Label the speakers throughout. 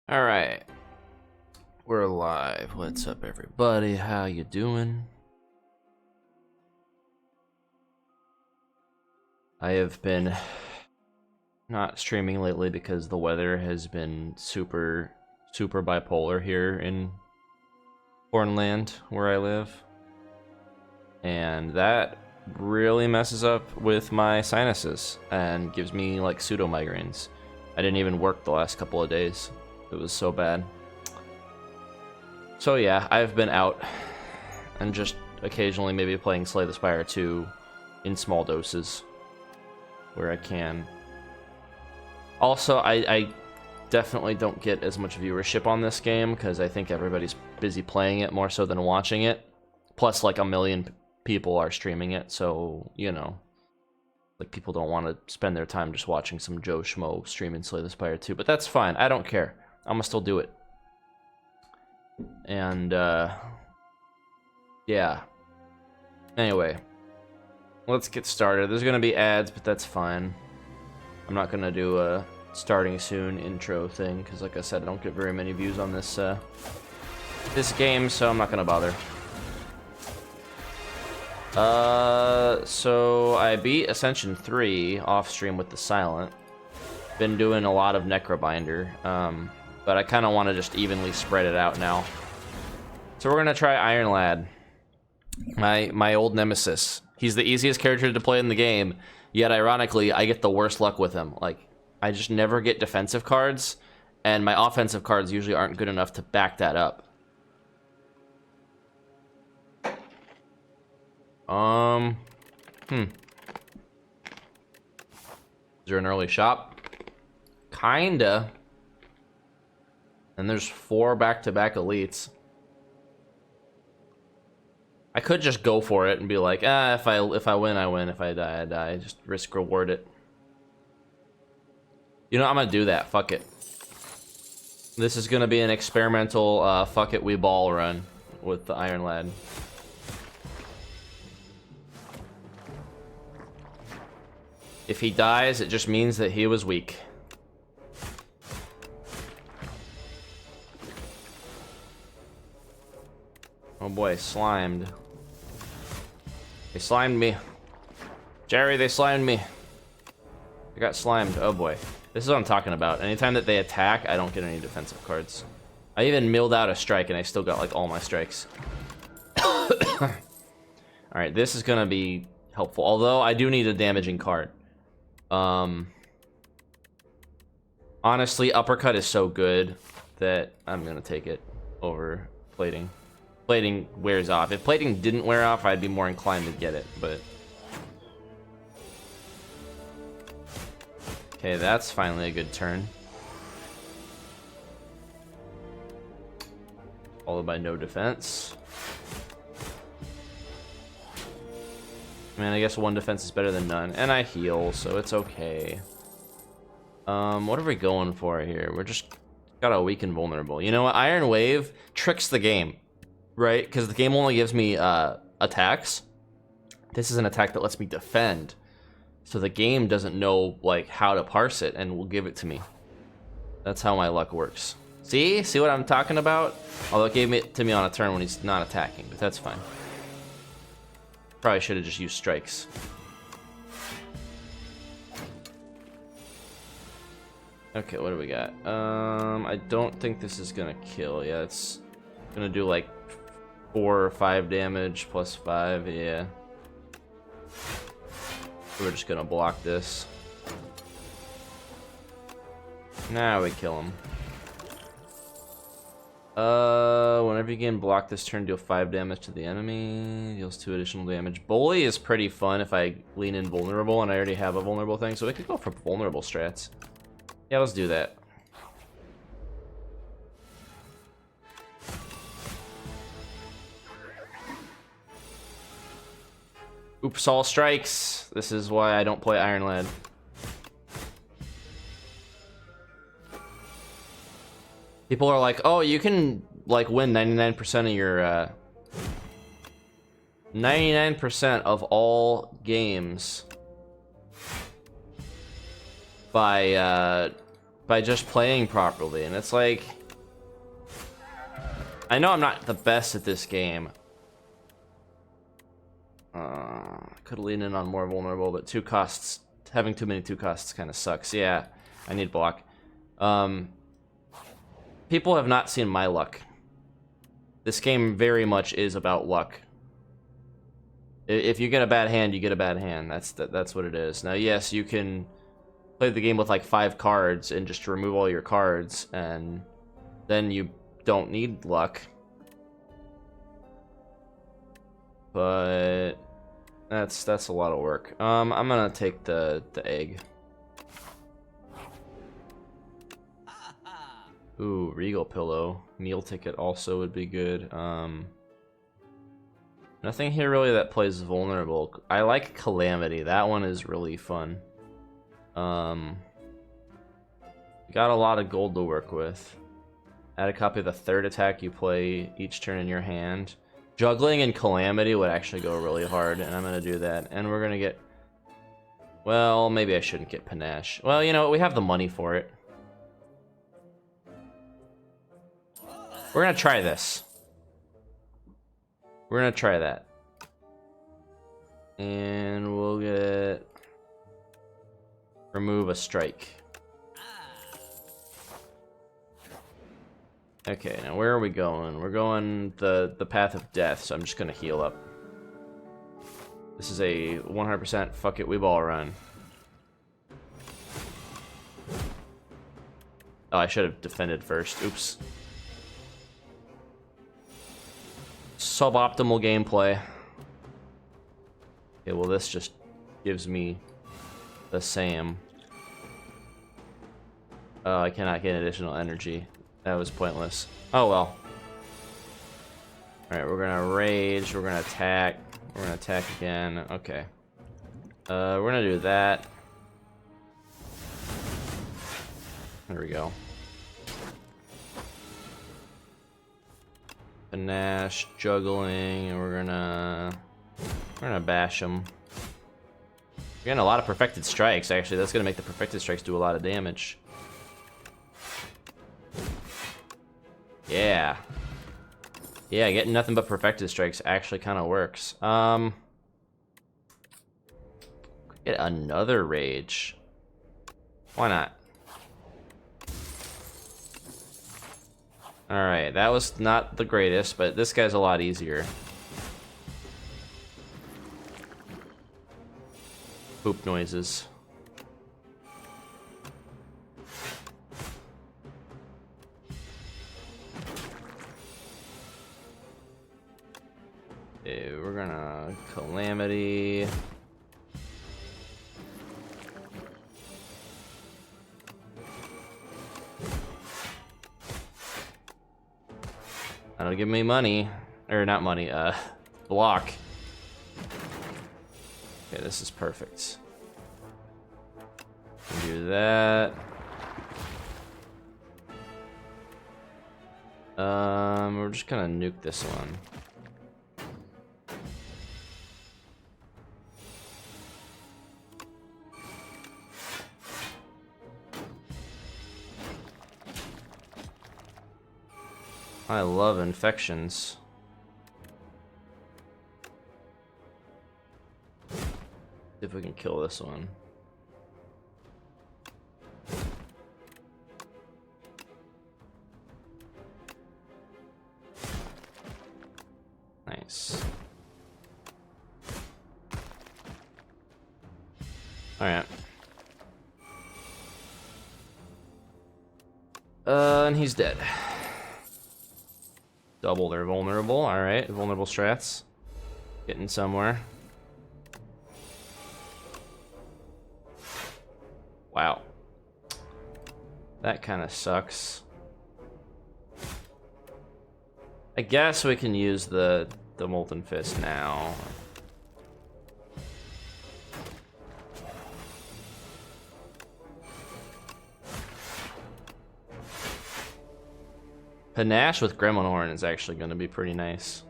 Speaker 1: All right, we're live. What's up, everybody? How you doing? I have been not streaming lately because the weather has been super bipolar here in Portland, where I live, and that really messes up with my sinuses and gives me like pseudo migraines. I didn't even work the last couple of days. It was so bad. So yeah, I've been out and just occasionally maybe playing Slay the Spire 2 in small doses where I can. Also, I definitely don't get as much viewership on this game because I think everybody's busy playing it more so than watching it. Plus, like, a million people are streaming it, so, you know, like, people don't want to spend their time just watching some Joe Schmo streaming Slay the Spire 2, but that's fine. I don't care. I'm gonna still do it. And, yeah. Anyway, let's get started. There's gonna be ads, but that's fine. I'm not gonna do a starting soon intro thing, because like I said, I don't get very many views on this, this game, so I'm not gonna bother. So I beat Ascension 3 off stream with the Silent. Been doing a lot of Necrobinder, but I kind of want to just evenly spread it out now. So we're gonna try Iron Lad, my old nemesis. He's the easiest character to play in the game, yet ironically, I get the worst luck with him. Like, I just never get defensive cards, and my offensive cards usually aren't good enough to back that up. Is there an early shop? Kinda. And there's 4 back-to-back elites. I could just go for it and be like, if I win, I win. If I die, I die. Just risk reward it. You know, I'm gonna do that. Fuck it. This is gonna be an experimental fuck it, we ball run with the Iron Lad. If he dies, it just means that he was weak. Oh boy, slimed. They slimed me. Jerry, they slimed me. I got slimed. Oh boy. This is what I'm talking about. Anytime that they attack, I don't get any defensive cards. I even milled out a strike and I still got like all my strikes. Alright, this is gonna be helpful. Although I do need a damaging card. Honestly, uppercut is so good that I'm gonna take it over plating. Plating wears off. If plating didn't wear off, I'd be more inclined to get it, but... Okay, that's finally a good turn. Followed by no defense. I mean, I guess 1 defense is better than none. And I heal, so it's okay. What are we going for here? We're just got a weak and vulnerable. You know what? Iron Wave tricks the game, right? Because the game only gives me attacks. This is an attack that lets me defend. So the game doesn't know, like, how to parse it and will give it to me. That's how my luck works. See? See what I'm talking about? Although it gave it to me on a turn when he's not attacking, but that's fine. Probably should have just used strikes. Okay, what do we got? I don't think this is gonna kill. Yeah, it's gonna do like 4 or 5 damage plus 5. Yeah. We're just gonna block this. Now we kill him. Whenever you gain block this turn, deal 5 damage to the enemy. Deals 2 additional damage. Bully is pretty fun if I lean in vulnerable, and I already have a vulnerable thing, so we could go for vulnerable strats. Yeah, let's do that. Oops, all strikes. This is why I don't play Iron Lad. People are like, oh, you can, like, win 99% of your, 99% of all games by, by just playing properly. And it's like, I know I'm not the best at this game. Could lean in on more vulnerable, but 2 costs, having too many 2 costs kind of sucks. Yeah, I need block. People have not seen my luck. This game very much is about luck. If you get a bad hand, you get a bad hand. That's what it is. Now, yes, you can play the game with like 5 cards and just remove all your cards, and then you don't need luck. But that's a lot of work. I'm gonna take the egg. Ooh, Regal Pillow. Meal ticket also would be good. Nothing here really that plays vulnerable. I like Calamity. That one is really fun. Got a lot of gold to work with. Add a copy of the 3rd attack you play each turn in your hand. Juggling and Calamity would actually go really hard, and I'm gonna do that. And we're gonna get... Well, maybe I shouldn't get Panache. Well, you know, we have the money for it. We're gonna try this. We're gonna try that. And we'll get... Remove a strike. Okay, now where are we going? We're going the path of death, so I'm just gonna heal up. This is a 100% fuck it, we ball run. Oh, I should have defended first. Oops. Suboptimal gameplay. Okay, well this just gives me the same. Oh, I cannot get additional energy. That was pointless. Oh well. Alright, we're gonna rage, we're gonna attack, we're gonna attack again. Okay. We're gonna do that. There we go. Panache, juggling, and we're gonna bash him. We're getting a lot of perfected strikes, actually. That's gonna make the perfected strikes do a lot of damage. Yeah. Yeah, getting nothing but perfected strikes actually kind of works. Get another rage. Why not? Alright, that was not the greatest, but this guy's a lot easier. Poop noises. Okay, we're gonna Calamity. That'll give me money. Or not money, block. Okay, this is perfect. Do that. We're just gonna nuke this one. I love infections. See if we can kill this one. Nice. Alright. And he's dead. Double their vulnerable. Alright, vulnerable strats. Getting somewhere. Wow. That kind of sucks. I guess we can use the Molten Fist now. Panache with Gremlin Horn is actually going to be pretty nice.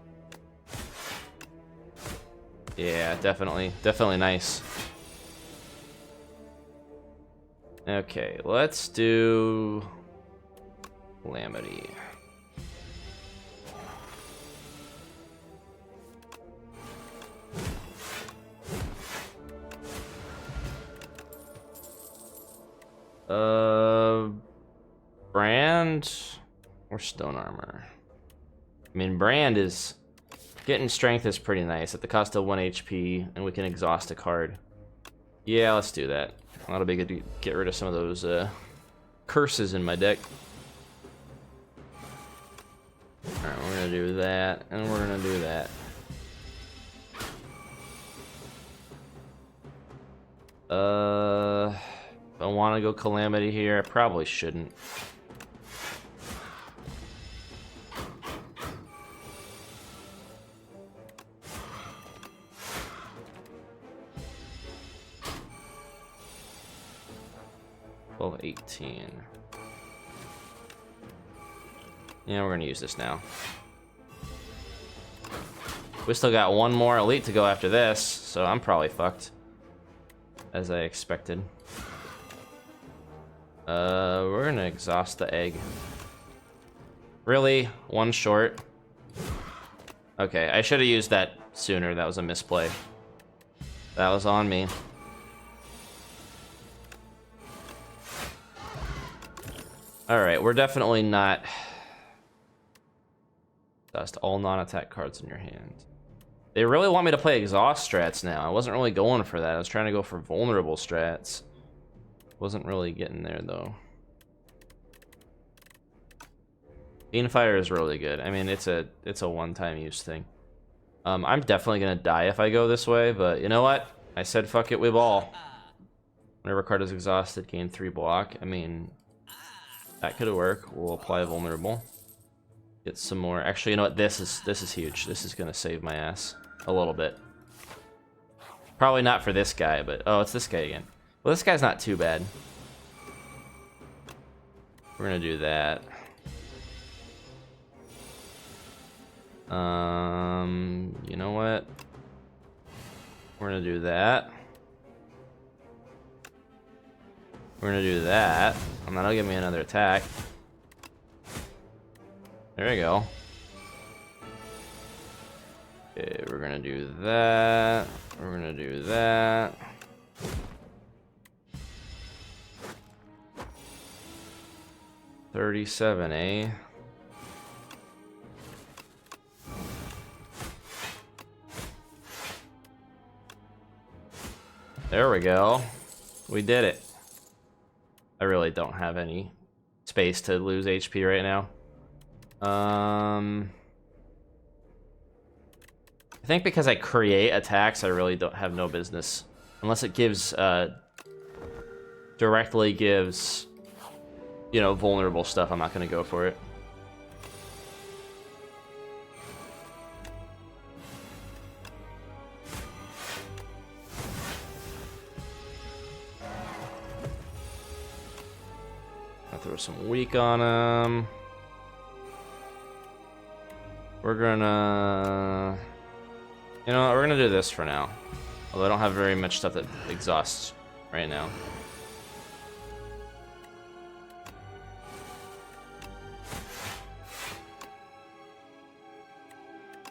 Speaker 1: Yeah, definitely nice. Okay, let's do Calamity. Brand or Stone Armor? I mean, Brand is getting strength is pretty nice at the cost of 1 HP, and we can exhaust a card. Yeah, let's do that. That'll be good to get rid of some of those curses in my deck. Alright, we're gonna do that, and we're gonna do that. If I want to go Calamity here, I probably shouldn't. Well, 18. Yeah, we're gonna use this now. We still got one more elite to go after this, so I'm probably fucked. As I expected. We're gonna exhaust the egg. Really? One short? Okay, I should have used that sooner. That was a misplay. That was on me. Alright, we're definitely not... Dust all non-attack cards in your hand. They really want me to play exhaust strats now. I wasn't really going for that. I was trying to go for vulnerable strats. Wasn't really getting there though. Fiendfire is really good. I mean, it's a one-time use thing. I'm definitely gonna die if I go this way, but you know what? I said fuck it, we ball. Whenever card is exhausted, gain 3 block. I mean, that could work. We'll apply vulnerable. Get some more. Actually, you know what? This is huge. This is gonna save my ass a little bit. Probably not for this guy, but oh, it's this guy again. Well, this guy's not too bad. We're gonna do that. You know what? We're gonna do that. We're gonna do that, and that'll give me another attack. There we go. Okay, we're gonna do that. We're gonna do that. $37, eh? There we go. We did it. I really don't have any space to lose HP right now. I think because I create attacks, I really don't have no business. Unless it gives, directly gives, you know, vulnerable stuff, I'm not gonna go for it. I'll throw some weak on him. We're gonna... You know what, we're gonna do this for now. Although I don't have very much stuff that exhausts right now.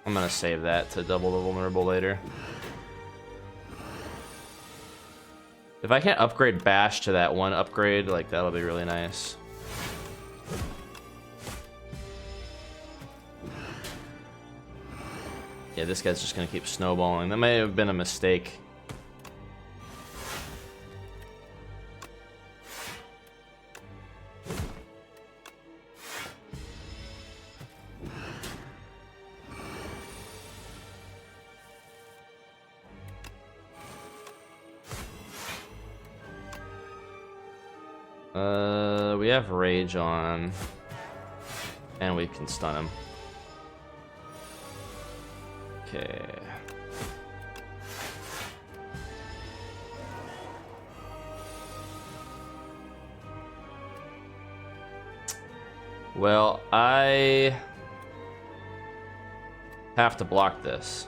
Speaker 1: I'm gonna save that to double the vulnerable later. If I can upgrade Bash to that one upgrade, like, that'll be really nice. Yeah, this guy's just gonna keep snowballing. That may have been a mistake. We have Rage on, and we can stun him. Okay. Well, I have to block this.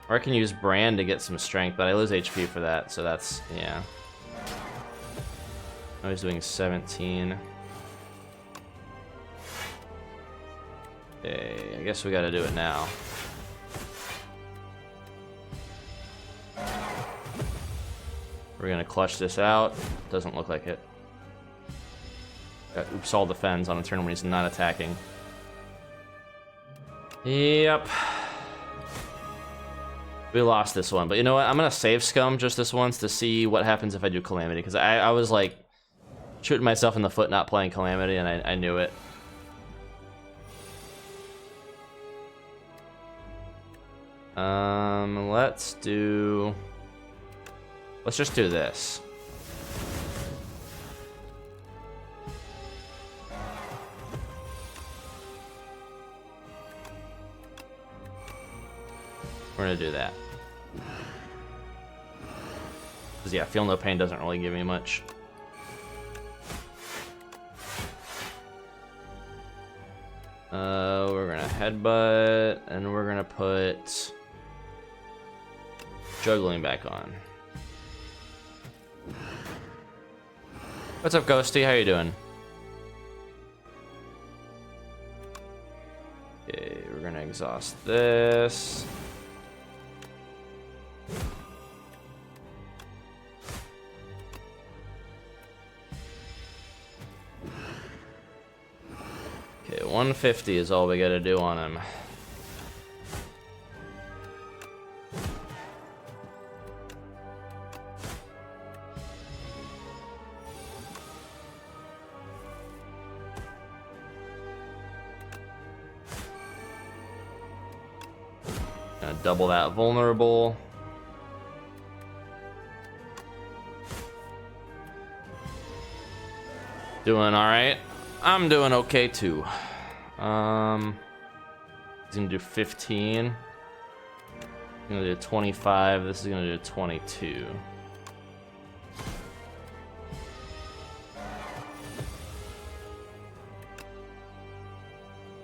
Speaker 1: Or I can use Brand to get some strength, but I lose HP for that, so that's, yeah. I was doing 17. Okay, I guess we gotta do it now. We're gonna clutch this out. Doesn't look like it. Got oops all defends on a turn when he's not attacking. Yep. We lost this one, but you know what? I'm gonna save Scum just this once to see what happens if I do Calamity, because I was like shooting myself in the foot not playing Calamity, and I knew it. Let's just do this. We're gonna do that. Because yeah, Feel No Pain doesn't really give me much. We're gonna headbutt, and we're gonna put Juggling back on. What's up, Ghosty? How you doing? Okay, we're gonna exhaust this. Okay, 150 is all we gotta do on him. Gonna double that vulnerable. Doing all right. I'm doing okay too. He's gonna do 15. He's gonna do 25. This is gonna do 22.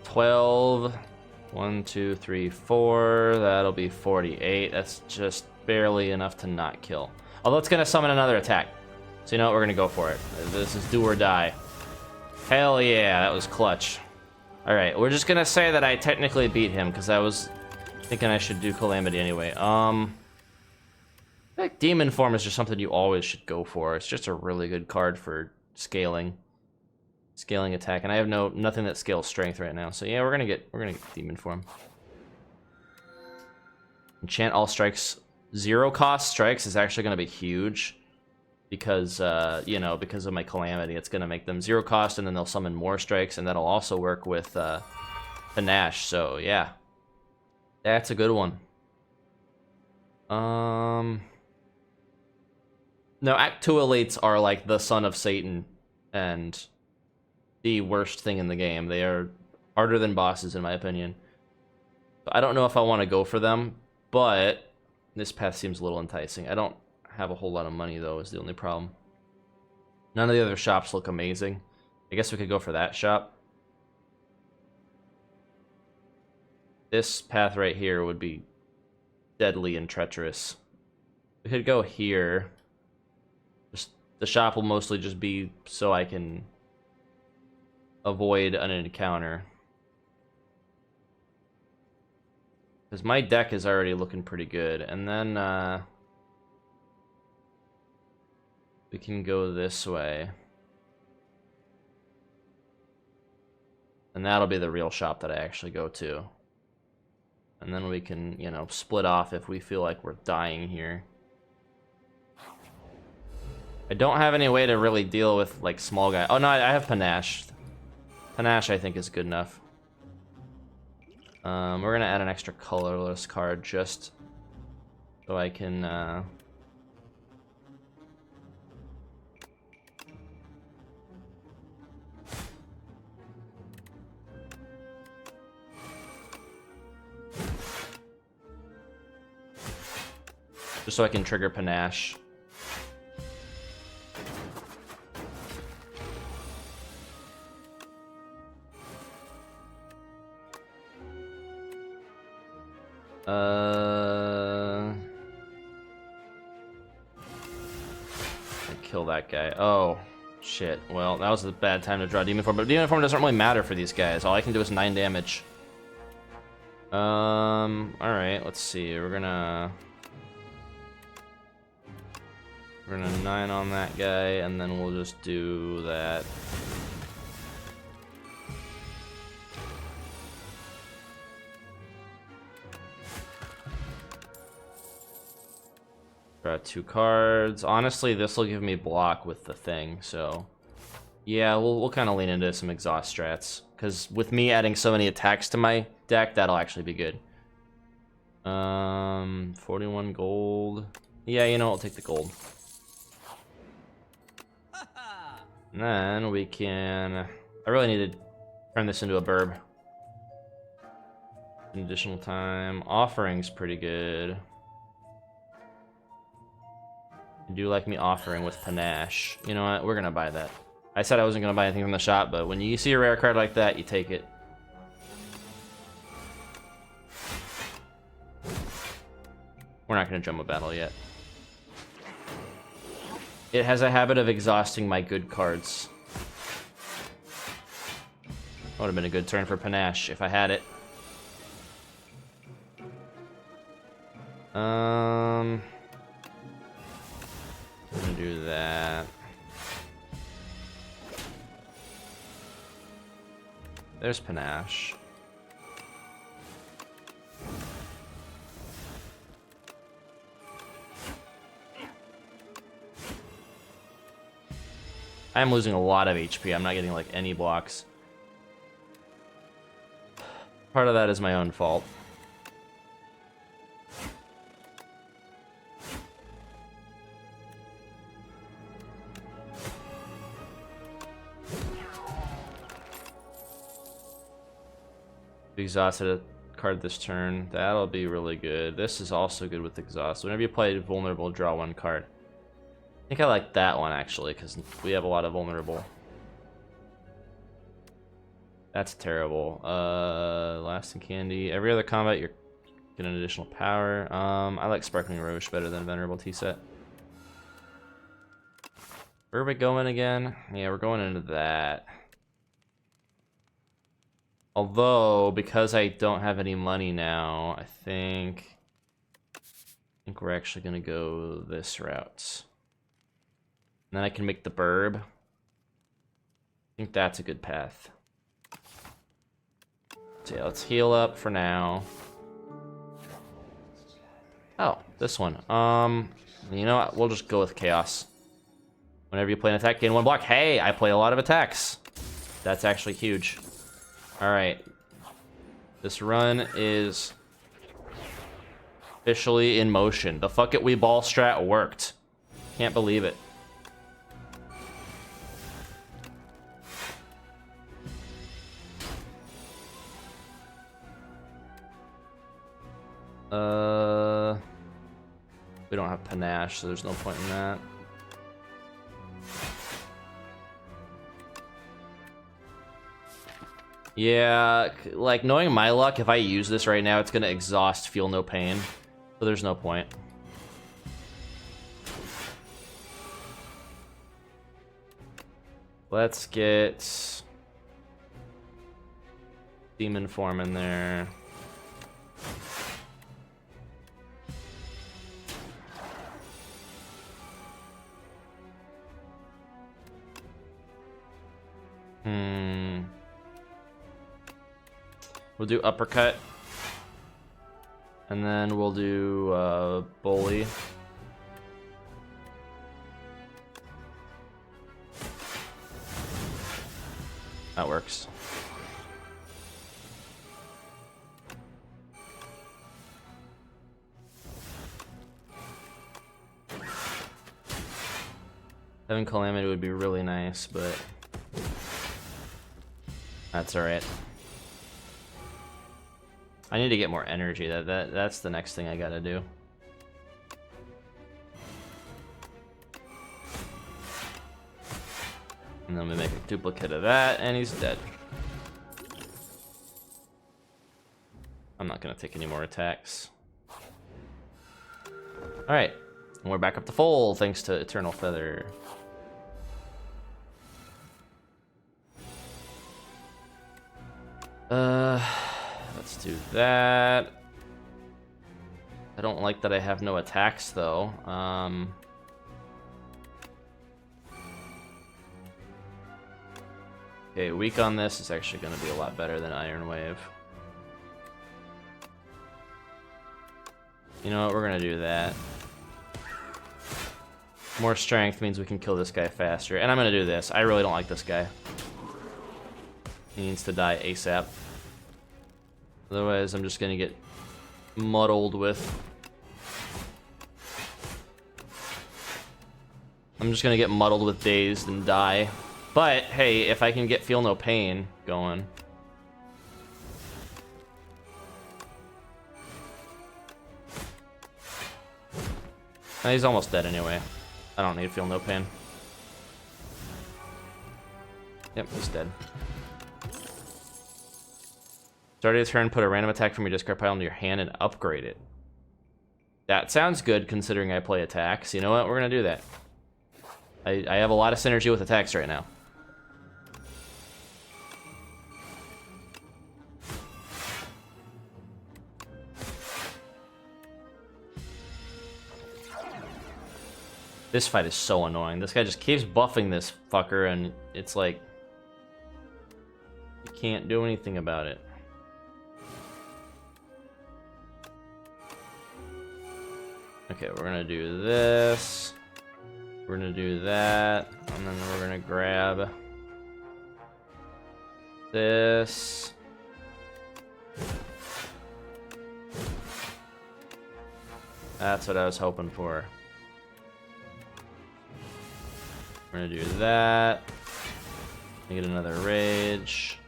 Speaker 1: $12. 1, 2, 3, 4. That'll be 48. That's just barely enough to not kill. Although it's gonna summon another attack. So you know what? We're gonna go for it. This is do or die. Hell yeah, that was clutch. All right, we're just gonna say that I technically beat him because I was thinking I should do Calamity anyway. I feel like Demon Form is just something you always should go for. It's just a really good card for scaling attack, and I have nothing that scales strength right now. So yeah, we're gonna get Demon Form. Enchant all strikes. 0 cost strikes is actually gonna be huge. Because, you know, because of my Calamity, it's going to make them 0 cost, and then they'll summon more strikes, and that'll also work with Panache, so yeah. That's a good one. No, Act 2 elites are like the son of Satan, and the worst thing in the game. They are harder than bosses, in my opinion. I don't know if I want to go for them, but this path seems a little enticing. I don't have a whole lot of money though, is the only problem. None of the other shops look amazing. I guess we could go for that shop. This path right here would be deadly and treacherous. We could go here. Just the shop will mostly just be so I can avoid an encounter. Because my deck is already looking pretty good. And then we can go this way. And that'll be the real shop that I actually go to. And then we can, you know, split off if we feel like we're dying here. I don't have any way to really deal with, like, small guy. Oh, no, I have Panache. Panache, I think, is good enough. We're going to add an extra colorless card just so I can... just so I can trigger Panache. Kill that guy. Oh, Shit, well, that was a bad time to draw Demon Form, but Demon Form doesn't really matter for these guys. All I can do is 9 damage. Alright, let's see. We're gonna 9 on that guy, and then we'll just do that. Draw 2 cards. Honestly, this will give me block with the thing, so yeah, we'll kind of lean into some exhaust strats, because with me adding so many attacks to my deck, that'll actually be good. 41 gold. Yeah, you know, I'll take the gold. And then we can... I really need to turn this into a burb. An additional time. Offering's pretty good. I do like me offering with panache. You know what? We're gonna buy that. I said I wasn't gonna buy anything from the shop, but when you see a rare card like that, you take it. We're not gonna jump a battle yet. It has a habit of exhausting my good cards. That would have been a good turn for panache if I had it. I'm gonna do that. There's panache. I am losing a lot of HP. I'm not getting like any blocks. Part of that is my own fault. Exhausted a card this turn. That'll be really good. This is also good with exhaust. Whenever you play vulnerable, draw 1 card. I think I like that one actually, because we have a lot of vulnerable. That's terrible. Lasting Candy. Every other combat, you're getting additional power. I like Sparkling Roche better than Venerable Tea-Set. Where are we going again? Yeah, we're going into that. Although, because I don't have any money now, I think we're actually gonna go this route. And then I can make the burb. I think that's a good path. So yeah, let's heal up for now. Oh, this one. You know what? We'll just go with Chaos. Whenever you play an attack, gain 1 block. Hey, I play a lot of attacks. That's actually huge. Alright. This run is officially in motion. The fuck it we ball strat worked. Can't believe it. We don't have panache, so there's no point in that. Yeah, like, knowing my luck, if I use this right now, it's gonna exhaust Feel No Pain. So there's no point. Let's get Demon Form in there. We'll do Uppercut. And then we'll do Bully. That works. Having Calamity would be really nice, but that's alright. I need to get more energy. That's the next thing I gotta do. And then we make a duplicate of that, and he's dead. I'm not gonna take any more attacks. Alright, and we're back up to full, thanks to Eternal Feather. Let's do that. I don't like that I have no attacks though. Okay, weak on this is actually going to be a lot better than Iron Wave. You know what, we're going to do that. More strength means we can kill this guy faster. And I'm going to do this. I really don't like this guy. He needs to die ASAP. Otherwise, I'm just going to get muddled with... I'm just going to get muddled with Dazed and die. But, hey, if I can get Feel No Pain going... He's almost dead anyway. I don't need Feel No Pain. Yep, he's dead. Start of the turn, put a random attack from your discard pile into your hand and upgrade it. That sounds good considering I play attacks. You know what? We're going to do that. I have a lot of synergy with attacks right now. This fight is so annoying. This guy just keeps buffing this fucker, and it's like... you can't do anything about it. Okay, we're gonna do this. We're gonna do that. And then we're gonna grab... this. That's what I was hoping for. We're gonna do that. Get another rage.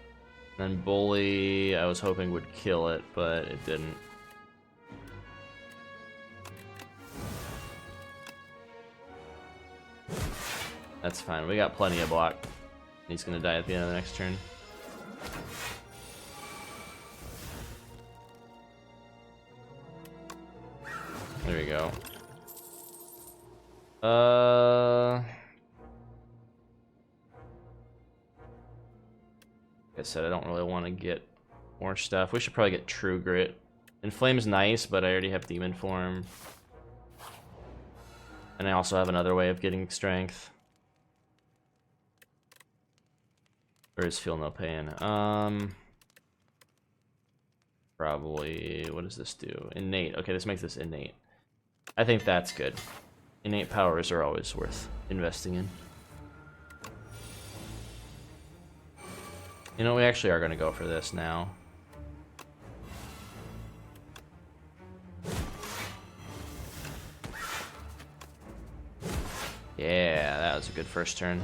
Speaker 1: Then bully, I was hoping would kill it, but it didn't. That's fine. We got plenty of block. He's gonna die at the end of the next turn. There we go. Like I said, I don't really want to get more stuff. We should probably get True Grit. Inflame's nice, but I already have Demon Form. And I also have another way of getting strength. Or is Feel No Pain? Probably, what does this do? Innate. Okay, this makes this innate. I think that's good. Innate powers are always worth investing in. You know, we actually are going to go for this now. Yeah, that was a good first turn.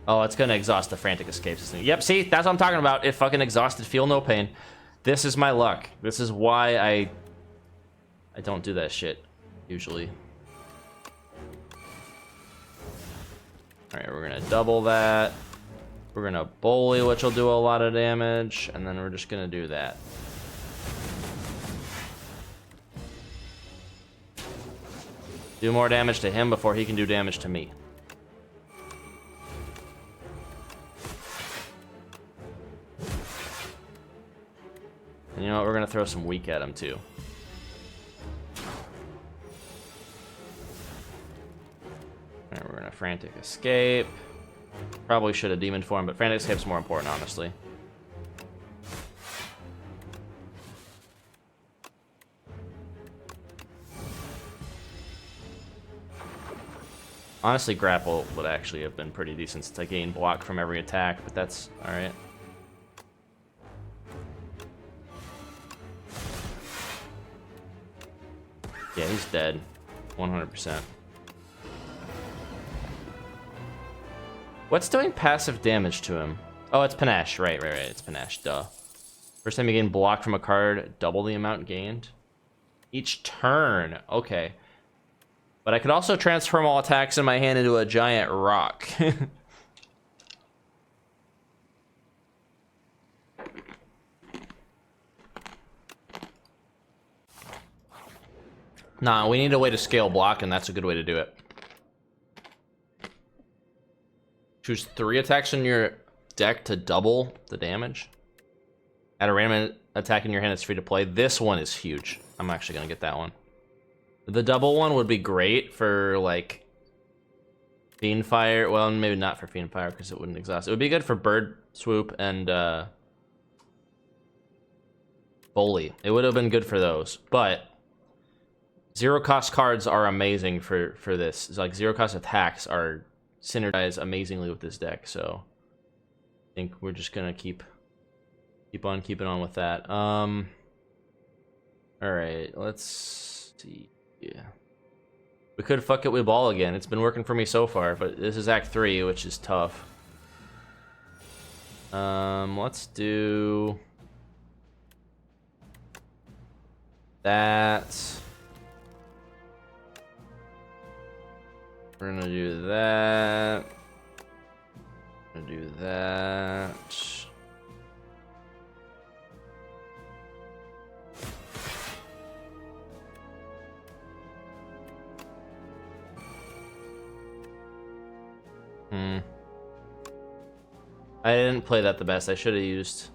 Speaker 1: Oh, it's going to exhaust the Frantic Escape system. Yep, see? That's what I'm talking about. It fucking exhausted Feel No Pain. This is my luck. This is why I don't do that shit, usually. Alright, we're going to double that. We're going to bully, which will do a lot of damage. And then we're just going to do that. Do more damage to him before he can do damage to me. And you know what? We're going to throw some weak at him, too. Alright, we're going to Frantic Escape. Probably should have Demon Form, but Frantic Escape's more important, honestly. Honestly, Grapple would actually have been pretty decent since I gain block from every attack, but that's alright. Yeah, he's dead. 100%. What's doing passive damage to him? Oh, it's Panache. Right. It's Panache. Duh. First time you gain block from a card, double the amount gained. Each turn. Okay. But I could also transform all attacks in my hand into a giant rock. Nah, we need a way to scale block, and that's a good way to do it. Choose 3 attacks in your deck to double the damage. Add a random attack in your hand that's free to play. This one is huge. I'm actually gonna get that one. The double one would be great for like Fiendfire. Well, maybe not for Fiendfire because it wouldn't exhaust. It would be good for Bird Swoop and Bully. It would have been good for those, but zero cost cards are amazing for this. It's like zero cost attacks are synergize amazingly with this deck, so I think we're just gonna keep on keeping on with that. All right, let's see. Yeah, we could fuck it with ball again. It's been working for me so far, but this is Act 3, which is tough. Let's do that. We're gonna do that. We're gonna do that. I didn't play that the best. I should have used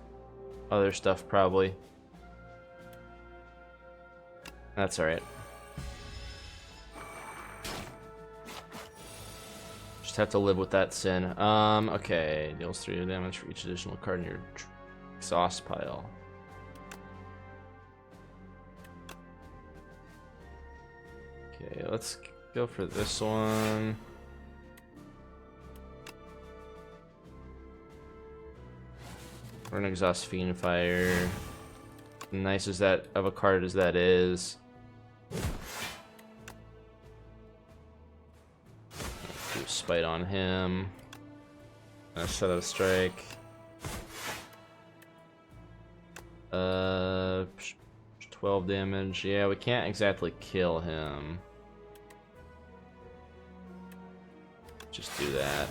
Speaker 1: other stuff probably. That's alright. Just have to live with that sin. Okay. Deals 3 damage for each additional card in your exhaust pile. Okay, let's go for this one. We're gonna exhaust Fiendfire. Nice as that of a card as that is. Do Spite on him. Set out a strike. 12 damage. Yeah, we can't exactly kill him. Just do that.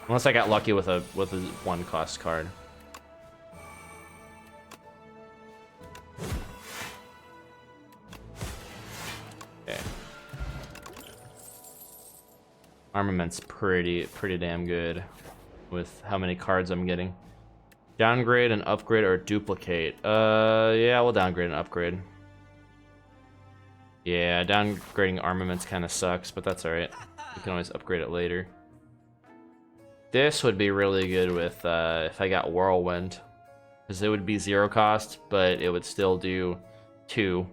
Speaker 1: Unless I got lucky with a 1-cost card. Okay. Armament's pretty damn good with how many cards I'm getting. Downgrade and upgrade or duplicate. Yeah, we'll downgrade and upgrade. Yeah, downgrading armaments kind of sucks, but that's alright. We can always upgrade it later. This would be really good with if I got Whirlwind, because it would be 0 cost, but it would still do 2.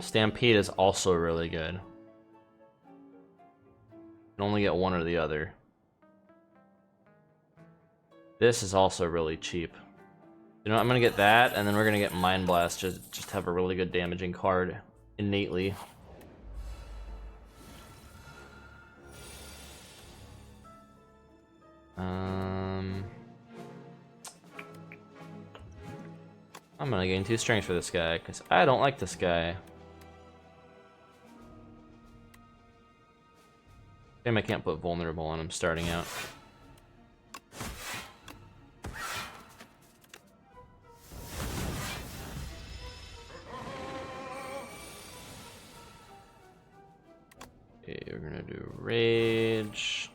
Speaker 1: Stampede is also really good. You can only get one or the other. This is also really cheap. You know, I'm gonna get that, and then we're gonna get Mind Blast to just have a really good damaging card innately. I'm gonna gain 2 strength for this guy, because I don't like this guy. Damn, I can't put vulnerable on him starting out. Okay, we're gonna do Rage.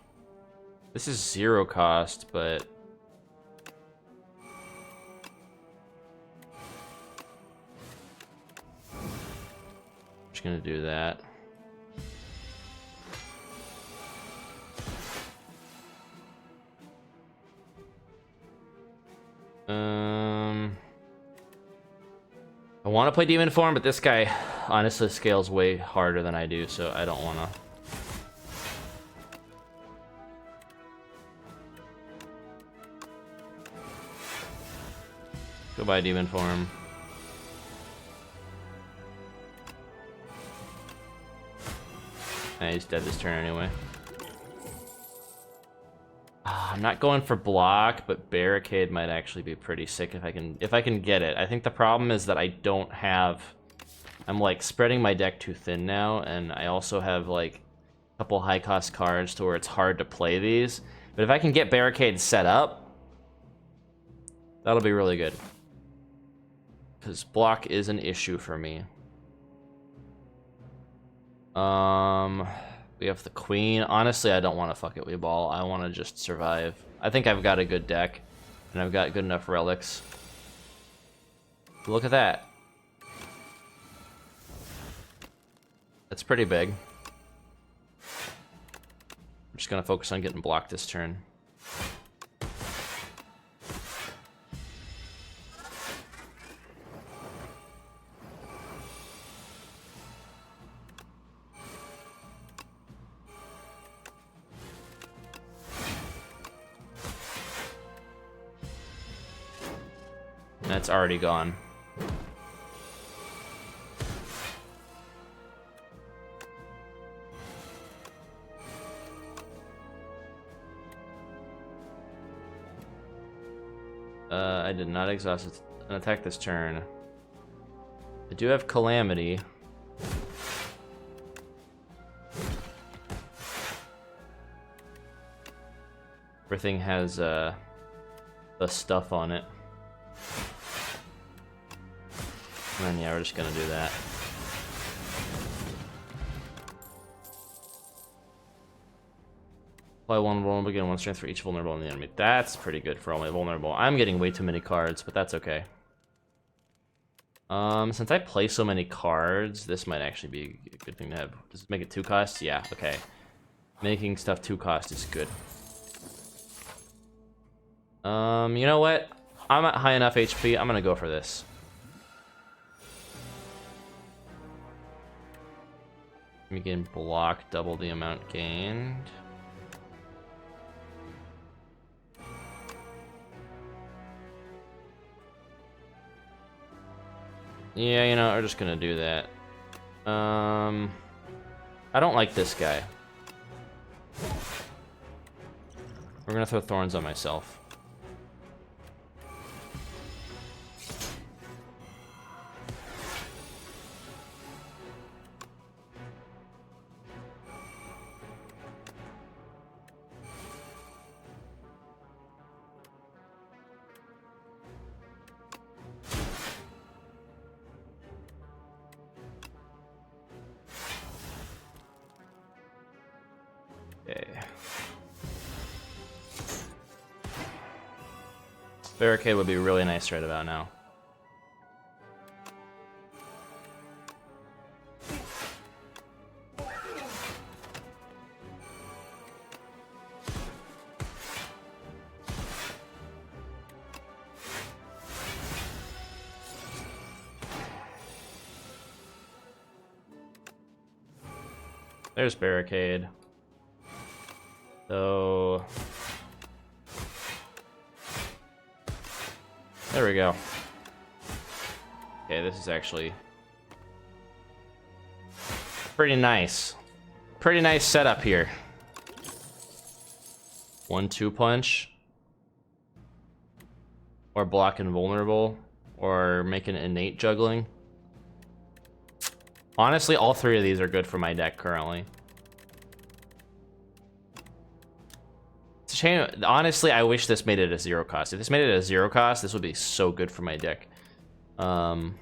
Speaker 1: This is 0 cost, but just gonna do that. I want to play Demon Form, but this guy honestly scales way harder than I do, so I don't want to. Goodbye, Demon Form. He's dead this turn anyway. I'm not going for block, but barricade might actually be pretty sick if I can get it. I think the problem is that I don't have. I'm like spreading my deck too thin now, and I also have like a couple high cost cards to where it's hard to play these. But if I can get barricade set up, that'll be really good. Because block is an issue for me. We have the queen. Honestly, I don't want to fuck it with ball. I want to just survive. I think I've got a good deck, and I've got good enough relics. Look at that. That's pretty big. I'm just gonna focus on getting blocked this turn. That's already gone. I did not exhaust an attack this turn. I do have Calamity. Everything has the stuff on it. And then yeah, we're just gonna do that. Apply one vulnerable, gain 1 strength for each vulnerable in the enemy. That's pretty good for only vulnerable. I'm getting way too many cards, but that's okay. Since I play so many cards, this might actually be a good thing to have. Does it make it 2 cost? Yeah, okay. Making stuff 2 cost is good. You know what? I'm at high enough HP. I'm gonna go for this. We can block double the amount gained. Yeah, you know, we're just gonna do that. I don't like this guy. We're gonna throw thorns on myself. Barricade would be really nice right about now. There's Barricade. So there we go. Okay, this is actually pretty nice. Pretty nice setup here. 1-2 punch. Or block invulnerable. Or make an innate juggling. Honestly, all 3 of these are good for my deck currently. It's a shame. Honestly, I wish this made it a 0 cost. If this made it a 0 cost, this would be so good for my deck. And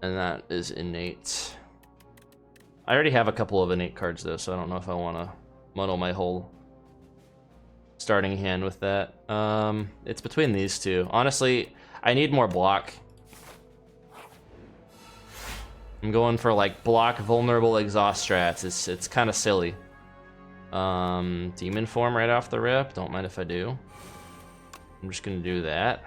Speaker 1: that is innate. I already have a couple of innate cards though, so I don't know if I want to muddle my whole starting hand with that. It's between these two. Honestly, I need more block. I'm going for like block vulnerable exhaust strats. It's kind of silly. Demon form right off the rip. Don't mind if I do. I'm just gonna do that.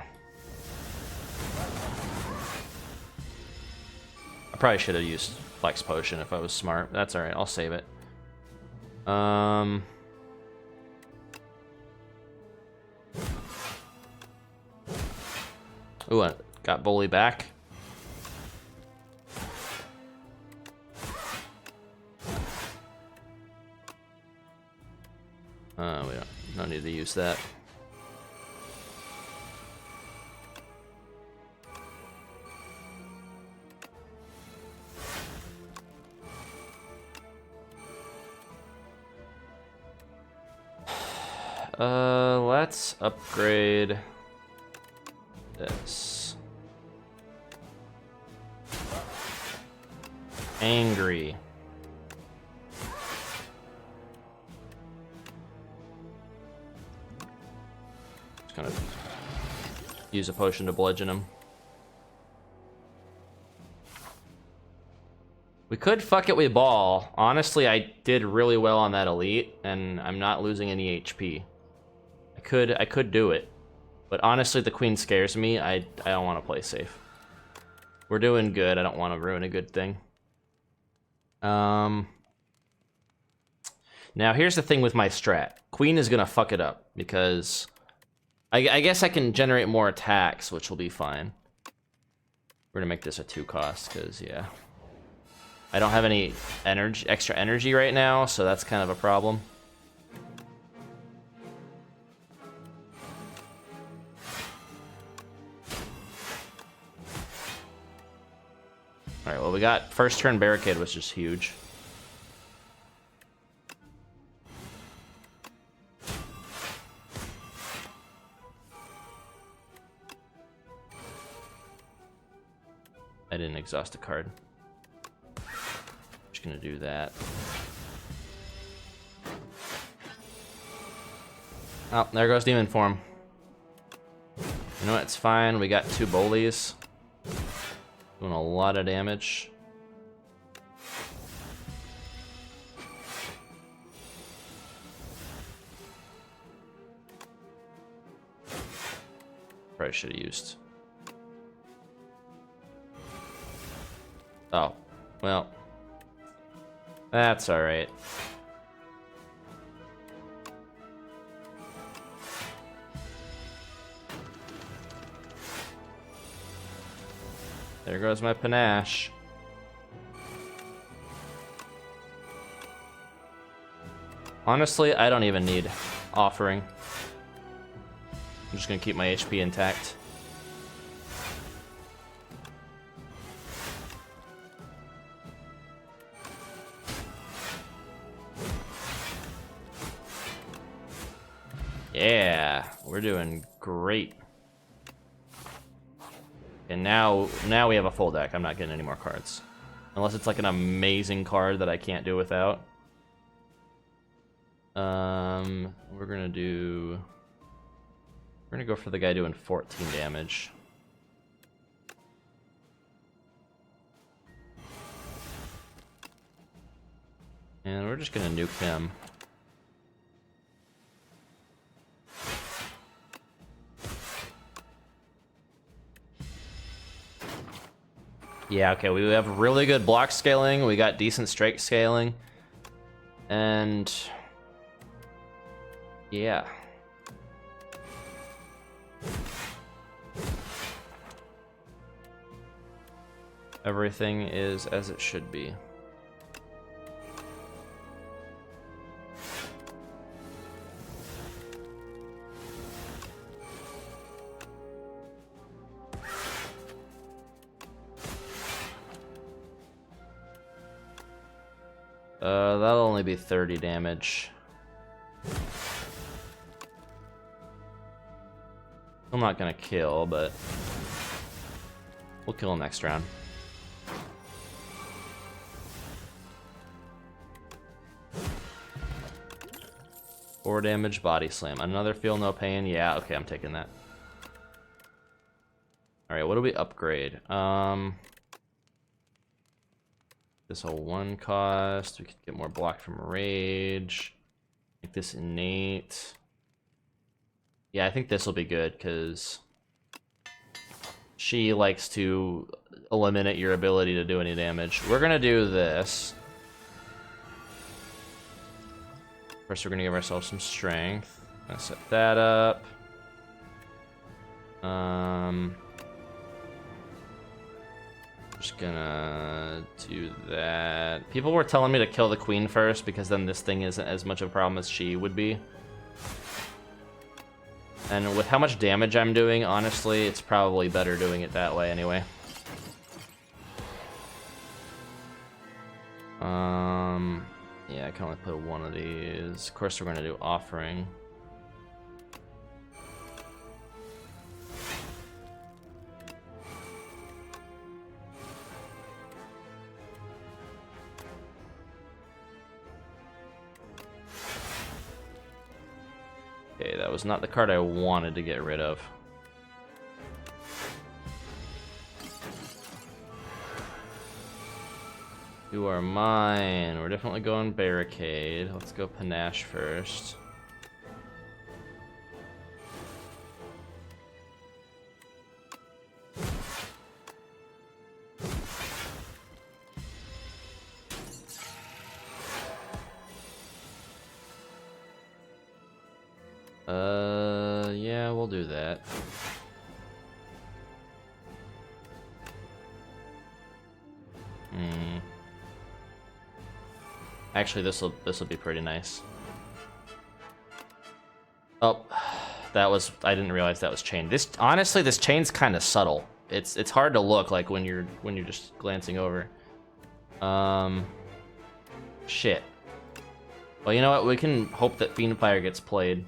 Speaker 1: I probably should have used Flex Potion if I was smart. That's alright, I'll save it. Ooh, I got Bully back. We don't need to use that. Let's upgrade this. Angry. Just gonna use a potion to bludgeon him. We could fuck it with ball. Honestly, I did really well on that elite, and I'm not losing any HP. I could do it. But honestly, the queen scares me. I don't want to play safe. We're doing good. I don't want to ruin a good thing. Now here's the thing with my strat. Queen is gonna fuck it up because I guess I can generate more attacks, which will be fine. We're gonna make this a 2 cost because yeah, I don't have any extra energy right now, so that's kind of a problem. All right, well, we got first turn barricade, which is huge. I didn't exhaust a card. Just gonna do that. Oh, there goes demon form. You know what? It's fine. We got 2 bullies. Doing a lot of damage. Probably should have used. Oh, well. That's alright. There goes my panache. Honestly, I don't even need offering. I'm just gonna keep my HP intact. Yeah, we're doing great. And now we have a full deck. I'm not getting any more cards. Unless it's like an amazing card that I can't do without. We're gonna go for the guy doing 14 damage. And we're just gonna nuke him. Yeah, okay, we have really good block scaling, we got decent strike scaling, and yeah. Everything is as it should be. That'll only be 30 damage. I'm not gonna kill, but we'll kill him next round. Four damage, body slam. Another feel no pain. Yeah, okay, I'm taking that. All right, what do we upgrade? This whole 1 cost. We could get more block from rage. Make this innate. Yeah, I think this will be good because she likes to eliminate your ability to do any damage. We're gonna do this. First, we're gonna give ourselves some strength. Gonna set that up. Just gonna do that. People were telling me to kill the queen first because then this thing isn't as much of a problem as she would be. And with how much damage I'm doing, honestly, it's probably better doing it that way anyway. Yeah, I can only put 1 of these. Of course, we're gonna do offering. Okay, that was not the card I wanted to get rid of. You are mine. We're definitely going Barricade. Let's go Panache first. Yeah, we'll do that. Actually, this'll be pretty nice. Oh, I didn't realize that was chain. Honestly, this chain's kind of subtle. It's hard to look like when you're just glancing over. Shit. Well, you know what? We can hope that Fiendfire gets played.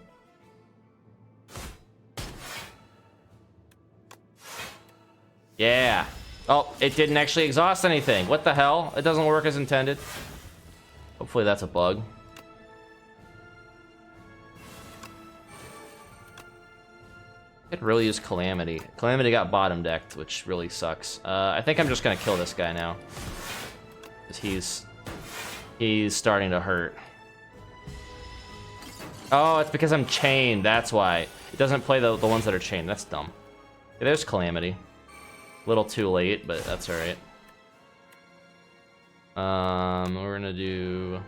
Speaker 1: Yeah. Oh, it didn't actually exhaust anything. What the hell? It doesn't work as intended. Hopefully that's a bug. Could really use Calamity. Calamity got bottom decked, which really sucks. I think I'm just gonna kill this guy now. Because he's starting to hurt. Oh, it's because I'm chained, that's why. It doesn't play the ones that are chained, that's dumb. Okay, there's Calamity. A little too late, but that's alright. We're gonna do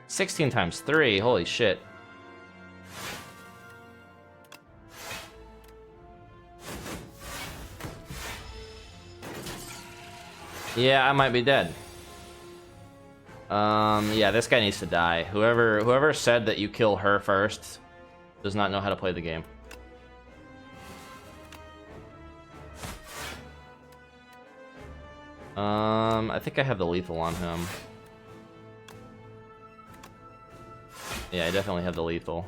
Speaker 1: 16 times 3, holy shit. Yeah, I might be dead. Yeah, this guy needs to die. Whoever said that you kill her first does not know how to play the game. I think I have the lethal on him. Yeah, I definitely have the lethal.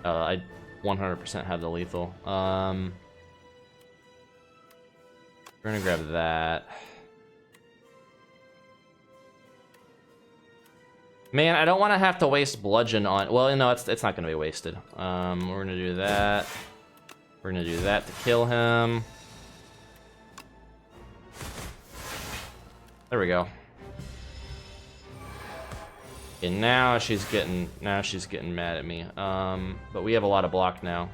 Speaker 1: I 100% have the lethal. We're gonna grab that. Man, I don't want to have to waste bludgeon on. Well, no, it's not gonna be wasted. We're gonna do that. We're gonna do that to kill him. There we go. And now she's getting mad at me. But we have a lot of block now.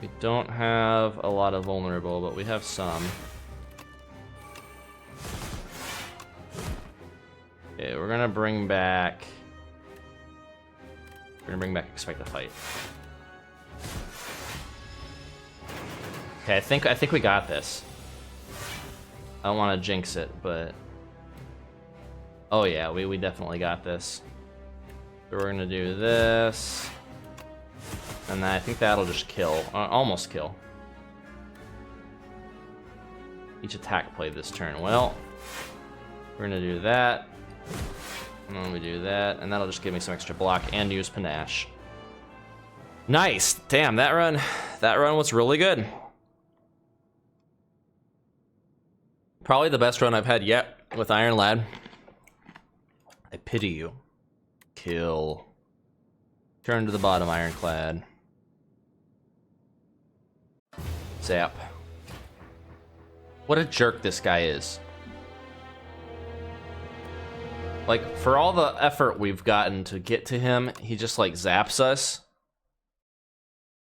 Speaker 1: We don't have a lot of vulnerable, but we have some. Okay, we're gonna bring back Expect to Fight. Okay, I think we got this. I don't want to jinx it, but oh yeah, we definitely got this. So we're gonna do this, and then I think that'll just kill, almost kill. Each attack played this turn. Well, we're gonna do that, and then we do that, and that'll just give me some extra block and use Panache. Nice, damn, that run was really good. Probably the best run I've had yet with Iron Lad. I pity you. Kill. Turn to the bottom, Ironclad. Zap. What a jerk this guy is. Like, for all the effort we've gotten to get to him, he just, like, zaps us.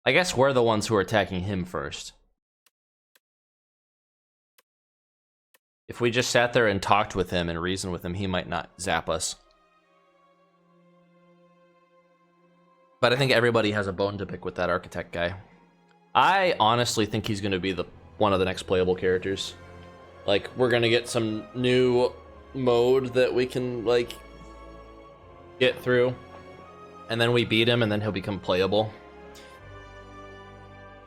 Speaker 1: I guess we're the ones who are attacking him first. If we just sat there and talked with him and reasoned with him, he might not zap us. But I think everybody has a bone to pick with that Architect guy. I honestly think he's going to be one of the next playable characters. Like, we're going to get some new mode that we can, like, get through. And then we beat him, and then he'll become playable.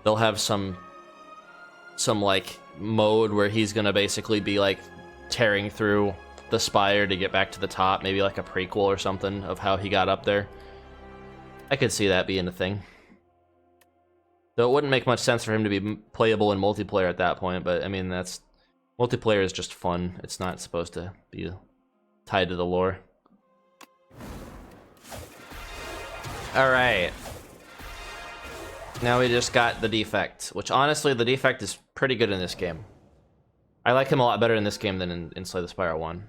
Speaker 1: They'll have some like, mode where he's gonna basically be like tearing through the Spire to get back to the top, maybe like a prequel or something of how he got up there. I could see that being a thing. Though it wouldn't make much sense for him to be playable in multiplayer at that point, but I mean, multiplayer is just fun. It's not supposed to be tied to the lore. Alright. Now we just got the defect, which honestly, the defect is pretty good in this game. I like him a lot better in this game than in Slay the Spire 1.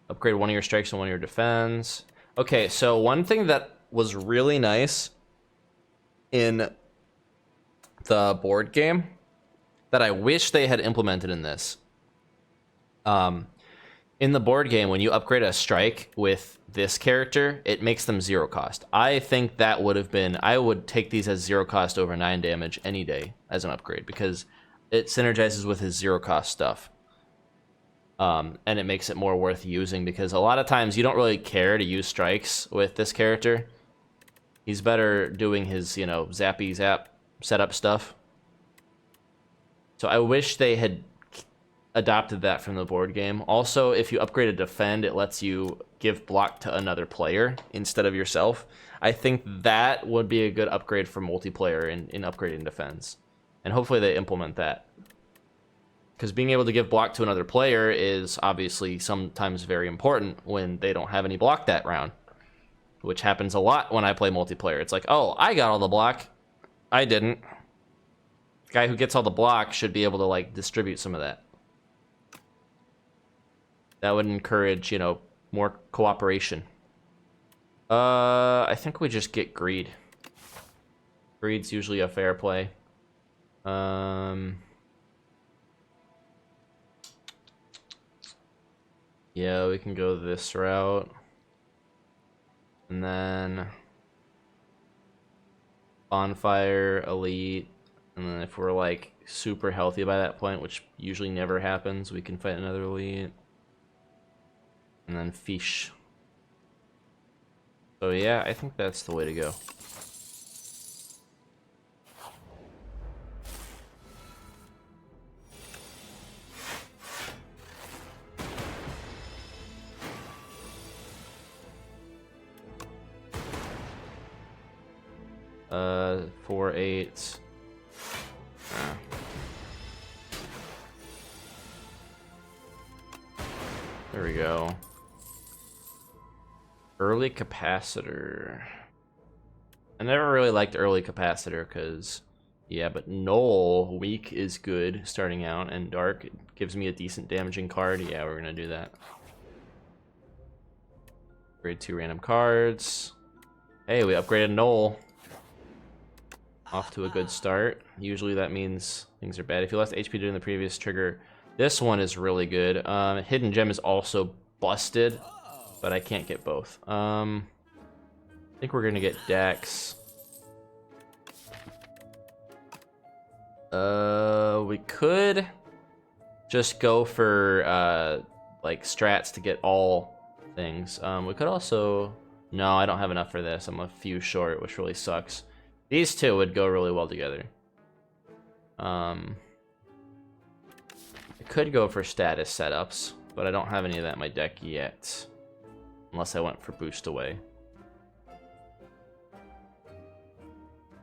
Speaker 1: Upgrade one of your strikes and one of your defense. Okay, so one thing that was really nice in the board game that I wish they had implemented in this. In the board game, when you upgrade a strike with this character, it makes them 0 cost. I think that would have been... I would take these as 0 cost over 9 damage any day as an upgrade, because it synergizes with his 0 cost stuff. And it makes it more worth using, because a lot of times you don't really care to use strikes with this character. He's better doing his, you know, zappy zap setup stuff. So I wish they had adopted that from the board game. Also, if you upgrade a defend, it lets you give block to another player instead of yourself. I think that would be a good upgrade for multiplayer in upgrading defense. And hopefully they implement that. Because being able to give block to another player is obviously sometimes very important when they don't have any block that round. Which happens a lot when I play multiplayer. It's like, oh, I got all the block. I didn't. The guy who gets all the block should be able to, like, distribute some of that. That would encourage, you know, more cooperation. I think we just get greed. Greed's usually a fair play. Yeah, we can go this route. And then bonfire, elite, and then if we're like super healthy by that point, which usually never happens, we can fight another elite. And then fish. So yeah, I think that's the way to go. Four eights. There we go. Early capacitor. I never really liked early capacitor because, yeah, but Null weak is good starting out, and dark gives me a decent damaging card. Yeah, we're gonna do that. Grade 2 random cards. Hey, we upgraded Null. Off to a good start. Usually that means things are bad. If you lost HP during the previous trigger, this one is really good. Hidden Gem is also busted, but I can't get both. I think we're gonna get Dex. We could just go for like strats to get all things. We could also... No, I don't have enough for this. I'm a few short, which really sucks. These two would go really well together. I could go for status setups, but I don't have any of that in my deck yet. Unless I went for boost away.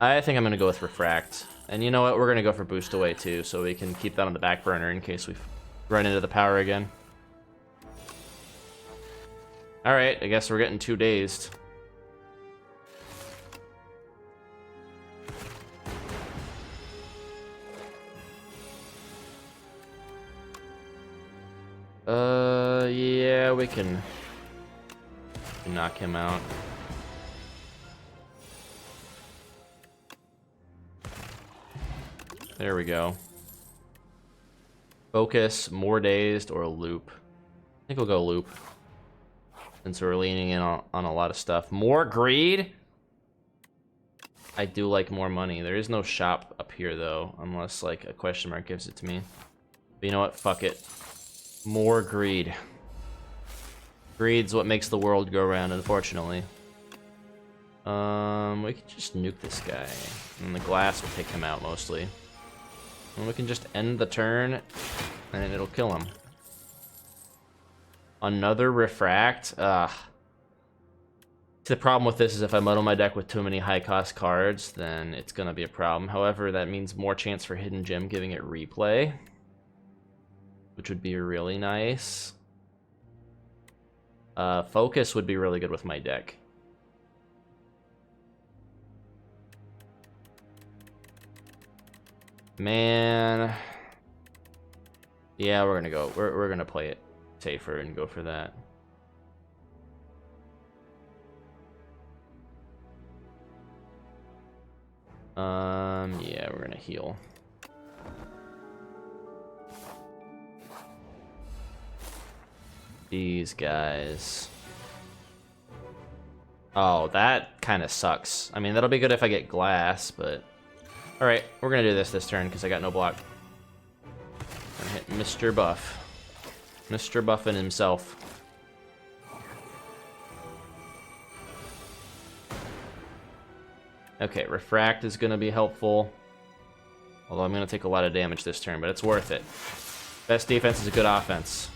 Speaker 1: I think I'm going to go with refract. And you know what? We're going to go for boost away too, so we can keep that on the back burner in case we run into the power again. Alright, I guess we're getting 2 dazed. Yeah, we can knock him out. There we go. Focus, more dazed, or loop. I think we'll go loop. Since we're leaning in on a lot of stuff. More greed? I do like more money. There is no shop up here, though. Unless, like, a question mark gives it to me. But you know what? Fuck it. More greed. Greed's what makes the world go round, unfortunately. We can just nuke this guy. And the glass will take him out, mostly. And we can just end the turn, and it'll kill him. Another refract? Ugh. The problem with this is if I muddle my deck with too many high-cost cards, then it's gonna be a problem. However, that means more chance for Hidden Gem giving it replay, which would be really nice. Focus would be really good with my deck. Man. Yeah, we're gonna go. We're gonna play it safer and go for that. Yeah, we're gonna heal. These guys. Oh, that kind of sucks. I mean, that'll be good if I get glass, but... Alright, we're gonna do this turn, because I got no block. Gonna hit Mr. Buff. Mr. Buffin himself. Okay, Refract is gonna be helpful. Although I'm gonna take a lot of damage this turn, but it's worth it. Best defense is a good offense.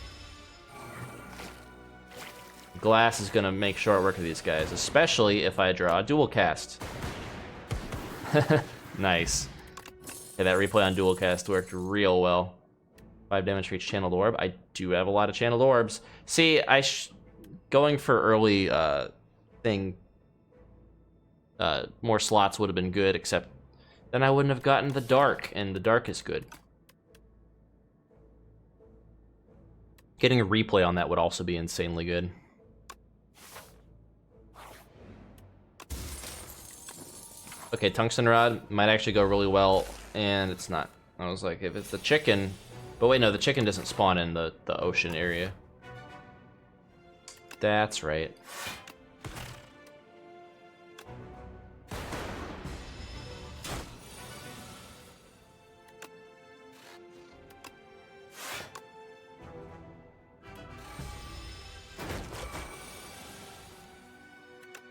Speaker 1: Glass is gonna make short work of these guys, especially if I draw a dual cast. Nice. Okay, that replay on dual cast worked real well. 5 damage for each channeled orb. I do have a lot of channeled orbs. See, going for early more slots would have been good, except then I wouldn't have gotten the dark, and the dark is good. Getting a replay on that would also be insanely good. Okay, Tungsten Rod might actually go really well, and it's not. I was like, if it's the chicken... But wait, no, the chicken doesn't spawn in the ocean area. That's right.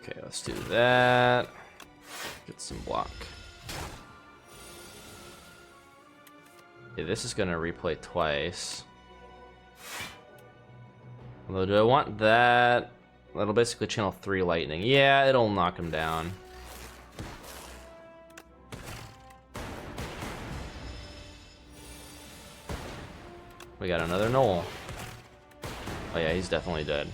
Speaker 1: Okay, let's do that. Get some block. Okay, this is gonna replay twice. Although, do I want that? That'll basically channel 3 lightning. Yeah, it'll knock him down. We got another Knoll. Oh yeah, he's definitely dead.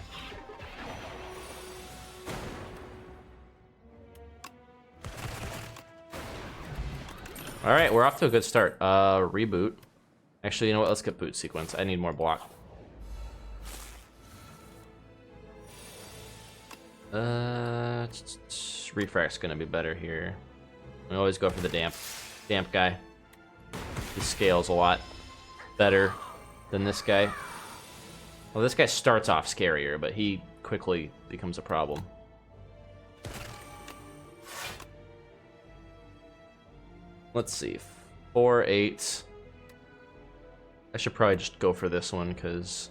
Speaker 1: Alright, we're off to a good start. Reboot. Actually, you know what? Let's get boot sequence. I need more block. Refract's gonna be better here. We always go for the damp guy. He scales a lot better than this guy. Well, this guy starts off scarier, but he quickly becomes a problem. Let's see, 4, 8. I should probably just go for this one, because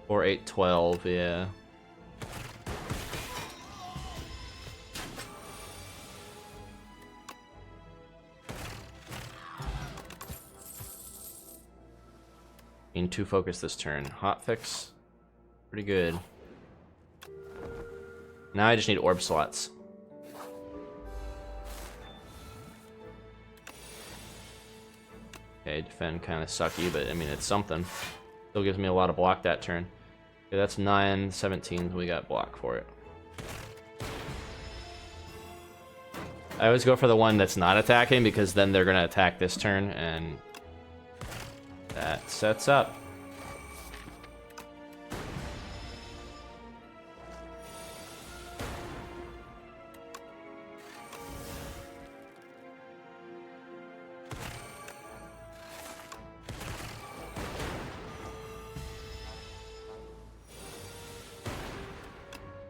Speaker 1: 4, 8, 12, yeah. Gain 2 focus this turn. Hotfix, pretty good. Now I just need orb slots. Okay, defend kind of sucky, but I mean, it's something. Still gives me a lot of block that turn. Okay, that's 9, 17, we got block for it. I always go for the one that's not attacking, because then they're gonna attack this turn, and that sets up.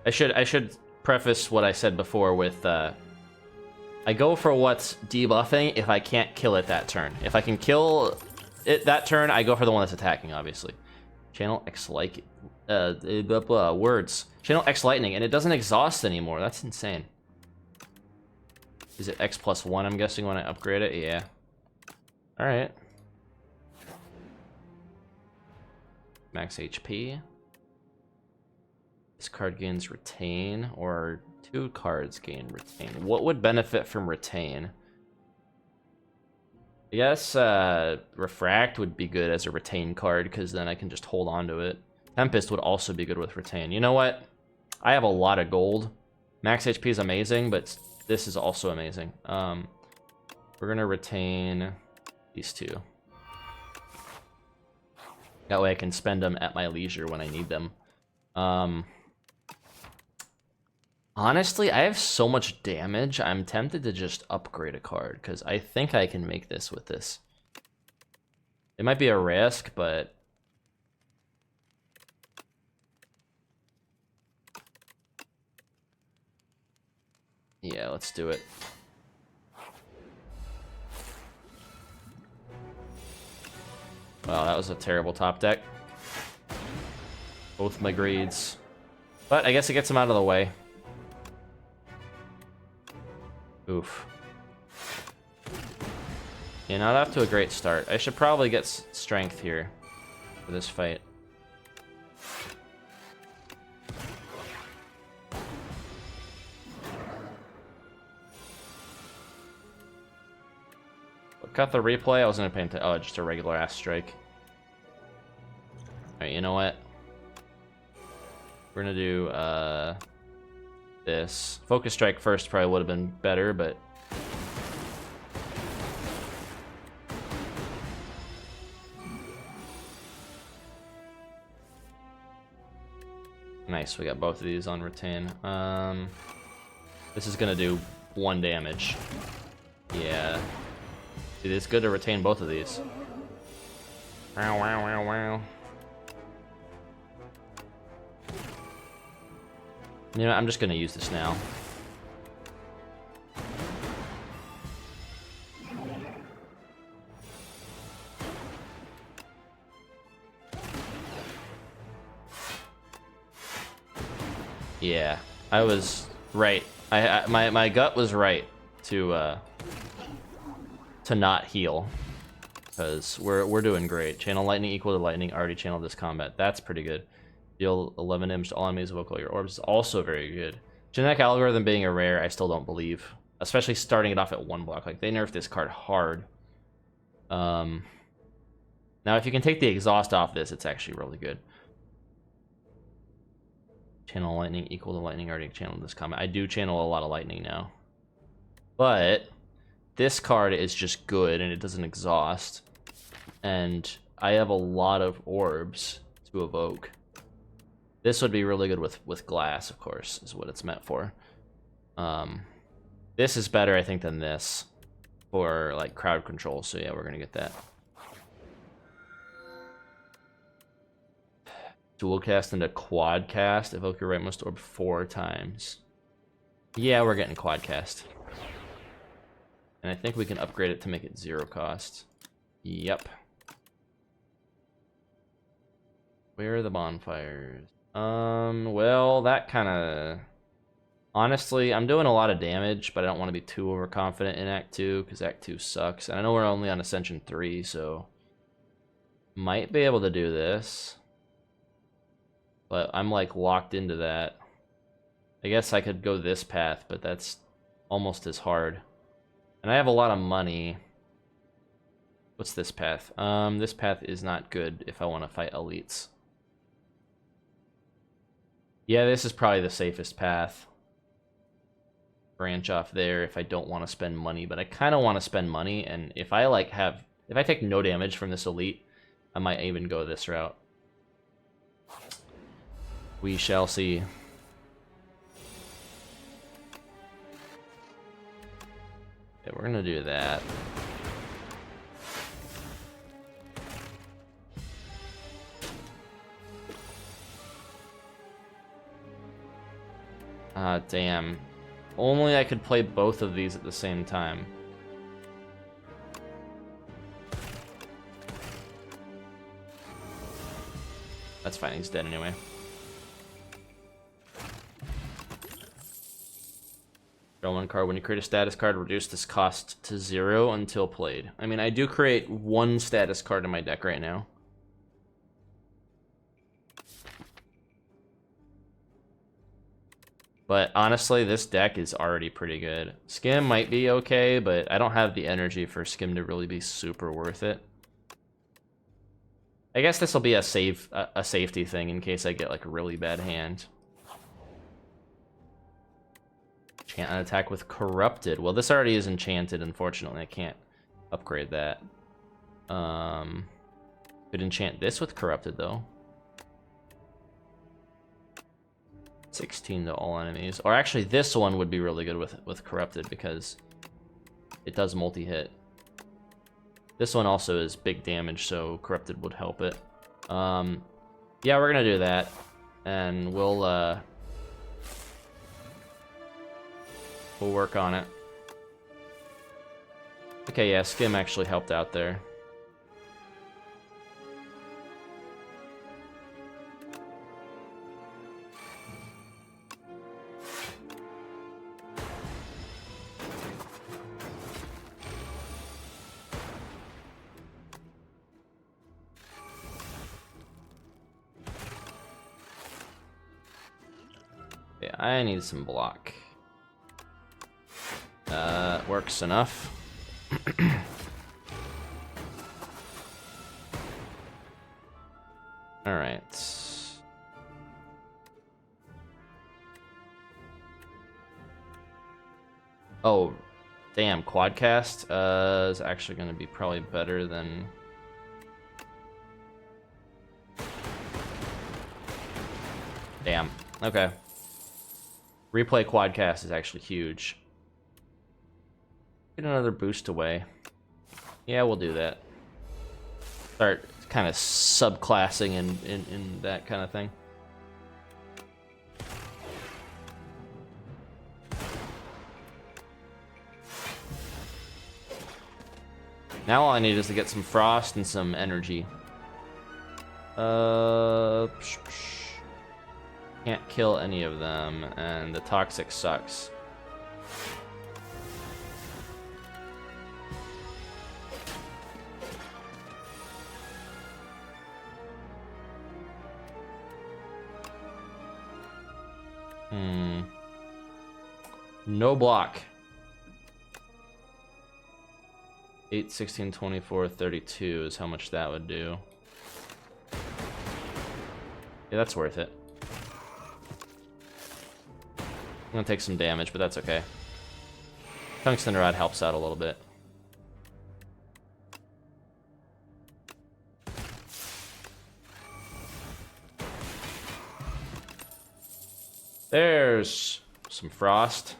Speaker 1: I should preface what I said before with I go for what's debuffing if I can't kill it that turn. If I can kill it that turn, I go for the one that's attacking, obviously. Channel X like words. Channel X lightning, and it doesn't exhaust anymore. That's insane. Is it X+1, I'm guessing, when I upgrade it? Yeah. Alright. Max HP. This card gains retain, or 2 cards gain retain. What would benefit from retain? I guess Refract would be good as a retain card, because then I can just hold on to it. Tempest would also be good with retain. You know what? I have a lot of gold. Max HP is amazing, but this is also amazing. We're gonna retain these two. That way I can spend them at my leisure when I need them. Honestly, I have so much damage, I'm tempted to just upgrade a card, because I think I can make this with this. It might be a risk, but... yeah, let's do it. Wow, that was a terrible top deck. Both my greeds. But I guess it gets them out of the way. Oof. Yeah, not off to a great start. I should probably get strength here for this fight. Cut the replay. I wasn't paying attention. Oh, just a regular ass strike. Alright, you know what? We're gonna do this. Focus strike first probably would have been better, but nice, we got both of these on retain. This is gonna do 1 damage. Yeah. Dude, it's good to retain both of these. Wow, wow, wow, wow. You know, I'm just gonna use this now. Yeah, I was right. My gut was right to not heal, because we're doing great. Channel lightning equal to lightning. Already channeled this combat. That's pretty good. Deal 11 damage to all enemies of all your orbs is also very good. Genetic algorithm being a rare, I still don't believe, especially starting it off at 1 block. Like, they nerfed this card hard. Now if you can take the exhaust off this, it's actually really good. Channel lightning equal to lightning. Already channeled this combat. I do channel a lot of lightning now, but this card is just good and it doesn't exhaust, and I have a lot of orbs to evoke. This would be really good with glass, of course, is what it's meant for. This is better, I think, than this for like crowd control, so yeah, we're gonna get that. Dual cast into quad cast. Evoke your rightmost orb 4 times. Yeah, we're getting quad cast. And I think we can upgrade it to make it 0 cost. Yep. Where are the bonfires? Well, that kind of... honestly, I'm doing a lot of damage, but I don't want to be too overconfident in Act 2, because Act 2 sucks. And I know we're only on Ascension 3, so... might be able to do this. But I'm, like, locked into that. I guess I could go this path, but that's almost as hard. And I have a lot of money. What's this path? This path is not good if I want to fight elites. Yeah, this is probably the safest path. Branch off there if I don't want to spend money, but I kind of want to spend money, and if I if I take no damage from this elite, I might even go this route. We shall see. Yeah, we're gonna do that. Ah, damn. Only I could play both of these at the same time. That's fine, he's dead anyway. Draw 1 card. When you create a status card, reduce this cost to 0 until played. I mean, I do create 1 status card in my deck right now. But honestly, this deck is already pretty good. Skim might be okay, but I don't have the energy for Skim to really be super worth it. I guess this will be a safety thing in case I get like a really bad hand. Enchant an attack with corrupted. Well, this already is enchanted, unfortunately. I can't upgrade that. Could enchant this with corrupted though. 16 to all enemies. Or actually this one would be really good with corrupted because it does multi-hit. This one also is big damage, so corrupted would help it. Yeah, we're gonna do that. And we'll work on it. Okay, yeah, Skim actually helped out there. Yeah, I need some block. Works enough. All right. Oh, damn, Quadcast is actually going to be probably better than... Damn, okay. Replay Quadcast is actually huge. Get another boost away. Yeah, we'll do that. Start kind of subclassing in that kind of thing. Now all I need is to get some frost and some energy. Can't kill any of them, and the toxic sucks. No block. 8, 16, 24, 32 is how much that would do. Yeah, that's worth it. I'm gonna take some damage, but that's okay. Tungsten Rod helps out a little bit. There's some frost.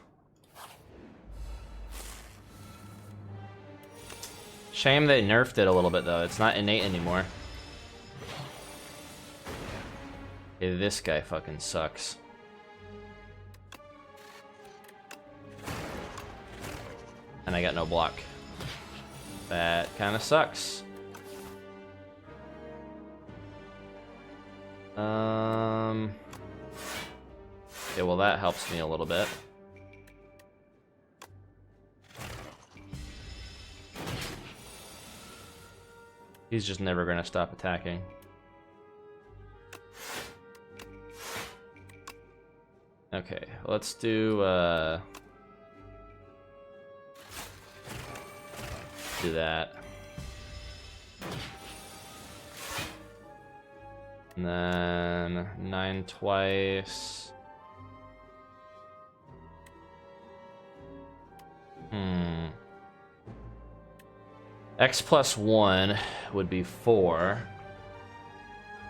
Speaker 1: Shame they nerfed it a little bit though. It's not innate anymore. Okay, this guy fucking sucks. And I got no block. That kind of sucks. Yeah, well that helps me a little bit. He's just never gonna stop attacking. Okay, let's do that. And then 9 twice. X plus 1 would be 4.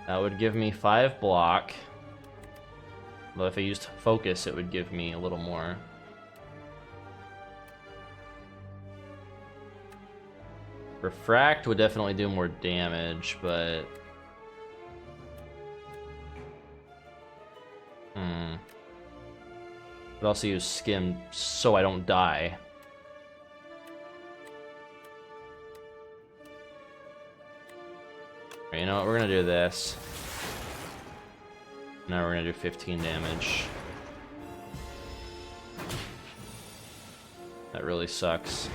Speaker 1: That would give me 5 block. But if I used focus, it would give me a little more. Refract would definitely do more damage, but... But also use Skim so I don't die. Right, you know what, we're gonna do this. Now we're gonna do 15 damage. That really sucks.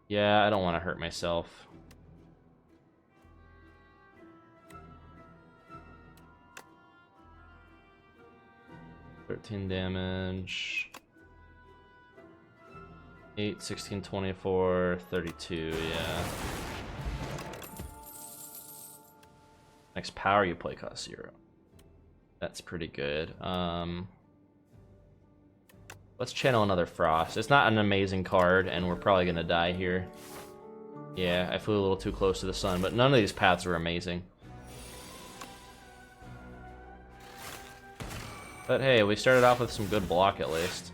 Speaker 1: Yeah, I don't want to hurt myself. $13 damage. 8, 16, 24, 32, yeah. Next power you play costs 0. That's pretty good. Let's channel another Frost. It's not an amazing card, and we're probably gonna die here. Yeah, I flew a little too close to the sun, but none of these paths were amazing. But hey, we started off with some good block at least.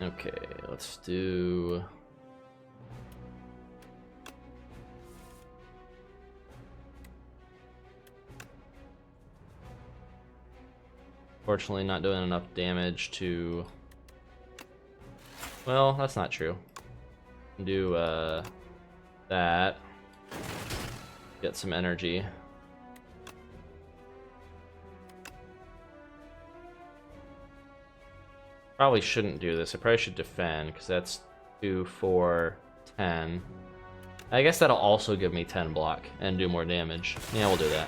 Speaker 1: Okay, let's do... Fortunately, not doing enough damage to... Well, that's not true. Do that. Get some energy. Probably shouldn't do this. I probably should defend, because that's 2, 4, 10. I guess that'll also give me 10 block and do more damage. Yeah, we'll do that.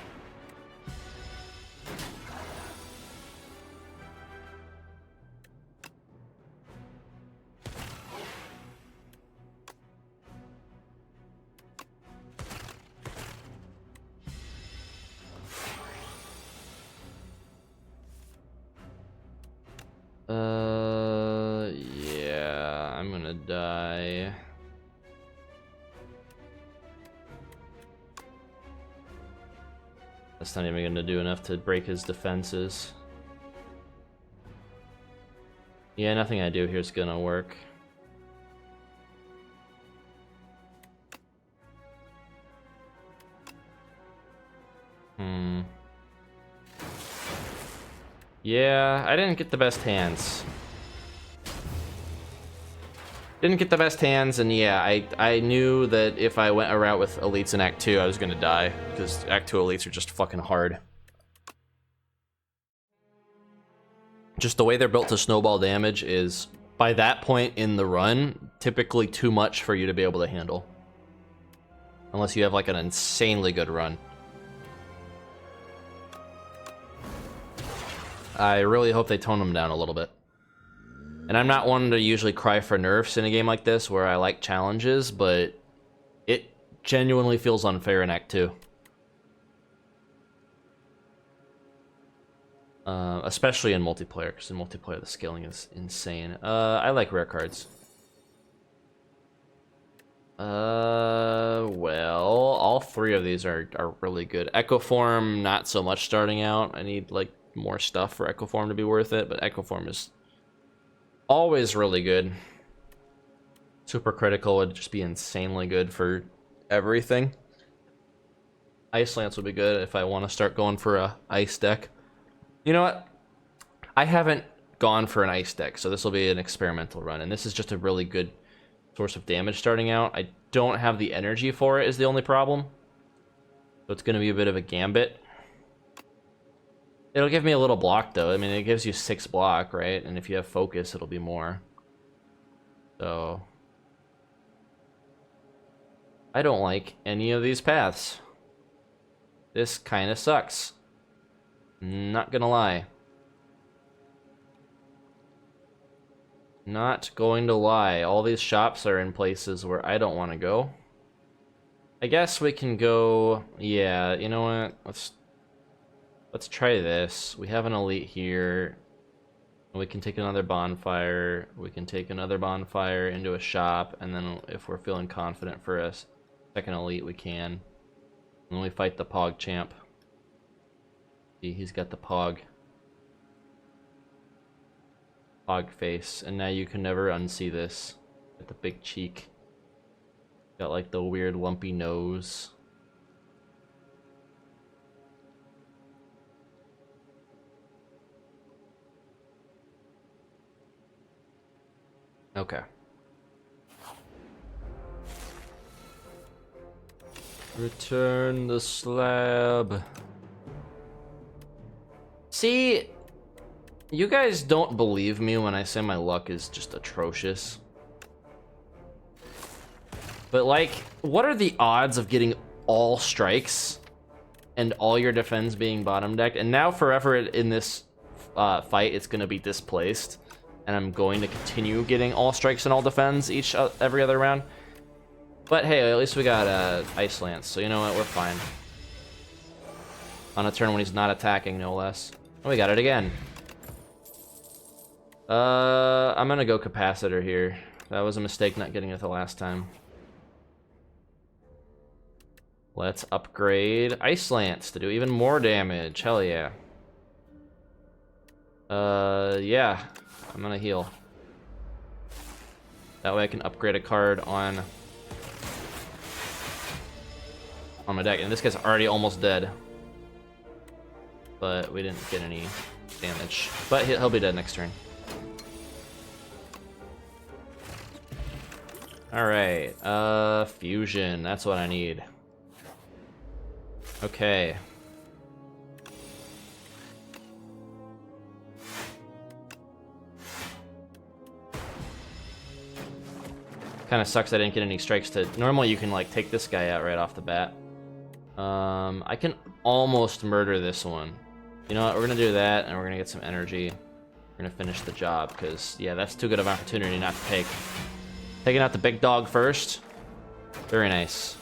Speaker 1: Yeah, I'm gonna die. That's not even gonna do enough to break his defenses. Yeah, nothing I do here is gonna work. Yeah, I didn't get the best hands. Didn't get the best hands, and yeah, I knew that if I went a route with elites in Act 2, I was gonna die, because Act 2 elites are just fucking hard. Just the way they're built to snowball damage is, by that point in the run, typically too much for you to be able to handle. Unless you have like an insanely good run. I really hope they tone them down a little bit. And I'm not one to usually cry for nerfs in a game like this where I like challenges, but it genuinely feels unfair in Act 2. Especially in multiplayer, because in multiplayer the scaling is insane. I like rare cards. Well, all 3 of these are really good. Echo Form, not so much starting out. I need like more stuff for Echo Form to be worth it, but Echo Form is always really good. Super Critical would just be insanely good for everything. Ice Lance would be good if I want to start going for a ice deck. You know what? I haven't gone for an ice deck, so this will be an experimental run, and this is just a really good source of damage starting out. I don't have the energy for it is the only problem. So it's going to be a bit of a gambit. It'll give me a little block, though. I mean, it gives you 6 block, right? And if you have focus, it'll be more. So... I don't like any of these paths. This kind of sucks. Not gonna lie. Not going to lie. All these shops are in places where I don't want to go. I guess we can go... Yeah, you know what? Let's try this. We have an elite here. We can take another bonfire. We can take another bonfire into a shop, and then if we're feeling confident for a second elite, we can. And then we fight the Pog champ. See, he's got the Pog face, and now you can never unsee this. Got the big cheek. Got like the weird lumpy nose. Okay. Return the slab. See, You guys don't believe me when I say my luck is just atrocious. But like, what are the odds of getting all strikes and all your defense being bottom decked? And now forever in this fight, it's gonna be displaced. And I'm going to continue getting all strikes and all defense every other round. But hey, at least we got Ice Lance, so you know what, we're fine. On a turn when he's not attacking, no less. Oh, we got it again. I'm gonna go Capacitor here. That was a mistake not getting it the last time. Let's upgrade Ice Lance to do even more damage. Hell yeah. Yeah. I'm gonna heal. That way I can upgrade a card on my deck. And this guy's already almost dead. But we didn't get any damage. But he'll be dead next turn. Alright, fusion. That's what I need. Okay. Kind of sucks I didn't get any strikes to... Normally you can like take this guy out right off the bat. I can almost murder this one. You know what, we're gonna do that and we're gonna get some energy. We're gonna finish the job because, yeah, that's too good of an opportunity not to take. Taking out the big dog first. Very nice.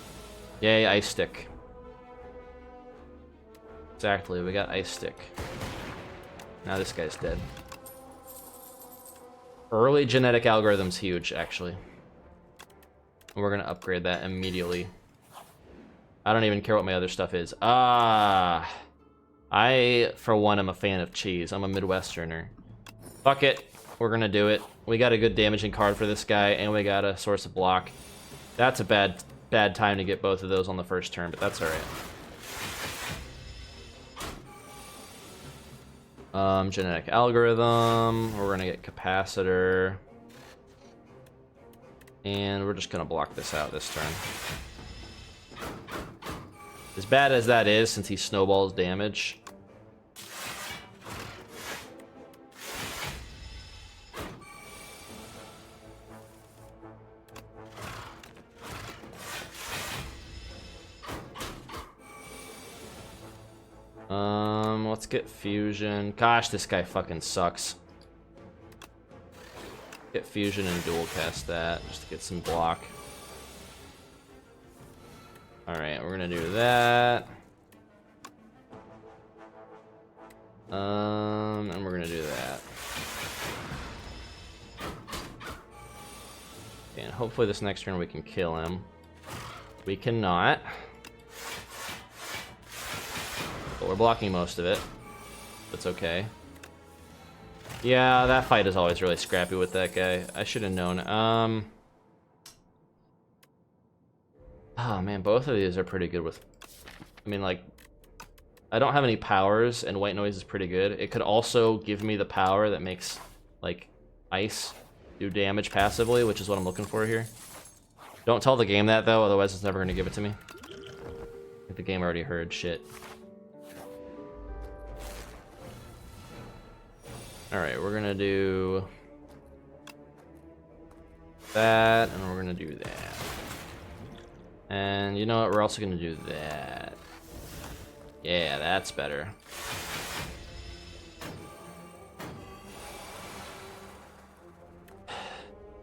Speaker 1: Yay, Ice Stick. Exactly, we got Ice Stick. Now this guy's dead. Early genetic algorithm's huge, actually. We're gonna upgrade that immediately. I don't even care what my other stuff is. I, for one, am a fan of cheese. I'm a Midwesterner. Fuck it. We're gonna do it. We got a good damaging card for this guy, and we got a source of block. That's a bad time to get both of those on the first turn, but that's alright. Genetic algorithm. We're gonna get capacitor. And we're just gonna block this out this turn. As bad as that is, since he snowballs damage. Let's get fusion. Gosh, this guy fucking sucks. Get fusion and dual cast that just to get some block. Alright, we're gonna do that. And we're gonna do that. And hopefully this next turn we can kill him. We cannot. But we're blocking most of it. That's okay. Yeah, that fight is always really scrappy with that guy. I should have known. Oh man, both of these are pretty good with... I mean, like... I don't have any powers, and white noise is pretty good. It could also give me the power that makes, like, ice do damage passively, which is what I'm looking for here. Don't tell the game that, though, otherwise it's never going to give it to me. I think the game already heard shit. Alright, we're gonna do that, and we're gonna do that. And you know what, we're also gonna do that. Yeah, that's better.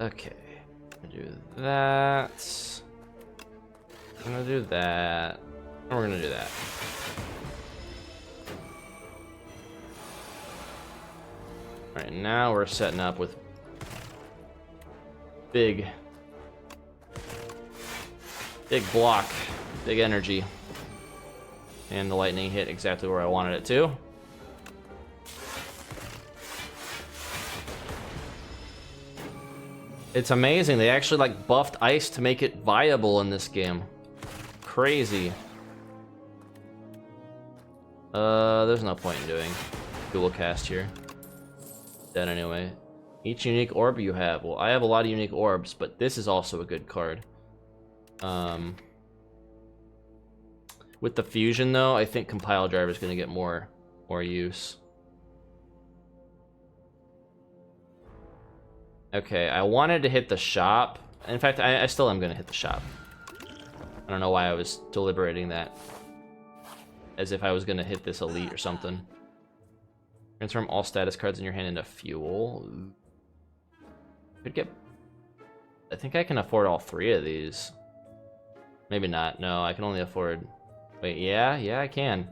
Speaker 1: Okay, I'm gonna do that. I'm gonna do that. And we're gonna do that. Alright, now we're setting up with big block, big energy. And the lightning hit exactly where I wanted it to. It's amazing, they actually like buffed ice to make it viable in this game. Crazy. There's no point in doing dual cast here. Dead anyway. Each unique orb you have. Well, I have a lot of unique orbs, but this is also a good card. With the fusion though, I think Compile Driver is going to get more use. Okay, I wanted to hit the shop. In fact, I still am gonna hit the shop. I don't know why I was deliberating that. As if I was gonna hit this elite or something. Transform all status cards in your hand into fuel. Could get... I think I can afford all 3 of these. Maybe not. No, I can only afford... Wait, yeah, I can.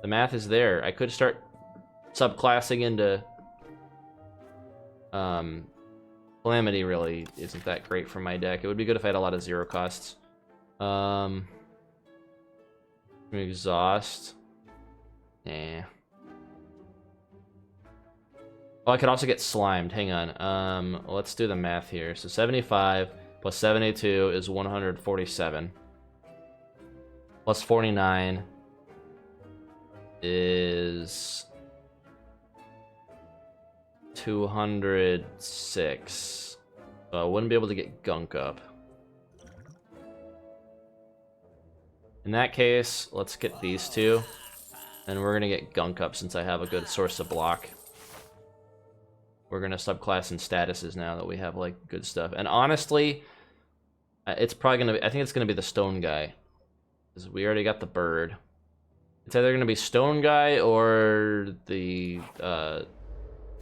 Speaker 1: The math is there. I could start subclassing into... Calamity really isn't that great for my deck. It would be good if I had a lot of 0 costs. Exhaust. Nah. Oh, I could also get slimed. Hang on. Let's do the math here. So 75 plus 72 is 147. Plus 49 is 206. So I wouldn't be able to get gunk up. In that case, let's get these 2. And we're gonna get gunk up since I have a good source of block. We're gonna subclass in statuses now that we have like good stuff. And honestly, it's probably gonna be, I think it's gonna be the stone guy. Because we already got the bird. It's either gonna be stone guy or the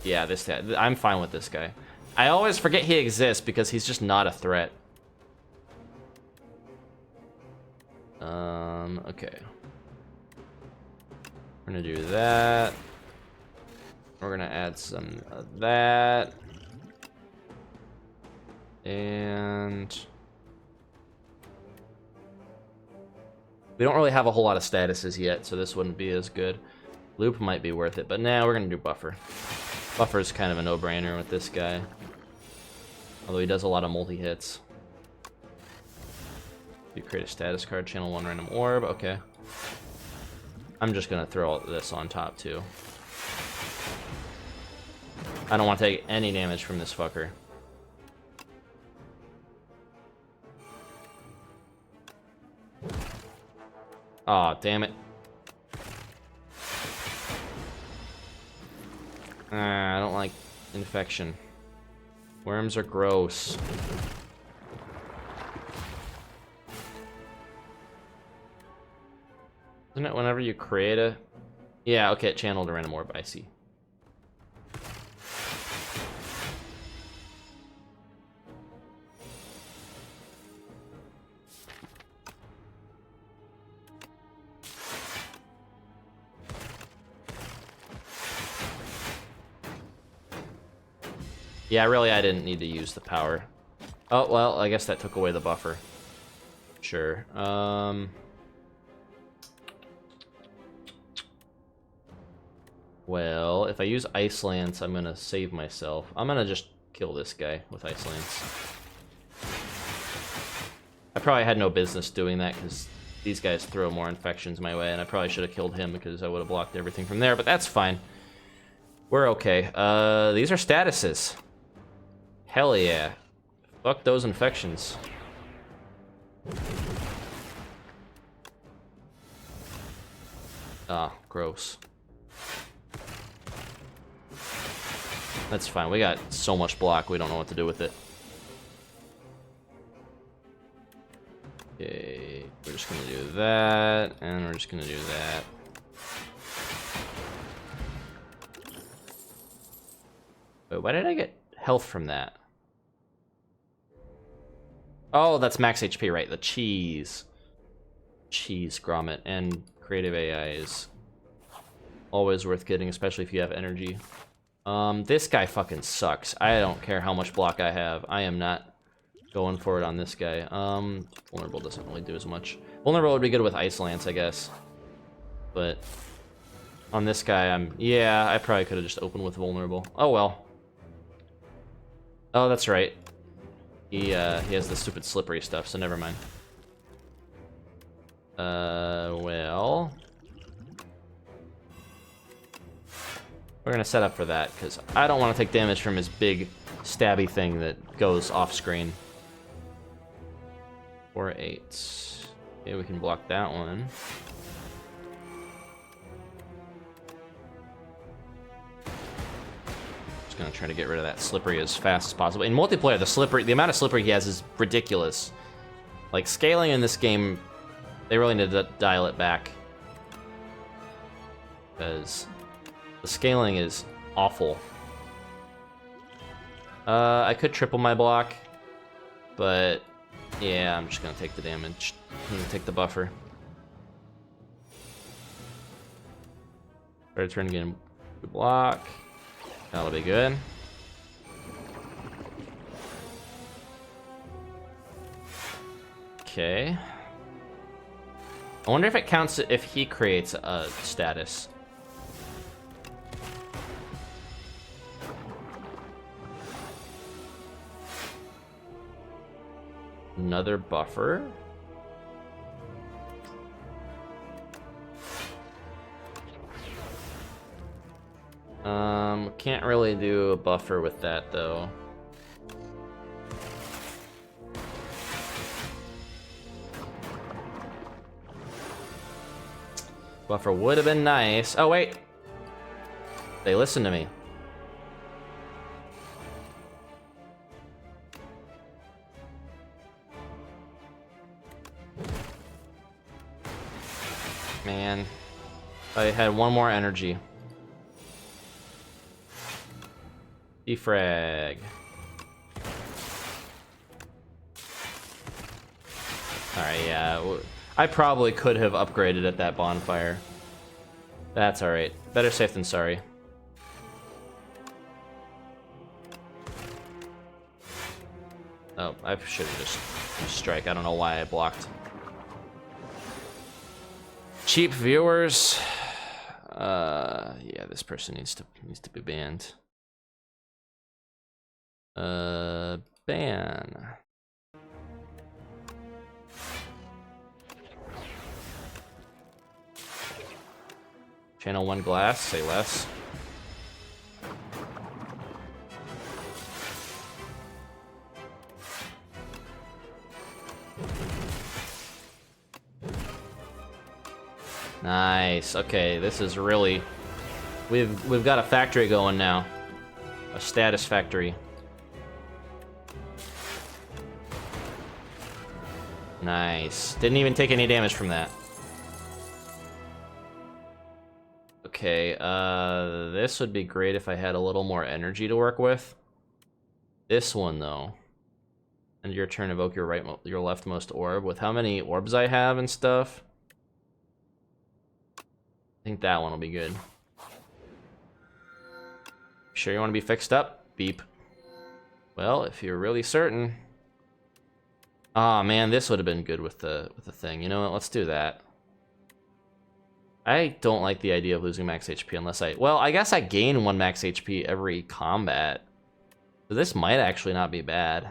Speaker 1: yeah, this guy. I'm fine with this guy. I always forget he exists because he's just not a threat. Okay. We're gonna do that. We're gonna add some of that. And we don't really have a whole lot of statuses yet, so this wouldn't be as good. Loop might be worth it, but now we're gonna do buffer. Buffer's kind of a no-brainer with this guy. Although he does a lot of multi-hits. You create a status card, channel 1 random orb, okay. I'm just gonna throw this on top too. I don't want to take any damage from this fucker. Aw, oh, damn it. I don't like infection. Worms are gross. Isn't it whenever you create a... Yeah, okay, it channeled a random orb, I see. Yeah, really, I didn't need to use the power. Oh, well, I guess that took away the buffer. Sure. Well, if I use Ice Lance, I'm gonna save myself. I'm gonna just kill this guy with Ice Lance. I probably had no business doing that because these guys throw more infections my way, and I probably should have killed him because I would have blocked everything from there, but that's fine. We're okay. These are statuses. Hell yeah. Fuck those infections. Ah, gross. That's fine. We got so much block, we don't know what to do with it. Okay, we're just gonna do that, and we're just gonna do that. Wait, why did I get health from that? Oh, that's max HP, right? The cheese. Cheese grommet, and creative AI is always worth getting, especially if you have energy. This guy fucking sucks. I don't care how much block I have. I am not going for it on this guy. Vulnerable doesn't really do as much. Vulnerable would be good with Ice Lance, I guess. But on this guy, yeah, I probably could have just opened with Vulnerable. Oh well. Oh, that's right. He has the stupid slippery stuff, so never mind. Well, we're gonna set up for that because I don't want to take damage from his big stabby thing that goes off screen. 4/8. Okay, we can block that one. Just gonna try to get rid of that slippery as fast as possible. In multiplayer, the amount of slippery he has is ridiculous. Like, scaling in this game, they really need to dial it back. Because the scaling is awful. I could triple my block, but yeah, I'm just gonna take the damage. I'm gonna take the buffer. Try to turn again. Block. That'll be good. Okay. I wonder if it counts if he creates a status. Another buffer. Can't really do a buffer with that though. Buffer would have been nice. Oh wait, they listened to me. Man, I had one more energy. Defrag. Alright, yeah. I probably could have upgraded at that bonfire. That's alright. Better safe than sorry. Oh, I should have just strike. I don't know why I blocked. Cheap viewers. Yeah, this person needs to be banned. Ban. Channel 1 glass, say less. Nice. Okay, this is really we've got a factory going now. A status factory. Nice. Didn't even take any damage from that. Okay, this would be great if I had a little more energy to work with. This one, though. And your turn, evoke your leftmost orb. With how many orbs I have and stuff, I think that one will be good. Sure you want to be fixed up? Beep. Well, if you're really certain. Ah, man, this would have been good with the thing. You know what? Let's do that. I don't like the idea of losing max HP unless well, I guess I gain 1 max HP every combat. So this might actually not be bad.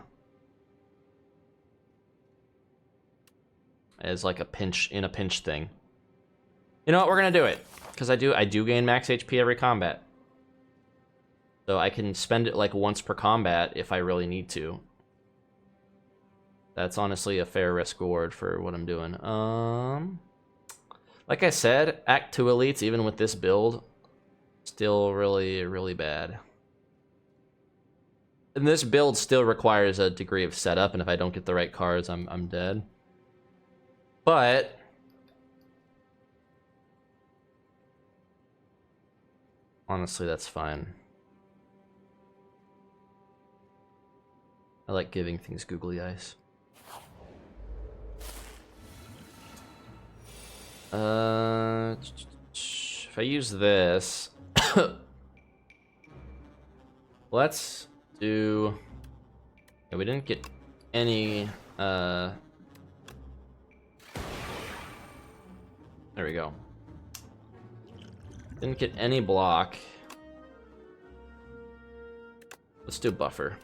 Speaker 1: As like a pinch thing. You know what? We're gonna do it because I do gain max HP every combat. So I can spend it like once per combat if I really need to. That's honestly a fair risk reward for what I'm doing. Like I said, Act 2 elites, even with this build, still really, really bad. And this build still requires a degree of setup, and if I don't get the right cards, I'm dead. But honestly, that's fine. I like giving things googly eyes. If I use this, let's do. Yeah, we didn't get any. There we go. Didn't get any block. Let's do buffer.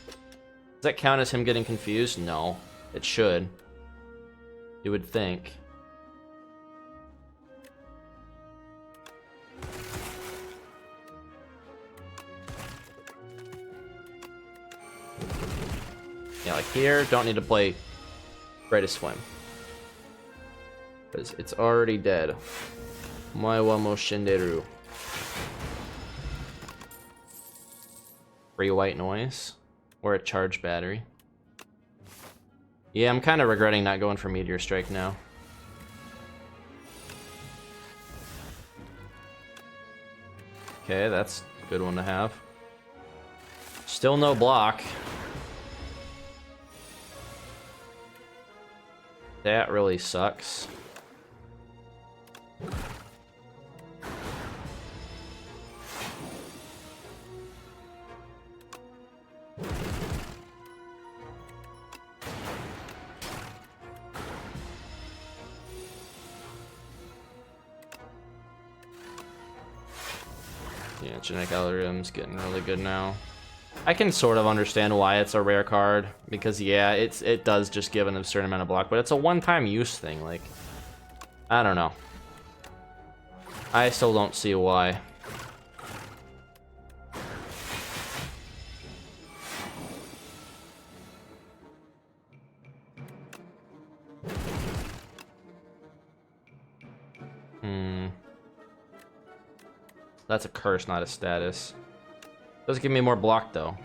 Speaker 1: Does that count as him getting confused? No, it should. You would think. Yeah, like here, don't need to play Greatest Swim. Because it's already dead. Mai wa mo shinderu. Free white noise. Or a charged battery. Yeah, I'm kind of regretting not going for Meteor Strike now. Okay, that's a good one to have. Still no block. That really sucks. Yeah, genetic algorithm's getting really good now. I can sort of understand why it's a rare card, because yeah, it does just give an absurd amount of block, but it's a one-time use thing, like, I don't know. I still don't see why. That's a curse, not a status. Does give me more block, though.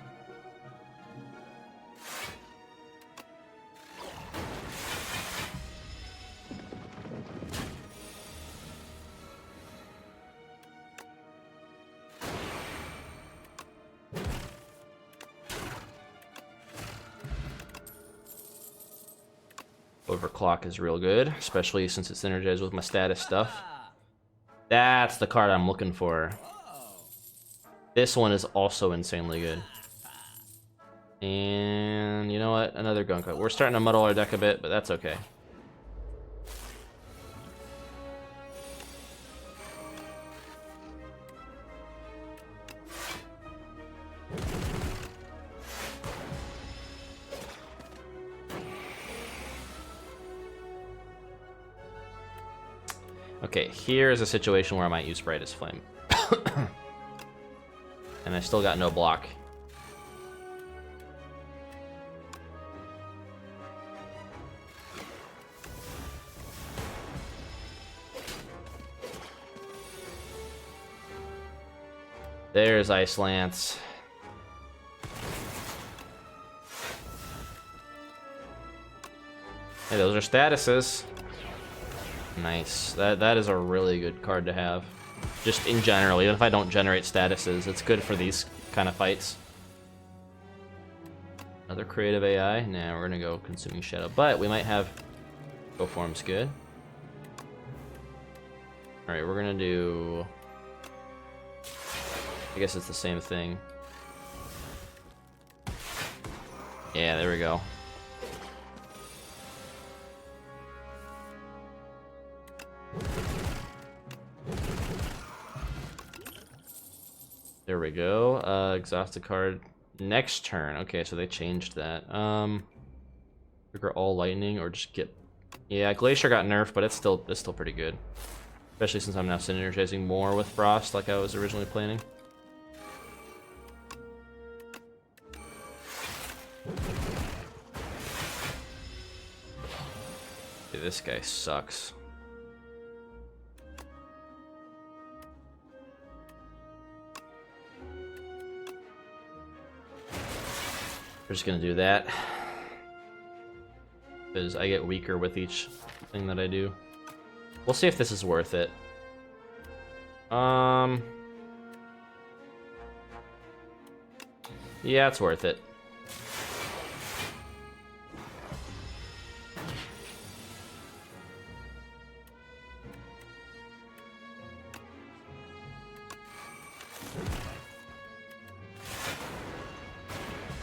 Speaker 1: Overclock is real good, especially since it's synergized with my status stuff. That's the card I'm looking for. This one is also insanely good. And you know what? Another gun card. We're starting to muddle our deck a bit, but that's okay. Okay, here's a situation where I might use Brightest Flame. And I still got no block. There's Ice Lance. Hey, those are statuses. Nice. That is a really good card to have. Just in general, even if I don't generate statuses, it's good for these kind of fights. Another creative AI? Nah, we're gonna go Consuming Shadow. But we might have... Go Form's good. Alright, we're gonna do... I guess it's the same thing. Yeah, there we go. There we go. Exhaust a card next turn. Okay, so they changed that. Trigger all lightning or just get... Yeah, Glacier got nerfed, but it's still pretty good. Especially since I'm now synergizing more with Frost like I was originally planning. Dude, this guy sucks. We're just gonna do that because I get weaker with each thing that I do. We'll see if this is worth it. Yeah, it's worth it.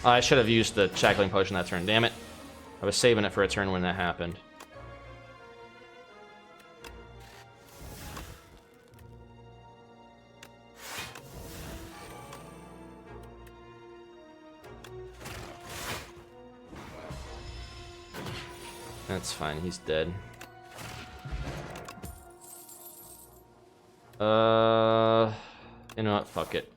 Speaker 1: I should have used the Shackling Potion that turn, damn it. I was saving it for a turn when that happened. That's fine, he's dead. You know what, fuck it.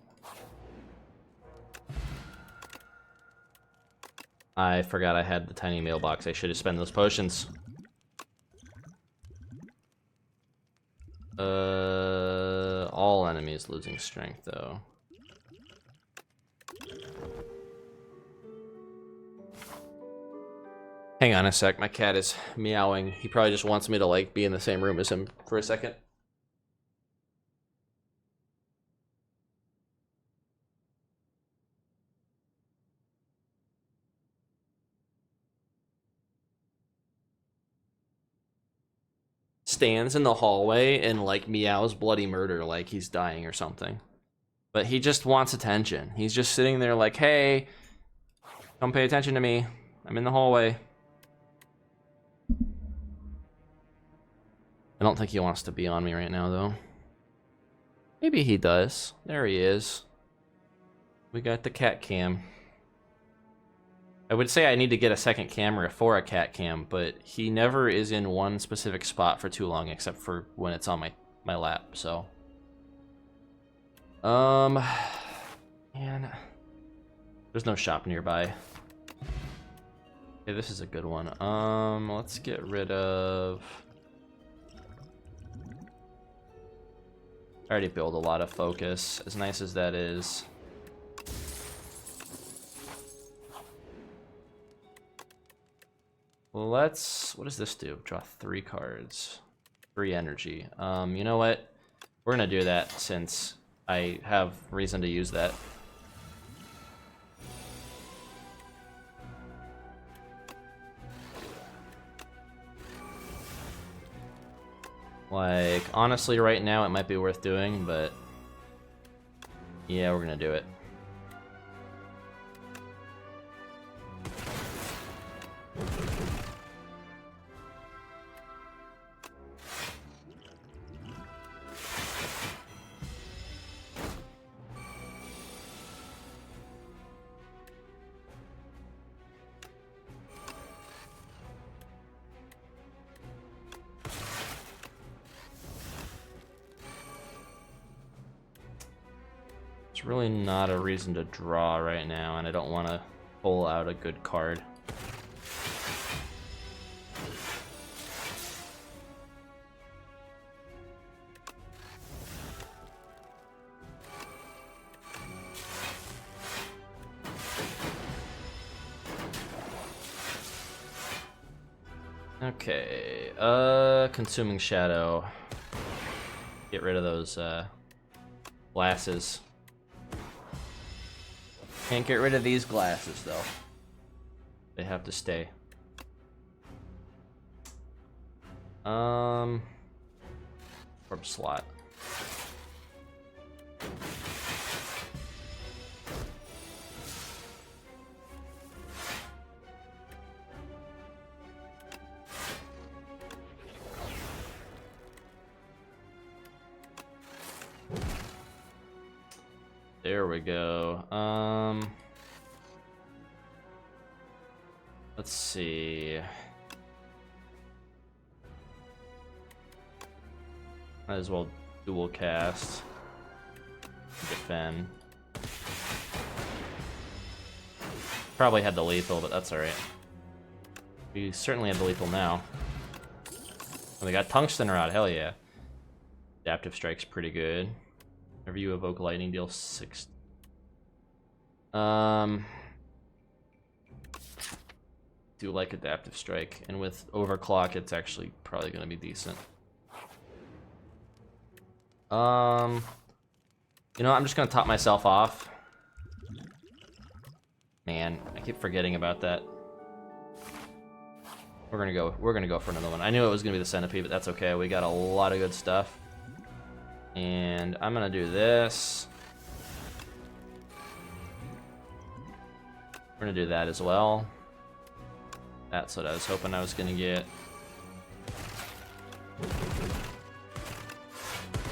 Speaker 1: I forgot I had the tiny mailbox. I should have spent those potions. All enemies losing strength, though. Hang on a sec, my cat is meowing. He probably just wants me to, like, be in the same room as him for a second. Stands in the hallway and, like, meows bloody murder like he's dying or something. But he just wants attention. He's just sitting there like, hey, come pay attention to me. I'm in the hallway. I don't think he wants to be on me right now, though. Maybe he does. There he is. We got the cat cam. I would say I need to get a second camera for a cat cam, but he never is in one specific spot for too long, except for when it's on my lap, so. Man. There's no shop nearby. Okay, this is a good one. Let's get rid of... I already build a lot of focus, as nice as that is. Let's... What does this do? Draw 3 cards. 3 energy. You know what? We're gonna do that since I have reason to use that. Like, honestly, right now it might be worth doing, but yeah, we're gonna do it. It's really not a reason to draw right now, and I don't want to pull out a good card. Okay, Consuming Shadow. Get rid of those, glasses. Can't get rid of these glasses, though. They have to stay. Orb slot. There we go. Let's see. Might as well dual cast. Defend. Probably had the lethal, but that's alright. We certainly have the lethal now. And we got Tungsten Rod, hell yeah. Adaptive Strike's pretty good. Whenever you evoke lightning, deal 6. Do like Adaptive Strike, and with Overclock, it's actually probably gonna be decent. You know, I'm just gonna top myself off. Man, I keep forgetting about that. We're gonna go for another one. I knew it was gonna be the Centipede, but that's okay. We got a lot of good stuff. And I'm gonna do this. We're gonna do that as well. That's what I was hoping I was gonna get.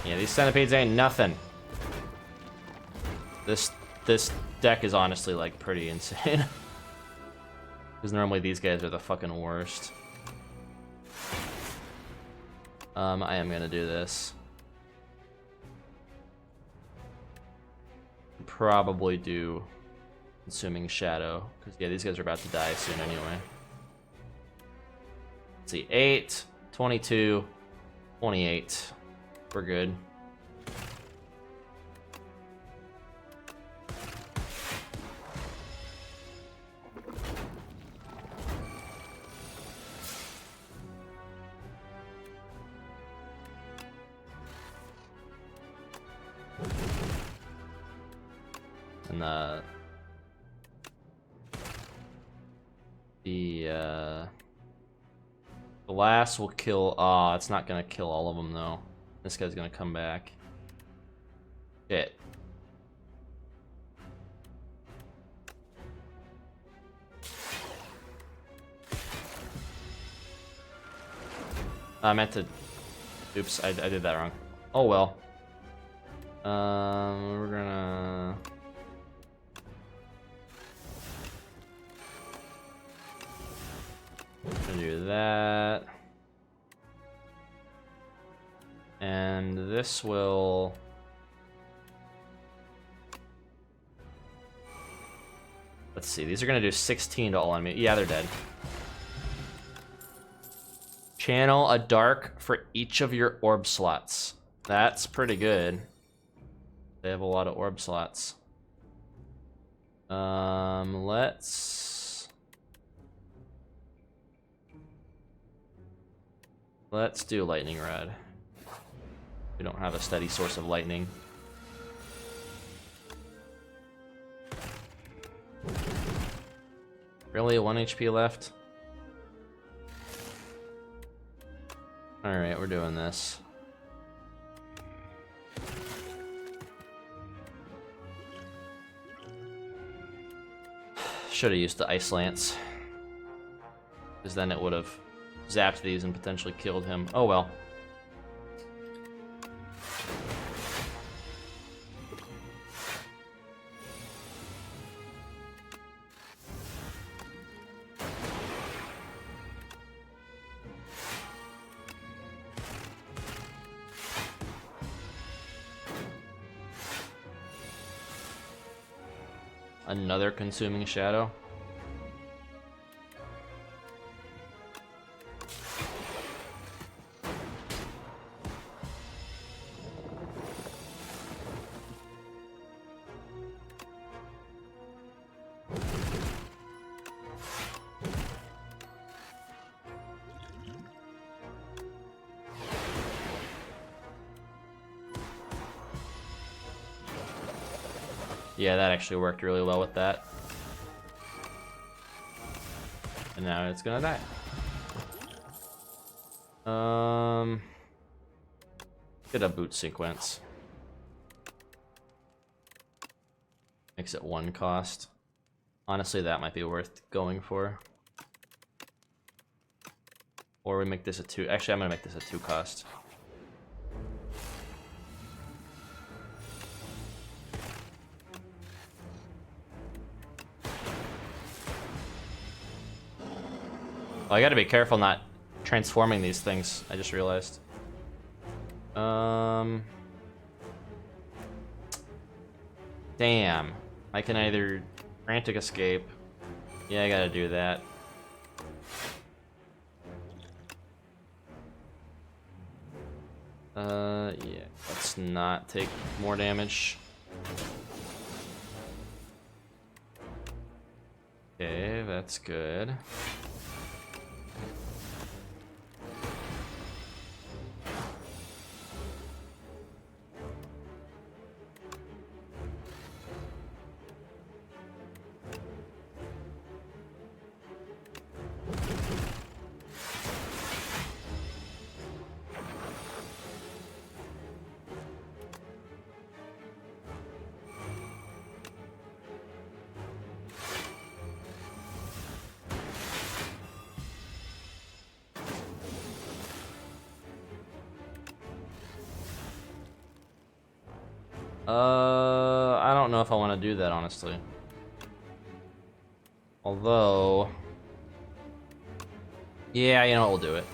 Speaker 1: Yeah, these centipedes ain't nothing. This deck is honestly like pretty insane. Because normally these guys are the fucking worst. I am gonna do this. Probably do Consuming Shadow, because yeah, these guys are about to die soon anyway. Let's see, 8, 22, 28. We're good. the glass will kill. Ah, it's not gonna kill all of them though. This guy's gonna come back. Shit. I meant to. Oops, I did that wrong. Oh well. We're gonna. Do that. And this will. Let's see, these are gonna do 16 to all enemies. Yeah, they're dead. Channel a dark for each of your orb slots. That's pretty good. They have a lot of orb slots. Let's do lightning rod. We don't have a steady source of lightning. Really, 1 HP left? Alright, we're doing this. Should have used the Ice Lance. Because then it would have zapped these and potentially killed him. Oh well. Another consuming shadow. Yeah, that actually worked really well with that. And now it's gonna die. Get a boot sequence. Makes it 1 cost. Honestly, that might be worth going for. Or we make this a 2. Actually, I'm gonna make this a 2 cost. I gotta be careful not transforming these things, I just realized. Damn. I can either frantic escape. Yeah, I gotta do that. Yeah, let's not take more damage. Okay, that's good. I don't know if I want to do that, honestly. Although... yeah, you know what, we'll do it.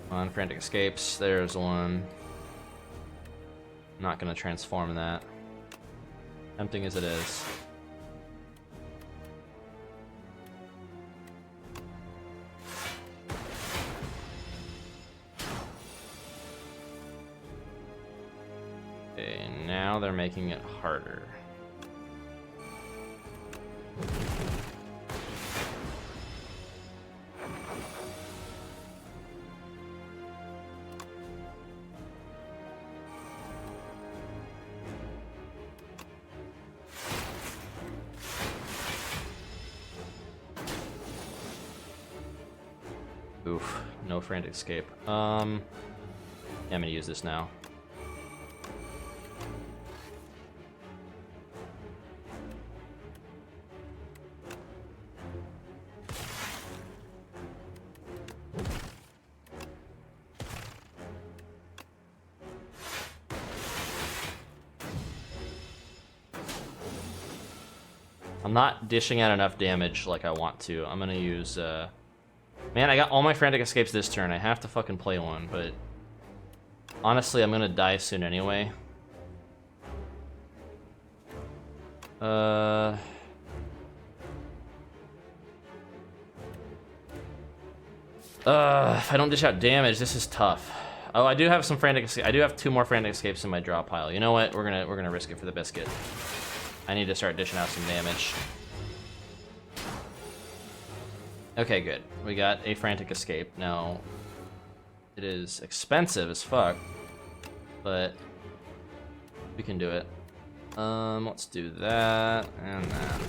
Speaker 1: Come on, frantic escapes. There's one. Not gonna transform that. Tempting as it is. Okay, now they're making it harder. Oof, no frantic escape. Yeah, I'm gonna use this now. I'm not dishing out enough damage like I want to. I'm gonna use, Man, I got all my frantic escapes this turn. I have to fucking play one, but... honestly, I'm gonna die soon anyway. If I don't dish out damage, this is tough. Oh, I do have some frantic escapes. I do have 2 more frantic escapes in my draw pile. You know what? We're gonna risk it for the biscuit. I need to start dishing out some damage. Okay, good. We got a frantic escape. Now, it is expensive as fuck, but we can do it. Let's do that and that.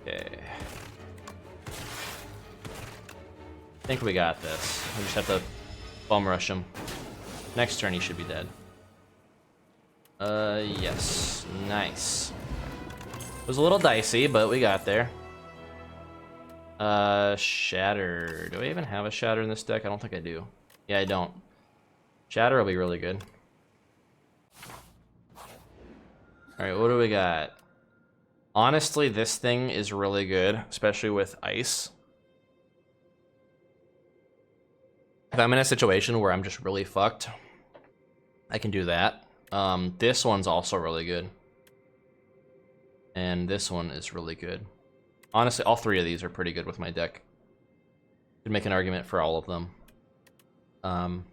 Speaker 1: Okay. I think we got this. We just have to bum rush him. Next turn he should be dead. Yes. Nice. It was a little dicey, but we got there. Shatter. Do I even have a shatter in this deck? I don't think I do. Yeah, I don't. Shatter will be really good. Alright, what do we got? Honestly, this thing is really good, especially with ice. If I'm in a situation where I'm just really fucked, I can do that. This one's also really good. And this one is really good. Honestly, all 3 of these are pretty good with my deck. Could make an argument for all of them.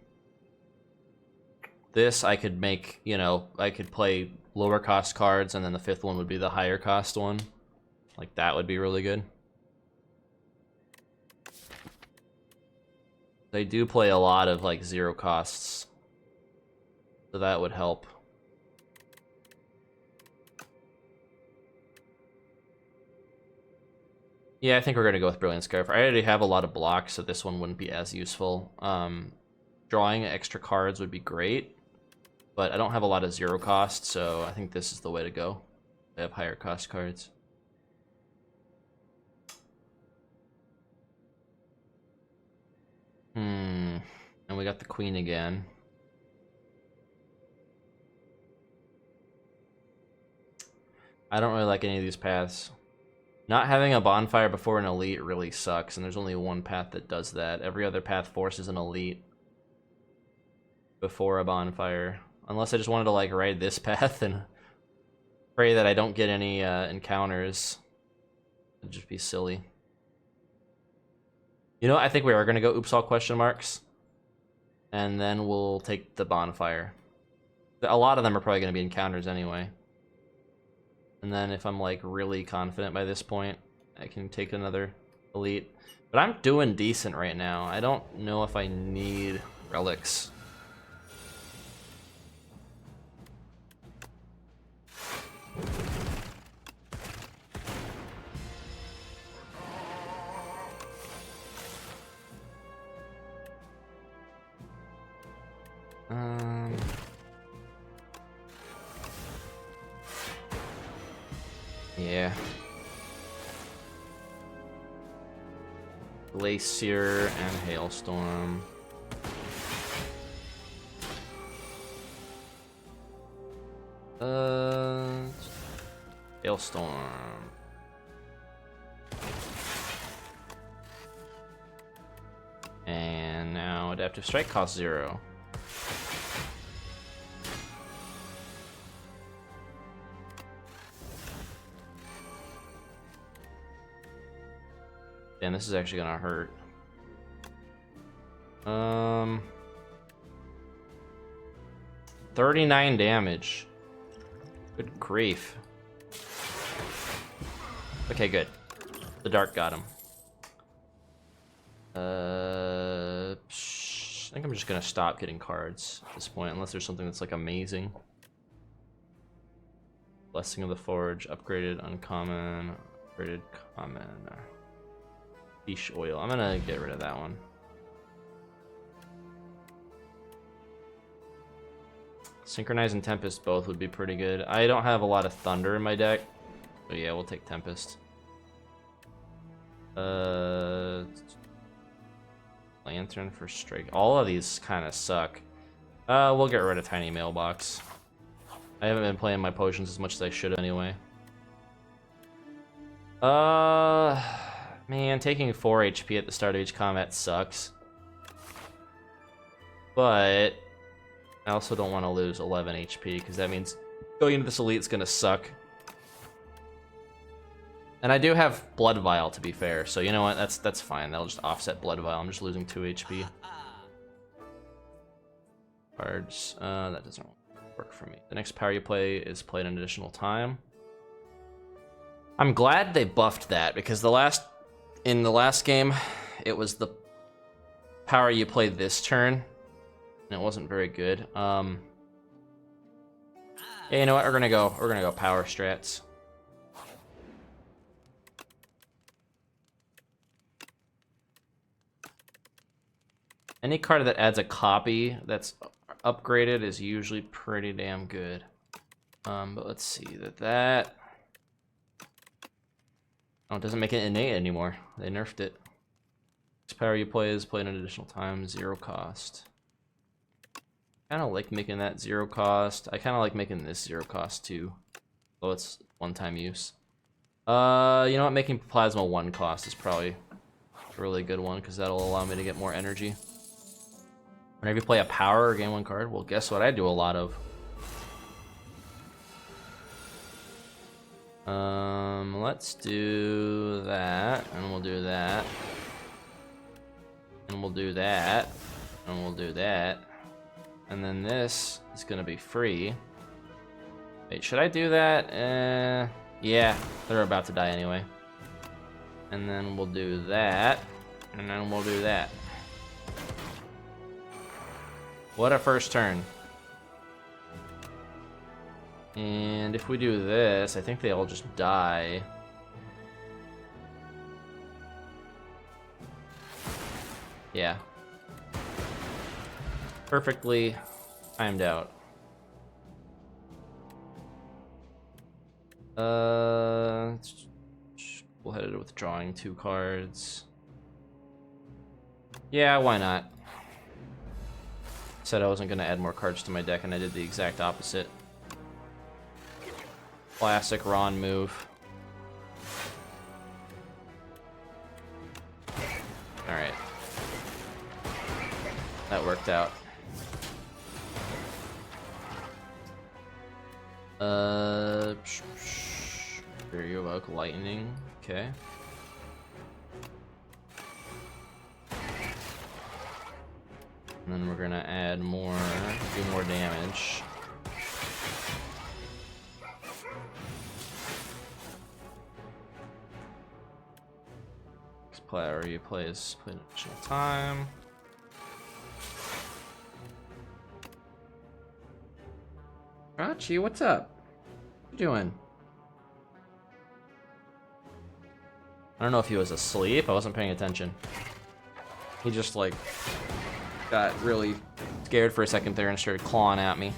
Speaker 1: This I could make, you know, I could play lower cost cards and then the 5th one would be the higher cost one. Like that would be really good. They do play a lot of like 0 costs. So that would help. Yeah, I think we're gonna go with Brilliant Scarf. I already have a lot of blocks, so this one wouldn't be as useful. Drawing extra cards would be great, but I don't have a lot of 0 cost, so I think this is the way to go. I have higher cost cards. And we got the Queen again. I don't really like any of these paths. Not having a bonfire before an elite really sucks, and there's only one path that does that. Every other path forces an elite before a bonfire. Unless I just wanted to like ride this path and pray that I don't get any encounters. It'd just be silly. You know what? I think we are gonna go oops all question marks. And then we'll take the bonfire. A lot of them are probably gonna be encounters anyway. And then if I'm like really confident by this point, I can take another elite. But I'm doing decent right now. I don't know if I need relics. Yeah. Glacier and Hailstorm. Hailstorm. And now Adaptive Strike costs 0. Damn, this is actually gonna hurt. 39 damage. Good grief. Okay, good. The dark got him. I think I'm just gonna stop getting cards at this point, unless there's something that's like amazing. Blessing of the Forge, upgraded, uncommon. Rated common. Fish oil. I'm gonna get rid of that one. Synchronize and Tempest both would be pretty good. I don't have a lot of Thunder in my deck. But yeah, we'll take Tempest. Lantern for Strike. All of these kind of suck. We'll get rid of Tiny Mailbox. I haven't been playing my potions as much as I should anyway. Man, taking 4 HP at the start of each combat sucks. But I also don't want to lose 11 HP because that means going into this elite's gonna suck. And I do have Blood Vial, to be fair, so you know what? That's fine. That'll just offset Blood Vial. I'm just losing 2 HP. Cards. That doesn't work for me. The next power you play is played an additional time. I'm glad they buffed that because in the last game, it was the power you played this turn, and it wasn't very good. Yeah, you know what? We're gonna go power strats. Any card that adds a copy that's upgraded is usually pretty damn good. But let's see that. Oh, it doesn't make it innate anymore. They nerfed it. This power you play is played an additional time, 0 cost. Kind of like making that 0 cost. I kind of like making this 0 cost too, though it's one-time use. You know what? Making Plasma 1 cost is probably a really good one because that'll allow me to get more energy. Whenever you play a power or gain 1 card, well, guess what I do a lot of? Let's do that, and we'll do that. And we'll do that, and we'll do that. And then this is gonna be free. Wait, should I do that? Yeah, they're about to die anyway. And then we'll do that, and then we'll do that. What a first turn. And if we do this, I think they all just die. Yeah. Perfectly timed out. We'll head it with drawing 2 cards. Yeah, why not? Said I wasn't gonna add more cards to my deck, and I did the exact opposite. Classic Ron move. Alright. That worked out. Here you evoke lightning. Okay. And then we're gonna add more, do more damage. This player you play is play an additional time. Rachi, what's up? What you doing? I don't know if he was asleep. I wasn't paying attention. He just like got really scared for a second there and started clawing at me.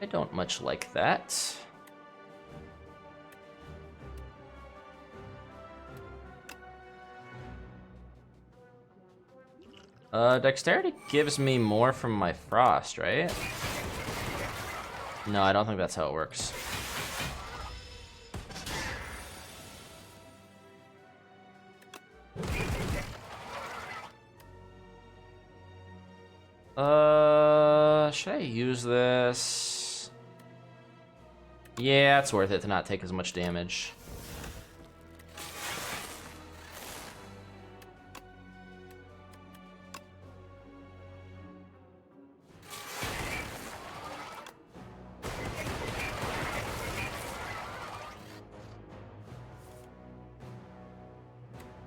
Speaker 1: I don't much like that. Dexterity gives me more from my frost, right? No, I don't think that's how it works. Should I use this? Yeah, it's worth it to not take as much damage.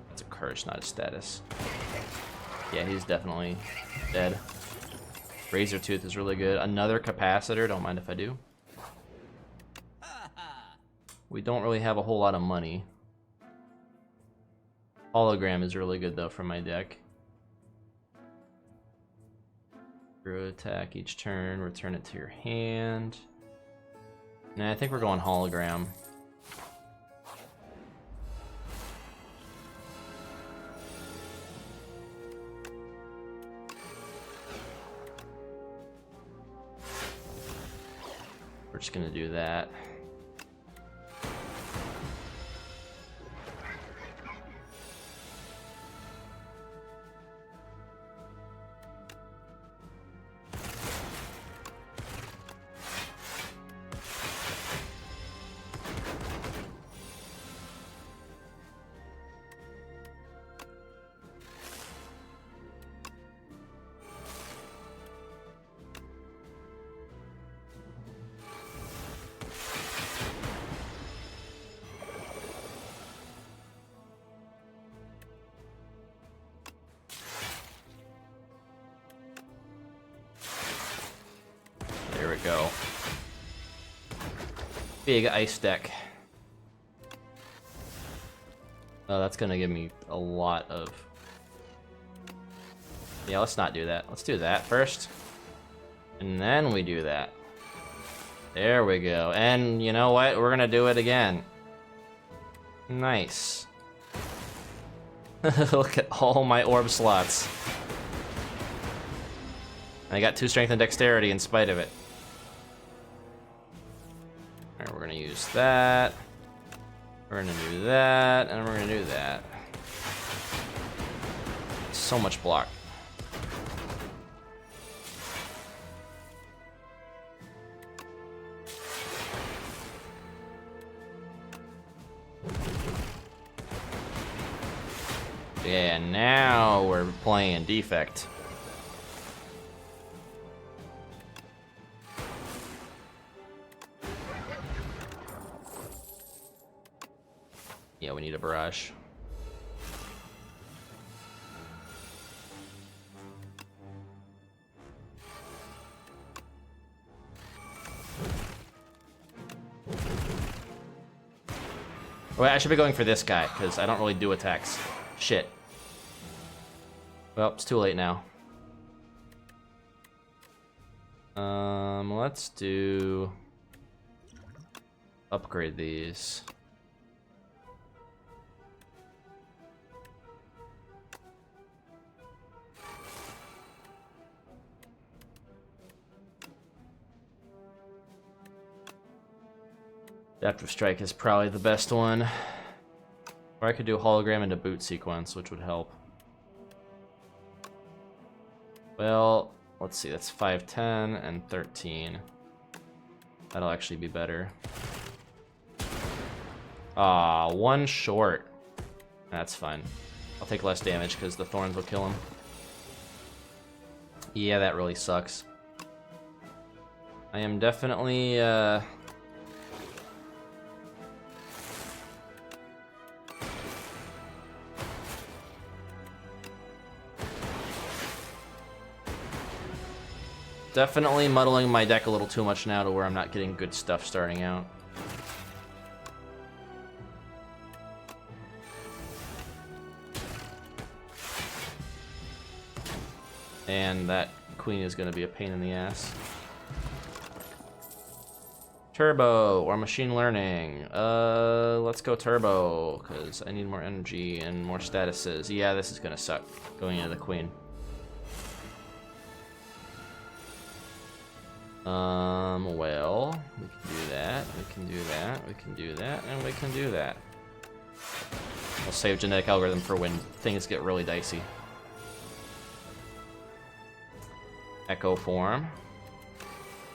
Speaker 1: That's a curse, not a status. Yeah, he's definitely dead. Razor Tooth is really good. Another capacitor, don't mind if I do. We don't really have a whole lot of money. Hologram is really good though from my deck. Throw attack each turn, return it to your hand. Nah, I think we're going hologram. We're just gonna do that. There we go. Big ice deck. Oh, that's gonna give me a lot of... Yeah, let's not do that. Let's do that first. And then we do that. There we go. And you know what? We're gonna do it again. Nice. Look at all my orb slots. I got 2 strength and dexterity in spite of it. Alright, we're gonna use that. We're gonna do that, and we're gonna do that. So much block. Yeah, now we're playing defect. Yeah, we need a barrage. Wait, I should be going for this guy, because I don't really do attacks. Shit. Well, it's too late now. Let's do... upgrade these. Adaptive Strike is probably the best one. Or I could do hologram into boot sequence, which would help. Well, let's see, that's 5, 10, and 13. That'll actually be better. Ah, 1 short. That's fine. I'll take less damage because the thorns will kill him. Yeah, that really sucks. I am definitely, definitely muddling my deck a little too much now to where I'm not getting good stuff starting out. And that queen is going to be a pain in the ass. Turbo or machine learning. Let's go turbo because I need more energy and more statuses. Yeah, this is going to suck going into the queen. Well, we can do that, we can do that, we can do that, and we can do that. We'll save genetic algorithm for when things get really dicey. Echo form.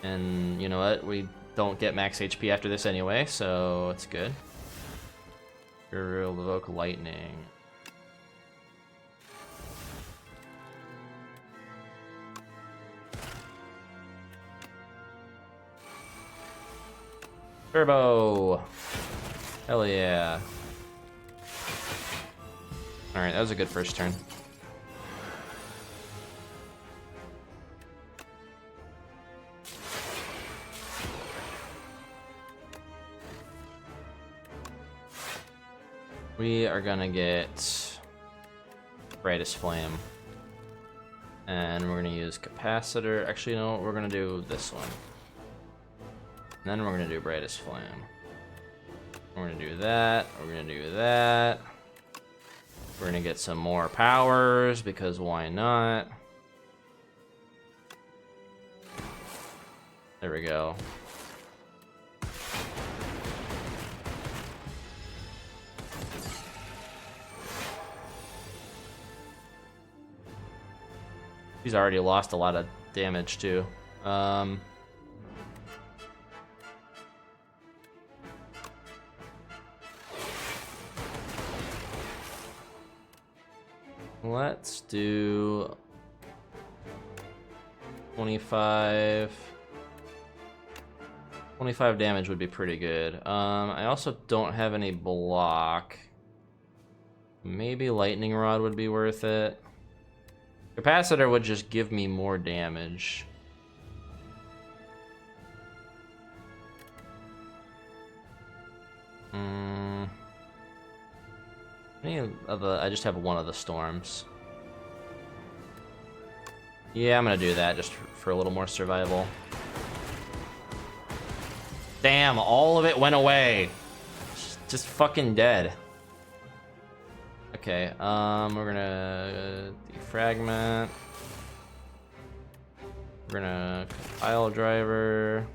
Speaker 1: And you know what? We don't get max HP after this anyway, so it's good. Real evoke lightning. Turbo! Hell yeah. Alright, that was a good first turn. We are gonna get Brightest Flame. And we're gonna use Capacitor. Actually, no, we're gonna do this one. And then we're gonna do Brightest Flame. We're gonna do that. We're gonna do that. We're gonna get some more powers, because why not? There we go. He's already lost a lot of damage too. Let's do 25. 25 damage would be pretty good. I also don't have any block. Maybe Lightning Rod would be worth it. Capacitor would just give me more damage. I just have one of the storms. Yeah, I'm gonna do that just for a little more survival. Damn, all of it went away. Just fucking dead. Okay, we're gonna defragment. We're gonna pile driver.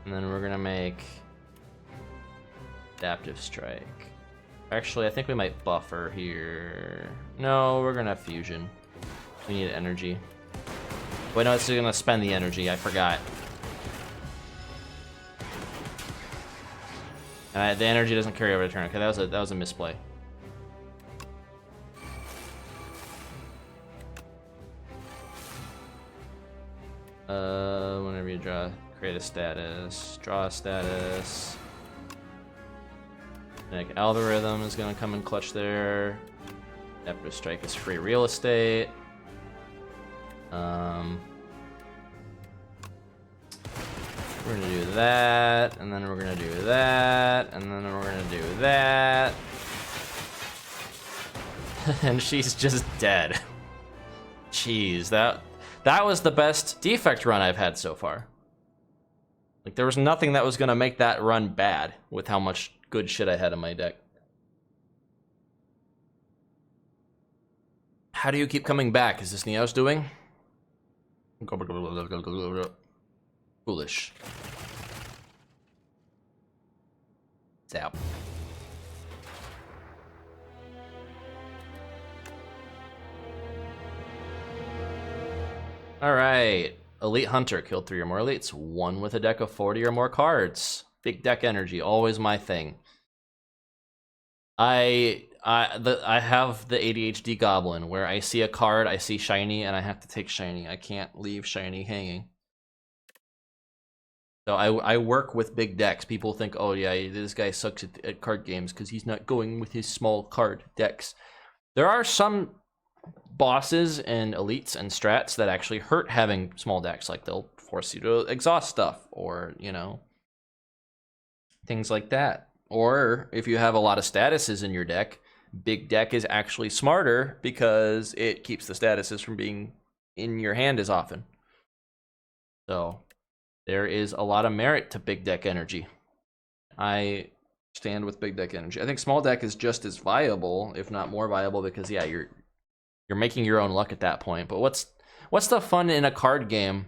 Speaker 1: And then we're gonna make adaptive strike. Actually, I think we might buffer here. No, we're gonna fusion. We need energy. Wait, no, it's gonna spend the energy. I forgot. And the energy doesn't carry over to turn. Okay, that was a misplay. Whenever you create a status, draw a status. Like algorithm is gonna come and clutch there. Adaptive strike is free real estate. We're gonna do that, and then we're gonna do that, and then we're gonna do that. And she's just dead. Jeez, that was the best defect run I've had so far. Like, there was nothing that was gonna make that run bad with how much good shit I had in my deck. How do you keep coming back? Is this Neo's doing? Foolish. Zap. Alright. Elite Hunter killed 3 or more elites. 1 with a deck of 40 or more cards. Big deck energy, always my thing. I have the ADHD goblin where I see a card, I see shiny, and I have to take shiny. I can't leave shiny hanging. So I work with big decks. People think, oh yeah, this guy sucks at card games because he's not going with his small card decks. There are some bosses and elites and strats that actually hurt having small decks. Like, they'll force you to exhaust stuff, or, you know, things like that. Or if you have a lot of statuses in your deck, big deck is actually smarter because it keeps the statuses from being in your hand as often. So there is a lot of merit to big deck energy. I stand with big deck energy. I think small deck is just as viable, if not more viable, because yeah, you're making your own luck at that point. But what's the fun in a card game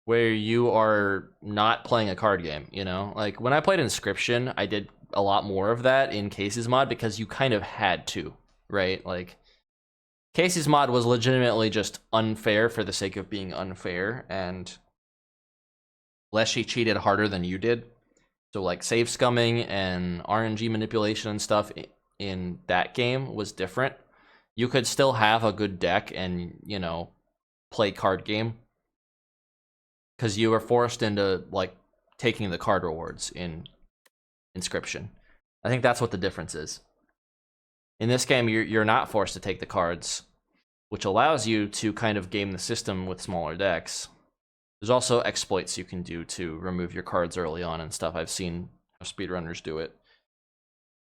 Speaker 1: where you are not playing a card game, you know? Like, when I played Inscription, I did a lot more of that in Casey's mod because you kind of had to, right? Like, Casey's mod was legitimately just unfair for the sake of being unfair, and Leshy cheated harder than you did. So, like, save scumming and RNG manipulation and stuff in that game was different. You could still have a good deck and, you know, play card game, because you were forced into, like, taking the card rewards in Inscription. I think that's what the difference is. In this game, you're not forced to take the cards, which allows you to kind of game the system with smaller decks. There's also exploits you can do to remove your cards early on and stuff. I've seen speedrunners do it.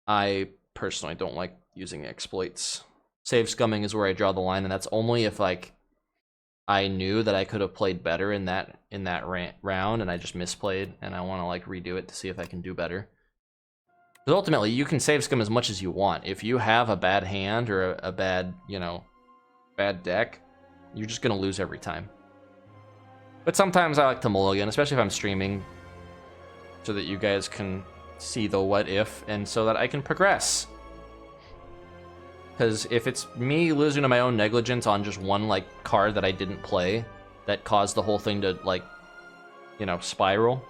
Speaker 1: I personally don't like using exploits. Save scumming is where I draw the line, and that's only if like I knew that I could have played better in that round, and I just misplayed, and I want to like redo it to see if I can do better. Because ultimately, you can save scum as much as you want. If you have a bad hand or a bad, you know, bad deck, you're just gonna lose every time. But sometimes I like to mulligan, especially if I'm streaming, so that you guys can see the what if, and so that I can progress. Because if it's me losing to my own negligence on just one like card that I didn't play, that caused the whole thing to like, you know, spiral,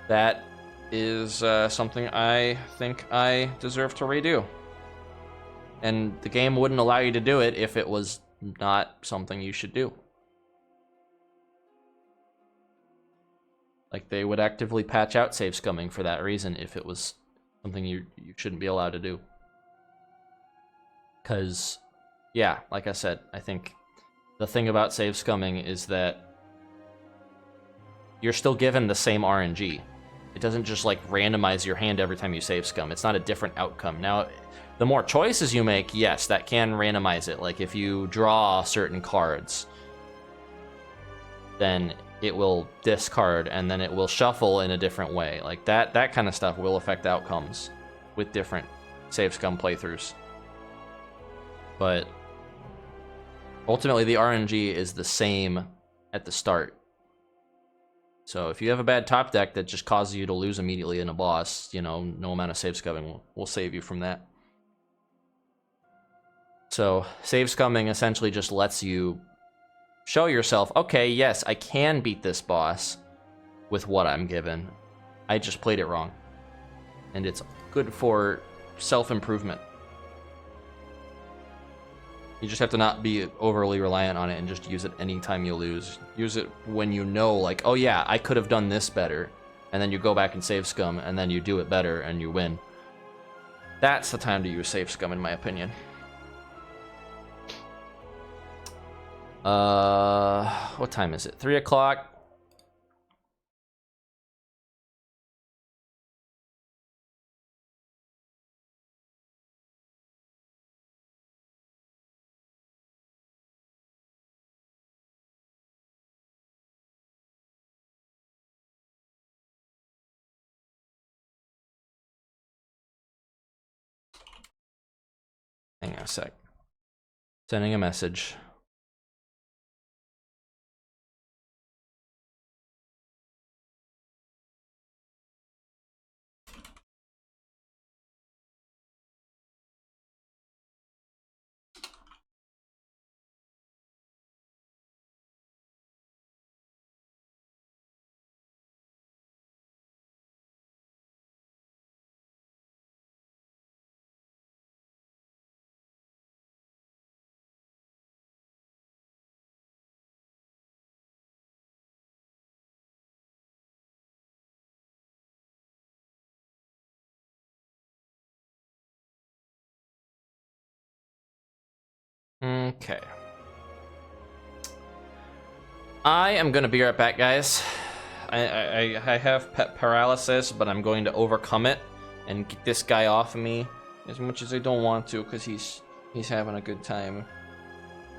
Speaker 1: that is something I think I deserve to redo. And the game wouldn't allow you to do it if it was not something you should do. Like, they would actively patch out save scumming for that reason if it was something you shouldn't be allowed to do. Because, yeah, like I said, I think the thing about save scumming is that you're still given the same RNG. It doesn't just, like, randomize your hand every time you save scum. It's not a different outcome. Now, the more choices you make, yes, that can randomize it. Like, if you draw certain cards, then it will discard, and then it will shuffle in a different way. Like, that kind of stuff will affect outcomes with different save scum playthroughs. But ultimately, the RNG is the same at the start. So if you have a bad top deck that just causes you to lose immediately in a boss, you know, no amount of save scumming will save you from that. So save scumming essentially just lets you show yourself, okay, yes, I can beat this boss with what I'm given. I just played it wrong. And it's good for self-improvement. You just have to not be overly reliant on it and just use it anytime you lose. Use it when you know, like, oh yeah, I could have done this better. And then you go back and save scum, and then you do it better, and you win. That's the time to use save scum, in my opinion. What time is it? 3 o'clock? Hang on a sec. Sending a message. Okay. I am gonna be right back, guys. I have pet paralysis, but I'm going to overcome it and get this guy off of me as much as I don't want to, because he's having a good time.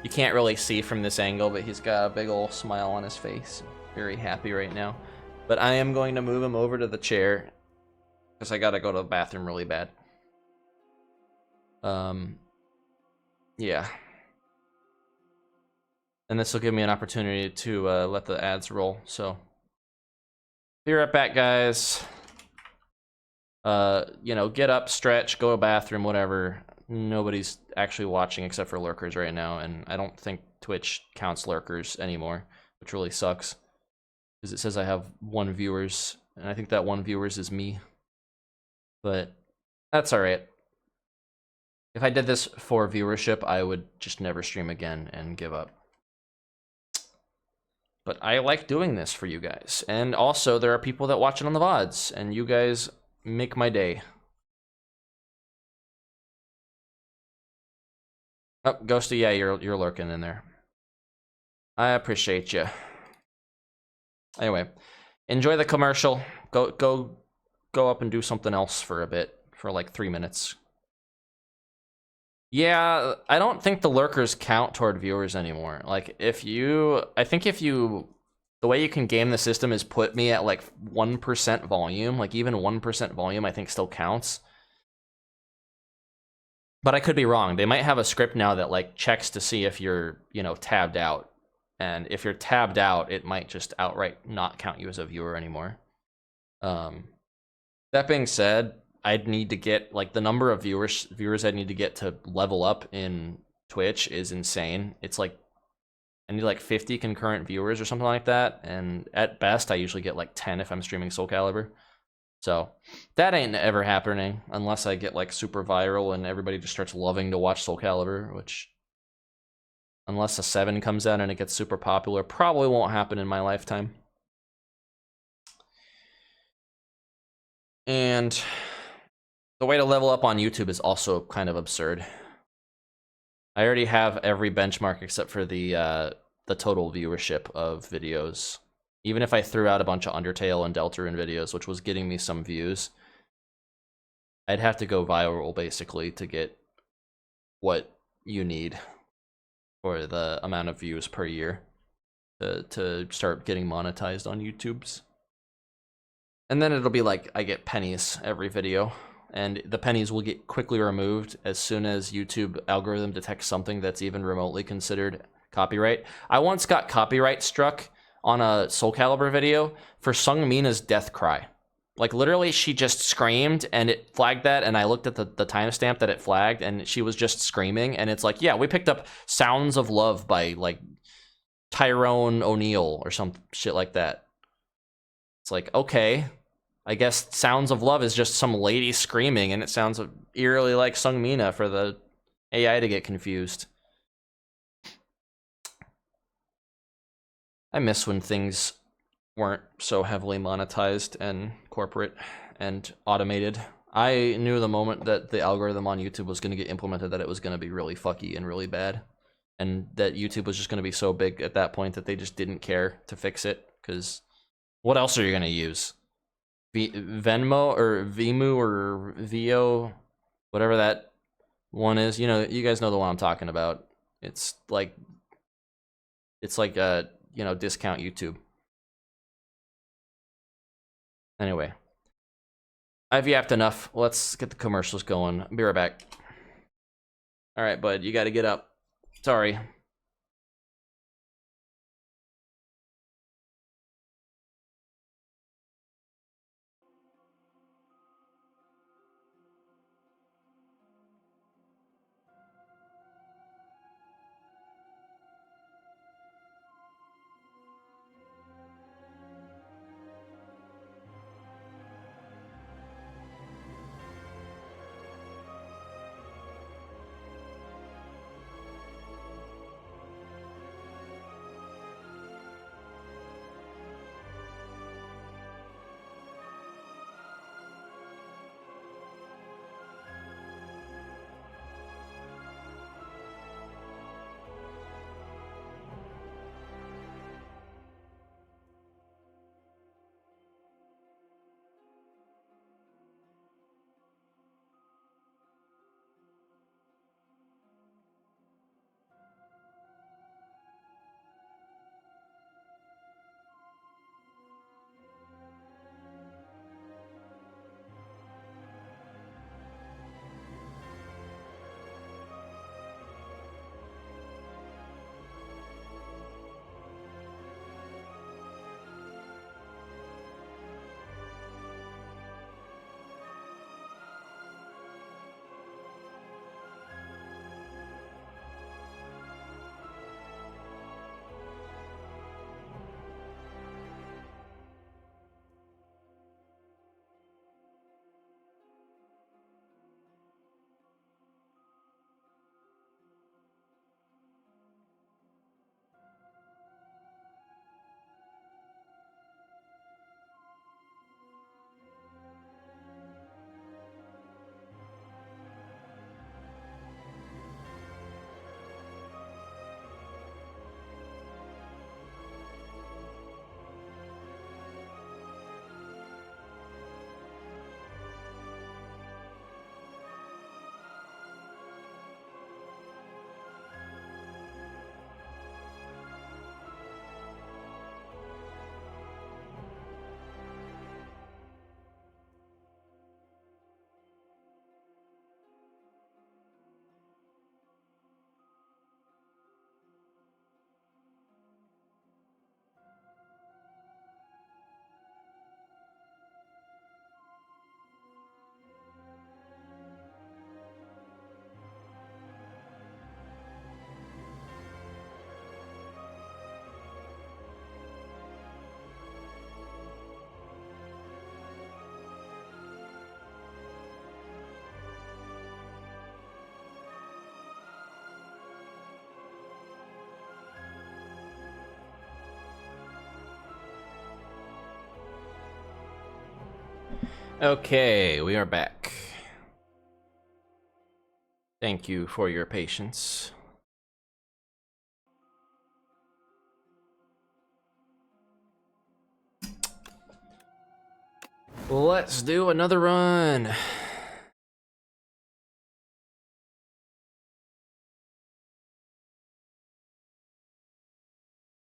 Speaker 1: You can't really see from this angle, but he's got a big old smile on his face. Very happy right now. But I am going to move him over to the chair because I gotta go to the bathroom really bad. Yeah. And this will give me an opportunity to let the ads roll, so. Be right back, guys. You know, get up, stretch, go to the bathroom, whatever. Nobody's actually watching except for lurkers right now, and I don't think Twitch counts lurkers anymore, which really sucks. Because it says I have 1 viewers, and I think that 1 viewers is me. But that's alright. If I did this for viewership, I would just never stream again and give up. But I like doing this for you guys. And also, there are people that watch it on the VODs, and you guys make my day. Oh, Ghosty, yeah, you're lurking in there. I appreciate you. Anyway, enjoy the commercial. Go go up and do something else for a bit, for like 3 minutes. Yeah, I don't think the lurkers count toward viewers anymore. Like, I think if you, the way you can game the system is put me at like 1% volume, like even 1% volume I think still counts. But I could be wrong. They might have a script now that like checks to see if you're, you know, tabbed out. And if you're tabbed out, it might just outright not count you as a viewer anymore. That being said, I'd need to get, like, the number of viewers I'd need to get to level up in Twitch is insane. It's like, I need like 50 concurrent viewers or something like that, and at best I usually get like 10 if I'm streaming Soul Calibur. So that ain't ever happening unless I get like super viral and everybody just starts loving to watch Soul Calibur, which, unless a 7 comes out and it gets super popular, probably won't happen in my lifetime. And the way to level up on YouTube is also kind of absurd. I already have every benchmark except for the total viewership of videos. Even if I threw out a bunch of Undertale and Deltarune videos, which was getting me some views, I'd have to go viral basically to get what you need for the amount of views per year to start getting monetized on YouTube's. And then it'll be like I get pennies every video, and the pennies will get quickly removed as soon as YouTube algorithm detects something that's even remotely considered copyright. I once got copyright struck on a Soul Calibur video for Sung Mina's death cry. Like, literally, she just screamed, and it flagged that, and I looked at the timestamp that it flagged, and she was just screaming, and it's like, yeah, we picked up Sounds of Love by, like, Tyrone O'Neill or some shit like that. It's like, okay, I guess Sounds of Love is just some lady screaming, and it sounds eerily like Sung Mina for the AI to get confused. I miss when things weren't so heavily monetized and corporate and automated. I knew the moment that the algorithm on YouTube was going to get implemented that it was going to be really fucky and really bad. And that YouTube was just going to be so big at that point that they just didn't care to fix it. Because what else are you going to use? Venmo or Vemu or Vio, whatever that one is. You know, you guys know the one I'm talking about. It's like a, you know, discount YouTube. Anyway, I've yapped enough. Let's get the commercials going. I'll be right back. All right, bud, you got to get up. Sorry. Okay, we are back. Thank you for your patience. Let's do another run.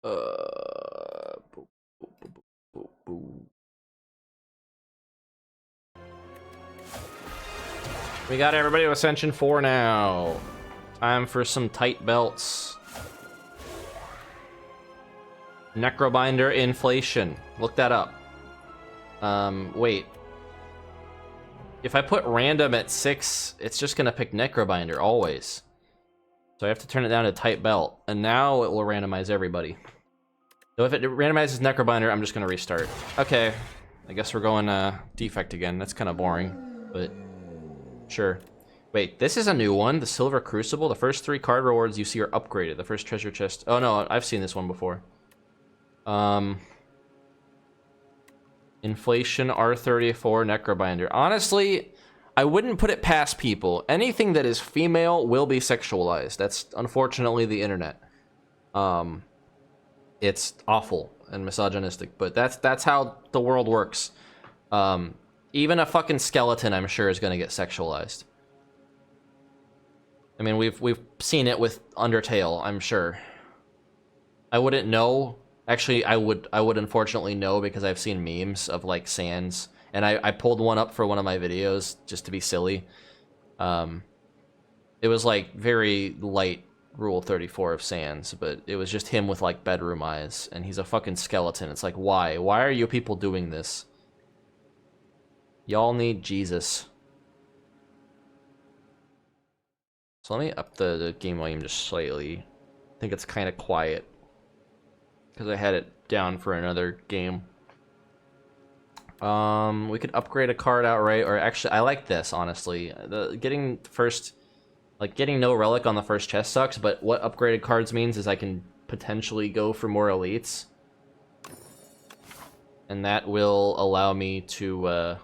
Speaker 1: Boop, boop, boop, boop, boop. We got everybody to Ascension 4 now. Time for some tight belts. Necrobinder inflation. Look that up. Wait. If I put random at 6, it's just gonna pick Necrobinder always. So I have to turn it down to tight belt, and now it will randomize everybody. So if it randomizes Necrobinder, I'm just gonna restart. Okay, I guess we're going defect again. That's kind of boring, but sure. Wait, this is a new one, the Silver Crucible. The first 3 card rewards you see are upgraded. The first treasure chest. Oh no, I've seen this one before. Inflation R34 Necrobinder. Honestly, I wouldn't put it past people. Anything that is female will be sexualized. That's unfortunately the internet. It's awful and misogynistic, but that's how the world works. Even a fucking skeleton, I'm sure, is gonna get sexualized. I mean, we've seen it with Undertale, I'm sure. I wouldn't know. Actually, I would unfortunately know because I've seen memes of like Sans, and I pulled one up for one of my videos just to be silly. It was like very light Rule 34 of Sans, but it was just him with like bedroom eyes, and he's a fucking skeleton. It's like, why? Why are you people doing this? Y'all need Jesus. So let me up the game volume just slightly. I think it's kind of quiet because I had it down for another game. We could upgrade a card outright, or actually, I like this, honestly. Getting no relic on the first chest sucks, but what upgraded cards means is I can potentially go for more elites. And that will allow me to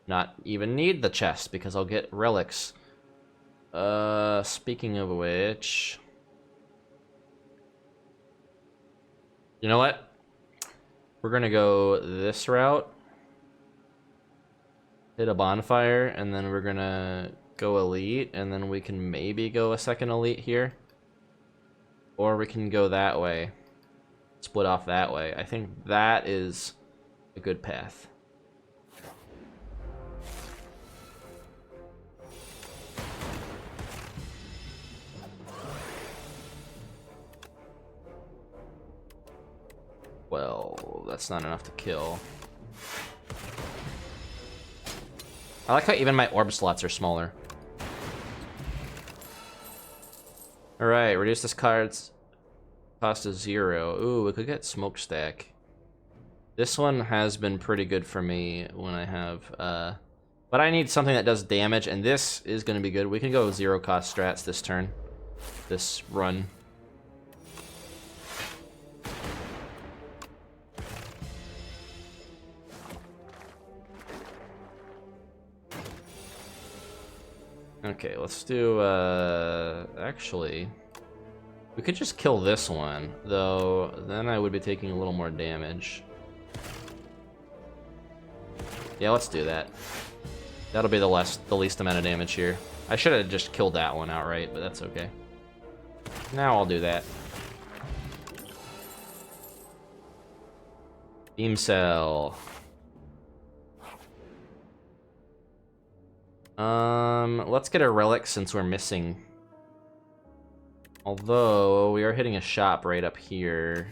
Speaker 1: not even need the chest, because I'll get relics. Speaking of which... You know what? We're gonna go this route. Hit a bonfire, and then we're gonna go elite, and then we can maybe go a second elite here. Or we can go that way. Split off that way. I think that is a good path. Well, that's not enough to kill. I like how even my orb slots are smaller. Alright, reduce this card's cost to 0. Ooh, we could get smokestack. This one has been pretty good for me when I have, but I need something that does damage, and this is going to be good. We can go 0 cost strats this turn. This run. Okay, let's do, actually, we could just kill this one, though then I would be taking a little more damage. Yeah, let's do that. That'll be the least amount of damage here. I should have just killed that one outright, but that's okay. Now I'll do that. Beam cell. Let's get a relic since we're missing. Although, we are hitting a shop right up here.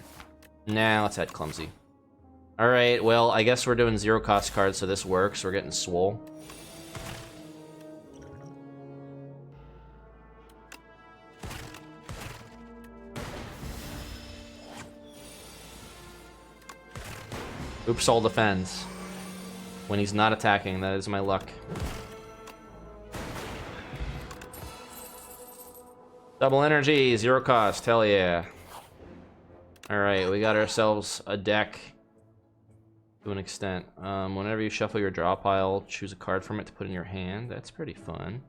Speaker 1: Nah, let's add clumsy. Alright, well, I guess we're doing 0 cost cards, so this works. We're getting swole. Oops, all defends. When he's not attacking, that is my luck. Double energy, 0 cost, hell yeah. Alright, we got ourselves a deck. to an extent. Whenever you shuffle your draw pile, choose a card from it to put in your hand. That's pretty fun.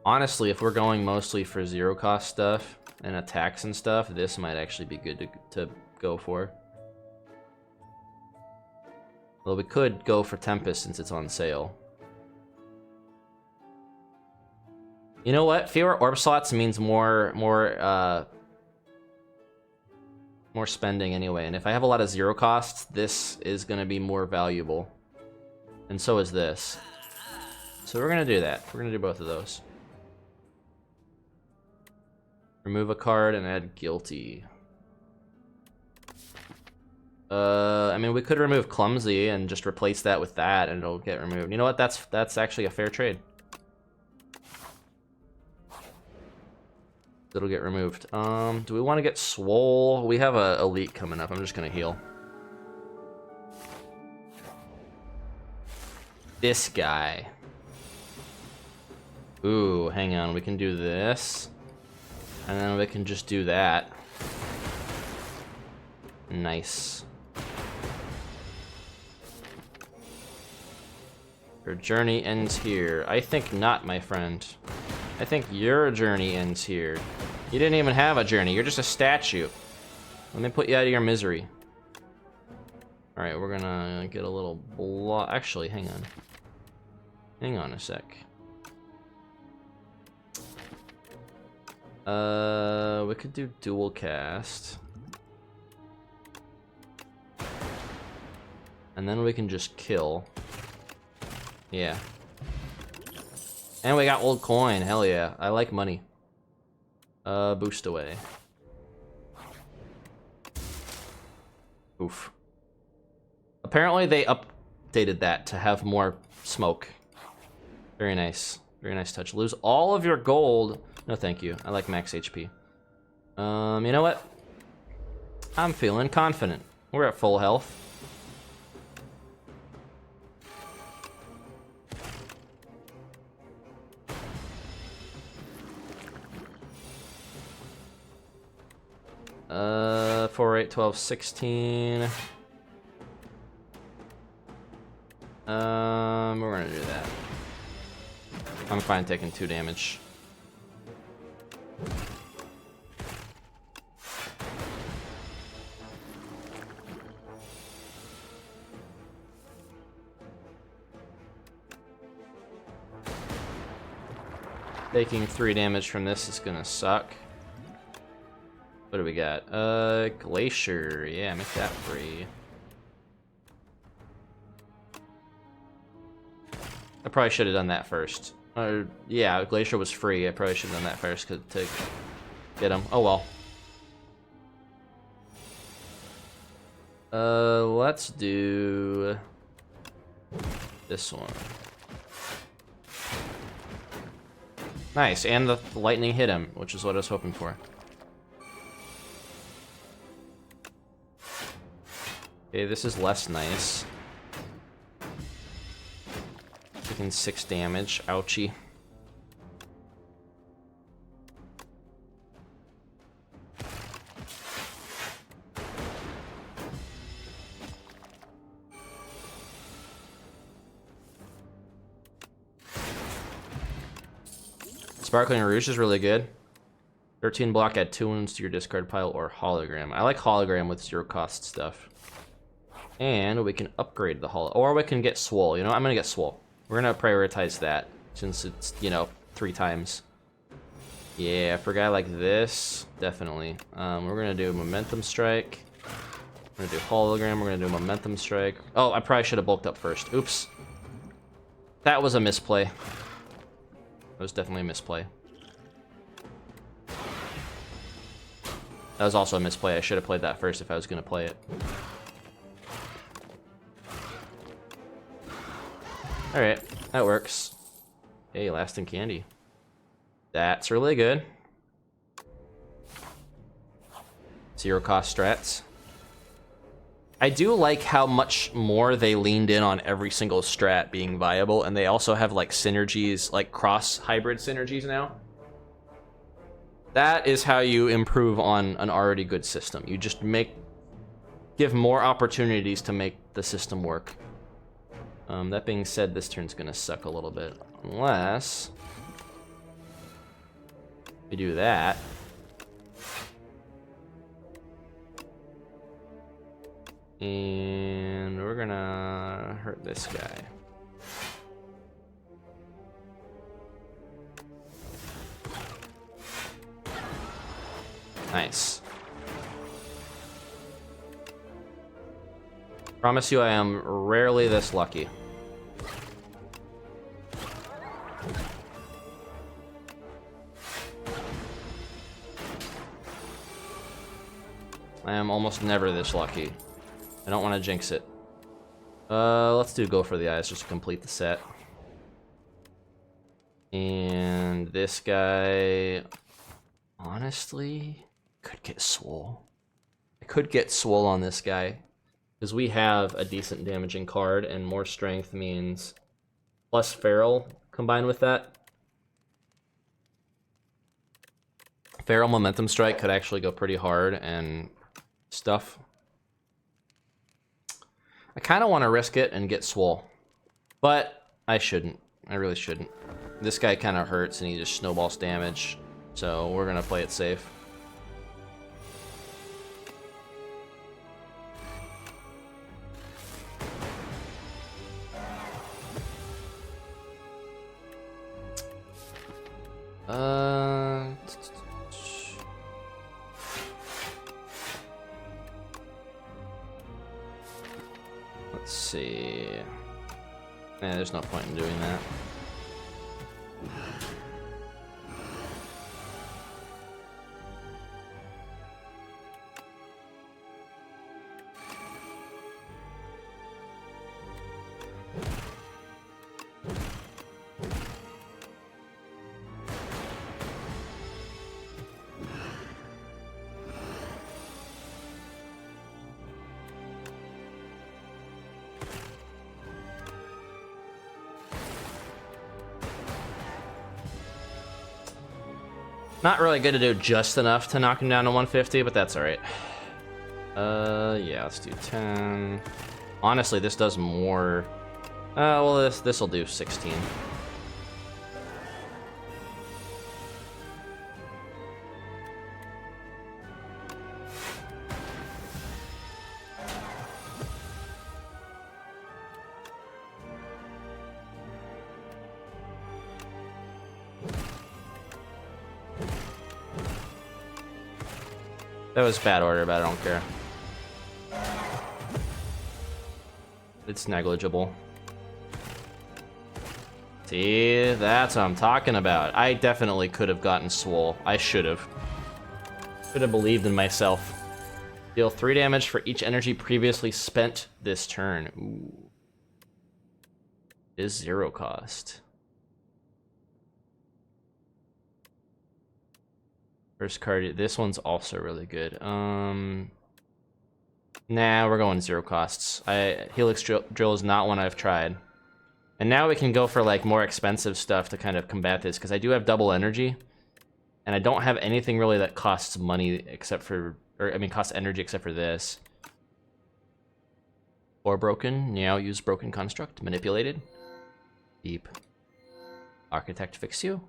Speaker 1: Honestly, if we're going mostly for zero cost stuff and attacks and stuff, this might actually be good to go for. Well, we could go for Tempest since it's on sale. You know what? Fewer orb slots means more spending anyway. And if I have a lot of zero costs, this is going to be more valuable. And so is this. So we're going to do that. We're going to do both of those. Remove a card and add Guilty. I mean, we could remove Clumsy and just replace that with that, and it'll get removed. You know what? That's actually a fair trade. It'll get removed. Do we want to get Swole? We have a Elite coming up. I'm just gonna heal. This guy. Ooh, hang on. We can do this. And then we can just do that. Nice. Your journey ends here. I think not, my friend. I think your journey ends here. You didn't even have a journey. You're just a statue. Let me put you out of your misery. Alright, we're gonna get a little block. Actually, hang on. Hang on a sec. We could do dual cast. And then we can just kill. Yeah. And we got old coin. Hell yeah. I like money. Boost away. Oof. Apparently they updated that to have more smoke. Very nice. Very nice touch. Lose all of your gold. No, thank you. I like max HP. You know what? I'm feeling confident. We're at full health. Uh, 4, 8, 12, 16. We're gonna do that. I'm fine taking 2 damage. Taking 3 damage from this is gonna suck. What do we got? Glacier. Yeah, make that free. I probably should have done that first. Yeah, Glacier was free. I probably should have done that first to get him. Oh well. Let's do this one. Nice, and the lightning hit him, which is what I was hoping for. Okay, this is less nice. Taking 6 damage. Ouchie. Sparkling Rouge is really good. 13 block, add 2 wounds to your discard pile or hologram. I like hologram with 0 cost stuff. And we can upgrade the holo, or we can get Swole. You know, I'm gonna get Swole. We're gonna prioritize that since it's, you know, 3 times. Yeah, for a guy like this, definitely. We're gonna do Momentum Strike. We're gonna do Hologram. We're gonna do Momentum Strike. Oh, I probably should have bulked up first. Oops. That was a misplay. That was definitely a misplay. That was also a misplay. I should have played that first if I was gonna play it. Alright, that works. Hey, lasting candy. That's really good. 0 cost strats. I do like how much more they leaned in on every single strat being viable, and they also have like synergies, like cross hybrid synergies now. That is how you improve on an already good system. You just give more opportunities to make the system work. That being said, this turn's gonna suck a little bit. Unless we do that. And we're gonna hurt this guy. Nice. Promise you I am rarely this lucky. I am almost never this lucky. I don't want to jinx it. Let's go for the eyes just to complete the set. And this guy, honestly, could get swole. I could get swole on this guy because we have a decent damaging card, and more strength means plus feral combined with that. Feral momentum strike could actually go pretty hard and stuff. I kind of want to risk it and get swole, but I shouldn't. I really shouldn't. This guy kind of hurts and he just snowballs damage, so we're gonna play it safe. Let's see. There's no point in doing that. Not really good to do just enough to knock him down to 150, but that's alright. Yeah, let's do 10. Honestly, this does more. Well, this'll do 16. That was bad order, but I don't care. It's negligible. See, that's what I'm talking about. I definitely could have gotten swole. I should have. Should have believed in myself. Deal 3 damage for each energy previously spent this turn. Ooh. It is 0 cost. First card, this one's also really good. Nah, we're going 0 costs. Helix Drill is not one I've tried. And now we can go for like more expensive stuff to kind of combat this, because I do have double energy. And I don't have anything really that costs money except for, costs energy except for this. Or broken, now use broken construct, manipulated. Deep. Architect fix you.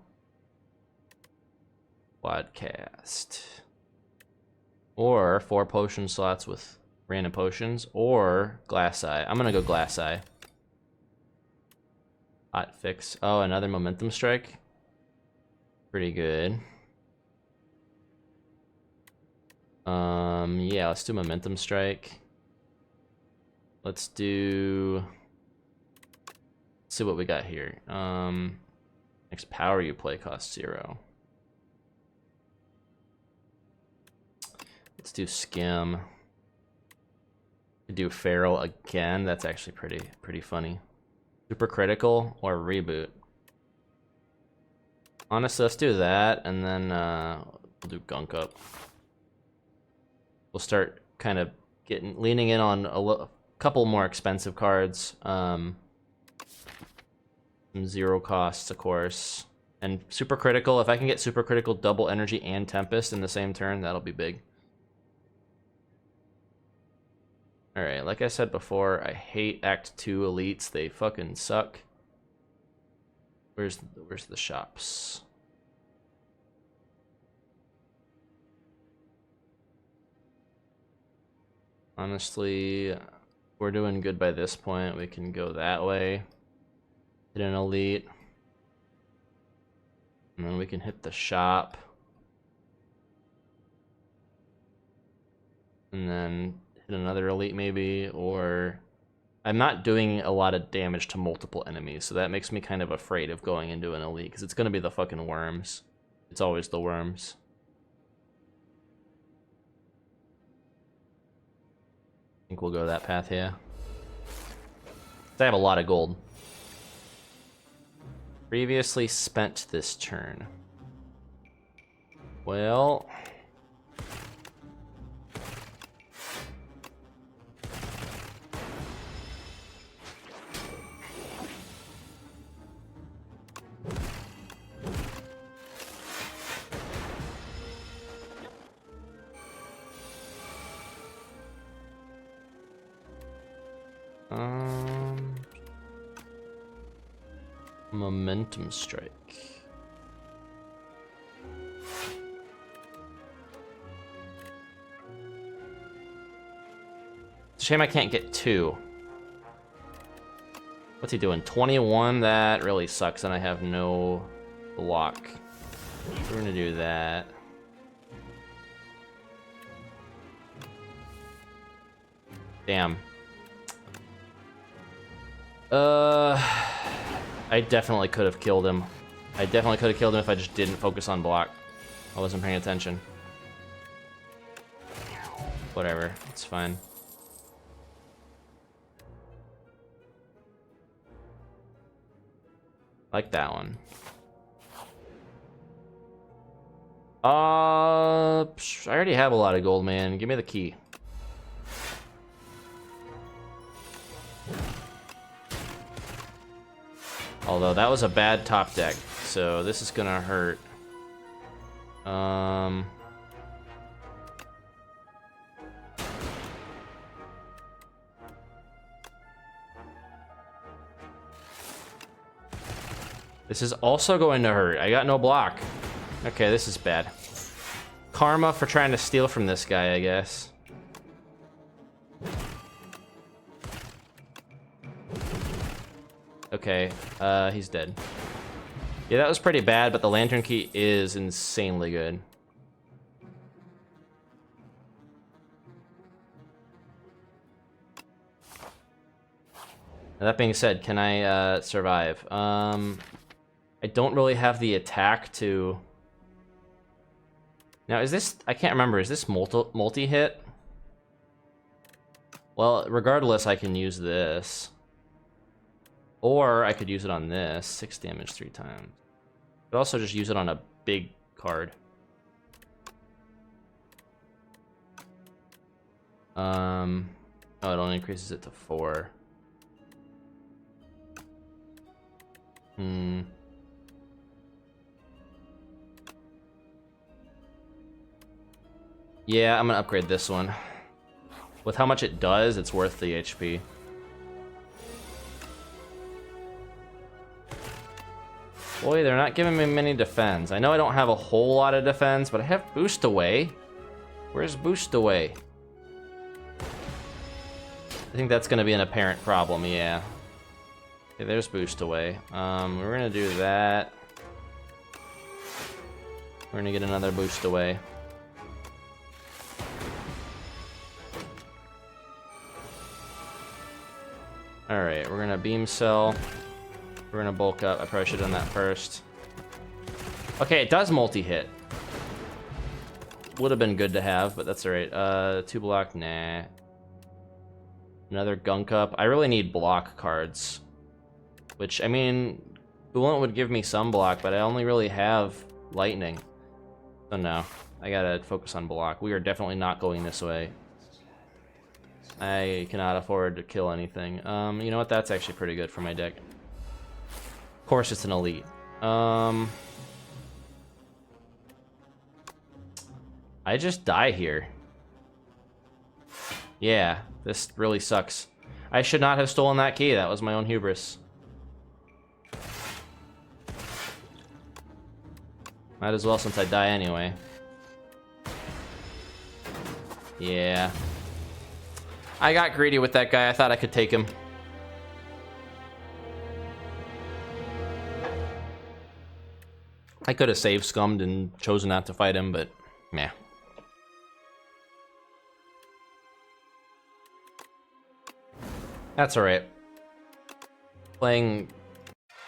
Speaker 1: Quadcast. Or 4 potion slots with random potions, or Glass Eye. I'm gonna go Glass Eye. Hot fix. Oh, another momentum strike. Pretty good. Yeah, let's do momentum strike. Let's see what we got here. Next power you play costs 0. Let's do skim. Do feral again. That's actually pretty funny. Super critical or reboot. Honestly, let's do that, and then we'll do gunk up. We'll start kind of leaning in on a couple more expensive cards. Some 0 costs, of course. And super critical, if I can get super critical double energy and Tempest in the same turn, that'll be big. Alright, like I said before, I hate Act 2 elites. They fucking suck. Where's the shops? Honestly, we're doing good by this point. We can go that way. Hit an elite. And then we can hit the shop. And then hit another elite maybe, or... I'm not doing a lot of damage to multiple enemies, so that makes me kind of afraid of going into an elite, because it's going to be the fucking worms. It's always the worms. I think we'll go that path here. I have a lot of gold. Previously spent this turn. Well... Momentum strike. It's a shame I can't get 2. What's he doing? 21? That really sucks, and I have no block. We're gonna do that. Damn. I definitely could have killed him. I definitely could have killed him if I just didn't focus on block. I wasn't paying attention. Whatever, it's fine. Like that one. I already have a lot of gold, man. Give me the key. Although that was a bad top deck, so this is gonna hurt. This is also going to hurt. I got no block. Okay, this is bad. Karma for trying to steal from this guy, I guess. Okay, he's dead. Yeah, that was pretty bad, but the lantern key is insanely good. That being said, can I survive? I don't really have the attack to... Now, is this... I can't remember. Is this multi-hit? Well, regardless, I can use this. Or I could use it on this. 6 damage 3 times. But also just use it on a big card. Oh, it only increases it to 4. Yeah, I'm gonna upgrade this one. With how much it does, it's worth the HP. Boy, they're not giving me many defense. I know I don't have a whole lot of defense, but I have boost away. Where's boost away? I think that's gonna be an apparent problem, yeah. Okay, there's boost away. We're gonna do that. We're gonna get another boost away. Alright, we're gonna beam cell. We're gonna bulk up. I probably should have done that first. Okay, it does multi-hit. Would have been good to have, but that's alright. 2 block, nah. Another gunk up. I really need block cards. Which, I mean, Coolant would give me some block, but I only really have lightning. So no, I gotta focus on block. We are definitely not going this way. I cannot afford to kill anything. You know what? That's actually pretty good for my deck. Of course, it's an elite. I just die here. Yeah, this really sucks. I should not have stolen that key. That was my own hubris. Might as well since I die anyway. Yeah. I got greedy with that guy. I thought I could take him. I could have save scummed and chosen not to fight him, but meh. That's alright. Playing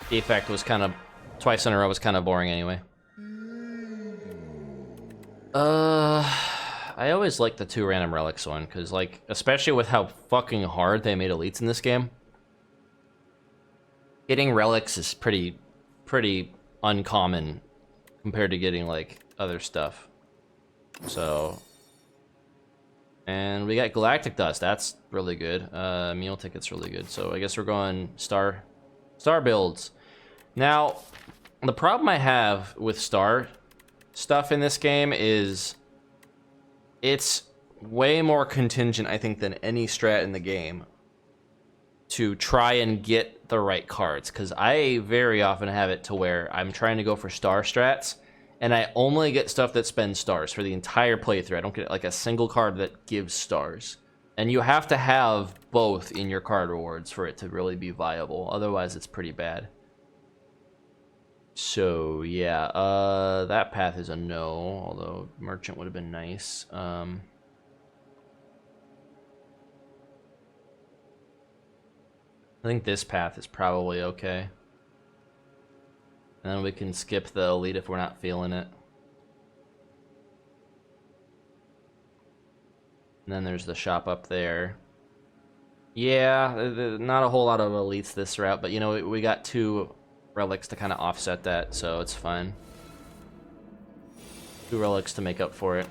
Speaker 1: Defect was kind of twice in a row was kind of boring anyway. I always like the 2 random relics one, because, like, especially with how fucking hard they made elites in this game, getting relics is pretty uncommon compared to getting, like, other stuff. So, and we got Galactic Dust. That's really good. Meal Ticket's really good. So I guess we're going star builds. Now, the problem I have with star stuff in this game is it's way more contingent, I think, than any strat in the game to try and get the right cards, because I very often have it to where I'm trying to go for star strats and I only get stuff that spends stars for the entire playthrough. I don't get like a single card that gives stars, and you have to have both in your card rewards for it to really be viable, otherwise it's pretty bad. So yeah, that path is a no, although merchant would have been nice. I think this path is probably okay. And then we can skip the elite if we're not feeling it. And then there's the shop up there. Yeah, not a whole lot of elites this route, but you know, we got 2 relics to kind of offset that, so it's fine. 2 relics to make up for it.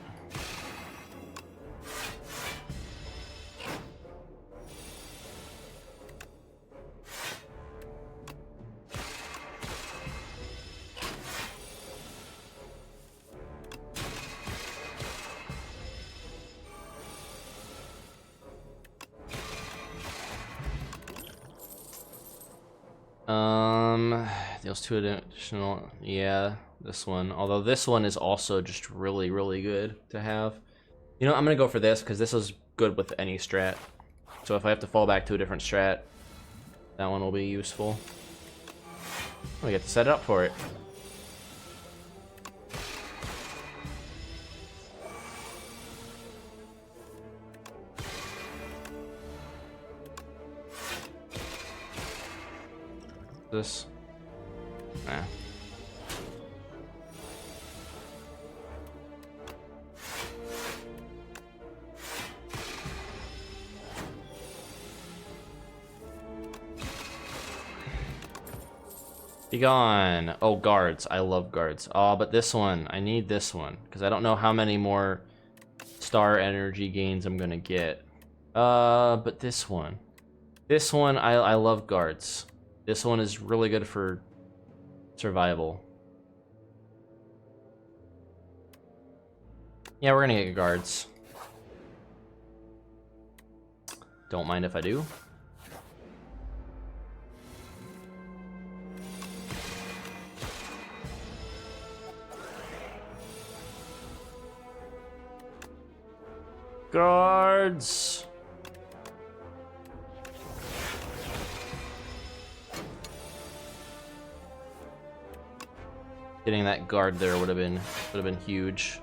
Speaker 1: Those 2 additional, yeah, this one. Although this one is also just really good to have. You know, I'm gonna go for this because this is good with any strat. So if I have to fall back to a different strat, that one will be useful. We get to set it up for it. This. Nah. Be gone. Oh, guards. I love guards. Oh, but this one. I need this one. Because I don't know how many more star energy gains I'm gonna get. But this one. This one, I love guards. This one is really good for survival. Yeah, we're gonna get guards. Don't mind if I do. Guards. Getting that guard there would have been huge.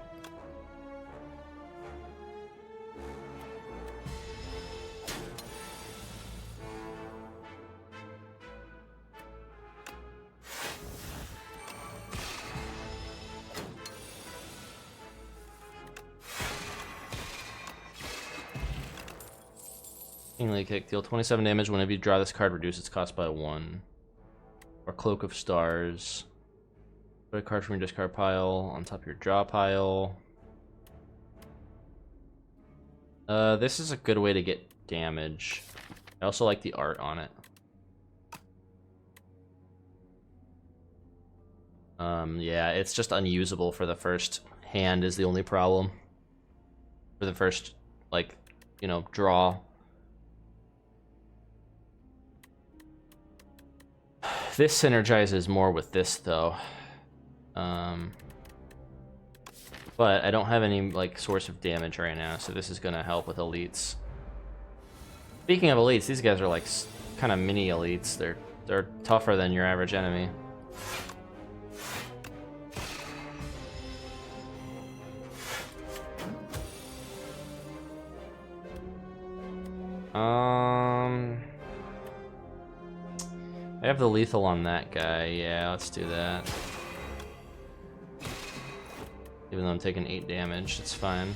Speaker 1: Kingly Kick, deal 27 damage whenever you draw this card, reduce its cost by 1. Or Cloak of Stars. Put a card from your discard pile on top of your draw pile. This is a good way to get damage. I also like the art on it. Yeah, it's just unusable for the first hand is the only problem. For the first, like, you know, draw. This synergizes more with this, though. But I don't have any, like, source of damage right now, so this is gonna help with elites. Speaking of elites, these guys are, like, kind of mini elites. They're tougher than your average enemy. I have the lethal on that guy. Yeah, let's do that. Even though I'm taking 8 damage, it's fine.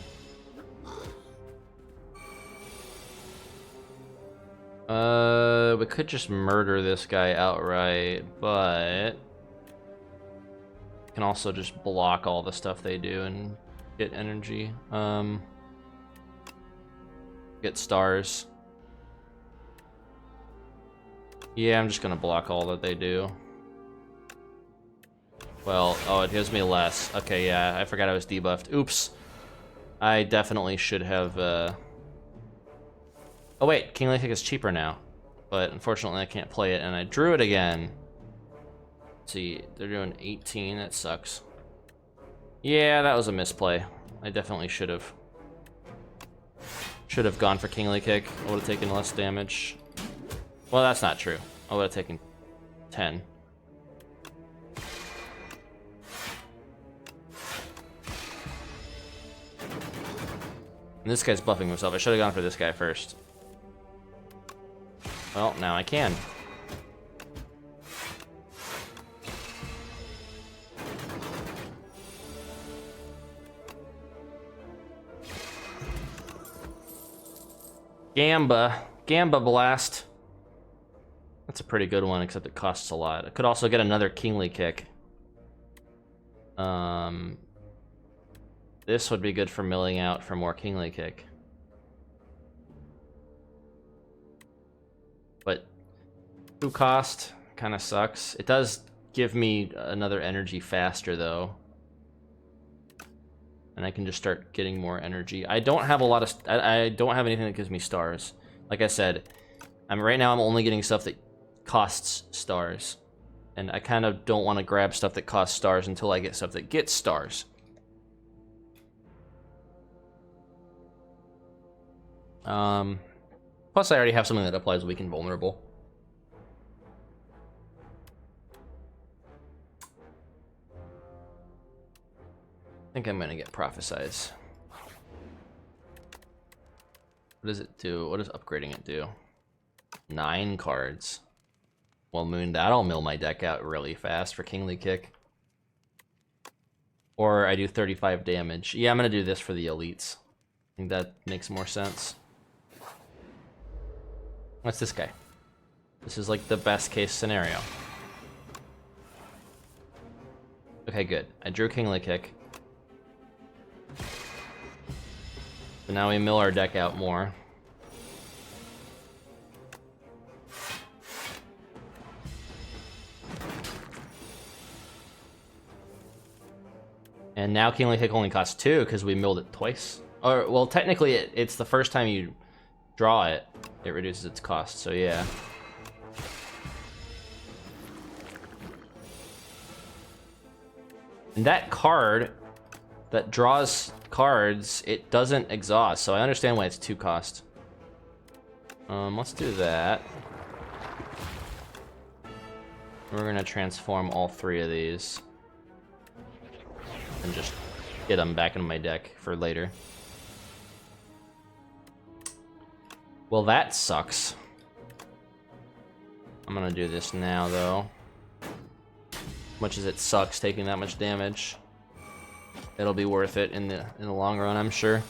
Speaker 1: We could just murder this guy outright, but can also just block all the stuff they do and get energy. Get stars. Yeah, I'm just gonna block all that they do. Well, oh, it gives me less. Okay, yeah, I forgot I was debuffed. Oops. I definitely should have, Oh wait, King Lake is cheaper now. But unfortunately I can't play it, and I drew it again. Let's see, they're doing 18, that sucks. Yeah, that was a misplay. I definitely should have. Should have gone for Kingly Kick. I would have taken less damage. Well, that's not true. I would have taken 10. And this guy's buffing himself. I should have gone for this guy first. Well, now I can. Gamba Blast. That's a pretty good one, except it costs a lot. I could also get another Kingly Kick. This would be good for milling out for more Kingly Kick. But 2 cost kind of sucks. It does give me another energy faster, though. And I can just start getting more energy. I don't have a lot of... I don't have anything that gives me stars. Like I said, right now I'm only getting stuff that costs stars. And I kind of don't want to grab stuff that costs stars until I get stuff that gets stars. Plus I already have something that applies weak and vulnerable. I think I'm gonna get Prophesize. What does it do? What does upgrading it do? 9 cards. Well, Moon, that'll mill my deck out really fast for Kingly Kick. Or I do 35 damage. Yeah, I'm gonna do this for the elites. I think that makes more sense. What's this guy? This is like the best case scenario. Okay, good. I drew Kingly Kick. So now we mill our deck out more. And now Kingly Kick only costs 2 because we milled it twice. Or, well, technically it's the first time you draw it, it reduces its cost, so yeah. And that card that draws cards, it doesn't exhaust, so I understand why it's 2 cost. Let's do that. We're gonna transform all 3 of these. And just get them back in my deck for later. Well, that sucks. I'm gonna do this now, though. Much as it sucks taking that much damage, it'll be worth it in the long run, I'm sure.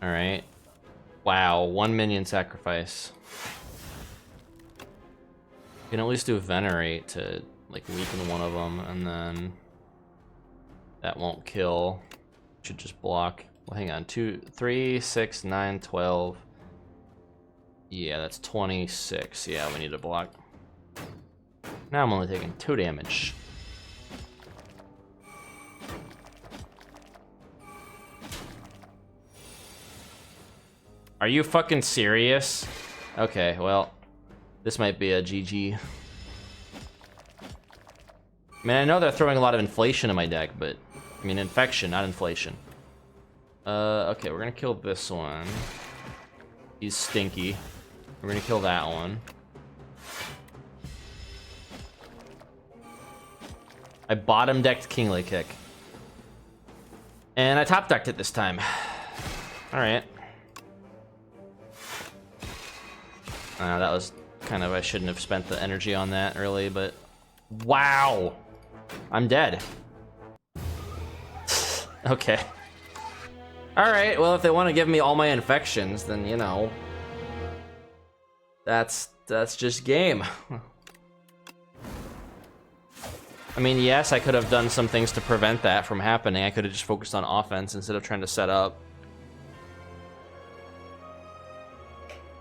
Speaker 1: All right. Wow, 1 minion sacrifice. You can at least do Venerate to like weaken one of them, and then that won't kill. Should just block. Well, hang on. 2, 3, 6, 9, 12. Yeah, that's 26. Yeah, we need to block. Now I'm only taking 2 damage. Are you fucking serious? Okay, well, this might be a GG. I mean, I know they're throwing a lot of inflation in my deck, but I mean infection, not inflation. Okay, we're gonna kill this one. He's stinky. We're gonna kill that one. I bottom decked Kingly Kick. And I top decked it this time. Alright. That was kind of, I shouldn't have spent the energy on that really, but wow! I'm dead. Okay. Alright, well if they want to give me all my infections, then you know. That's just game. I mean, yes, I could have done some things to prevent that from happening. I could have just focused on offense instead of trying to set up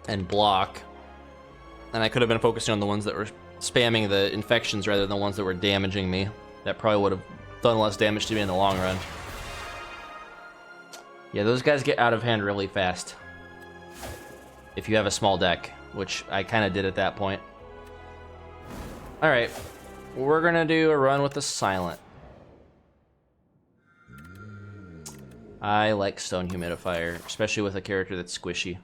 Speaker 1: and block. And I could have been focusing on the ones that were spamming the infections rather than the ones that were damaging me. That probably would have done less damage to me in the long run. Yeah, those guys get out of hand really fast. If you have a small deck, which I kind of did at that point. Alright. We're gonna do a run with the Silent. I like Stone Humidifier, especially with a character that's squishy.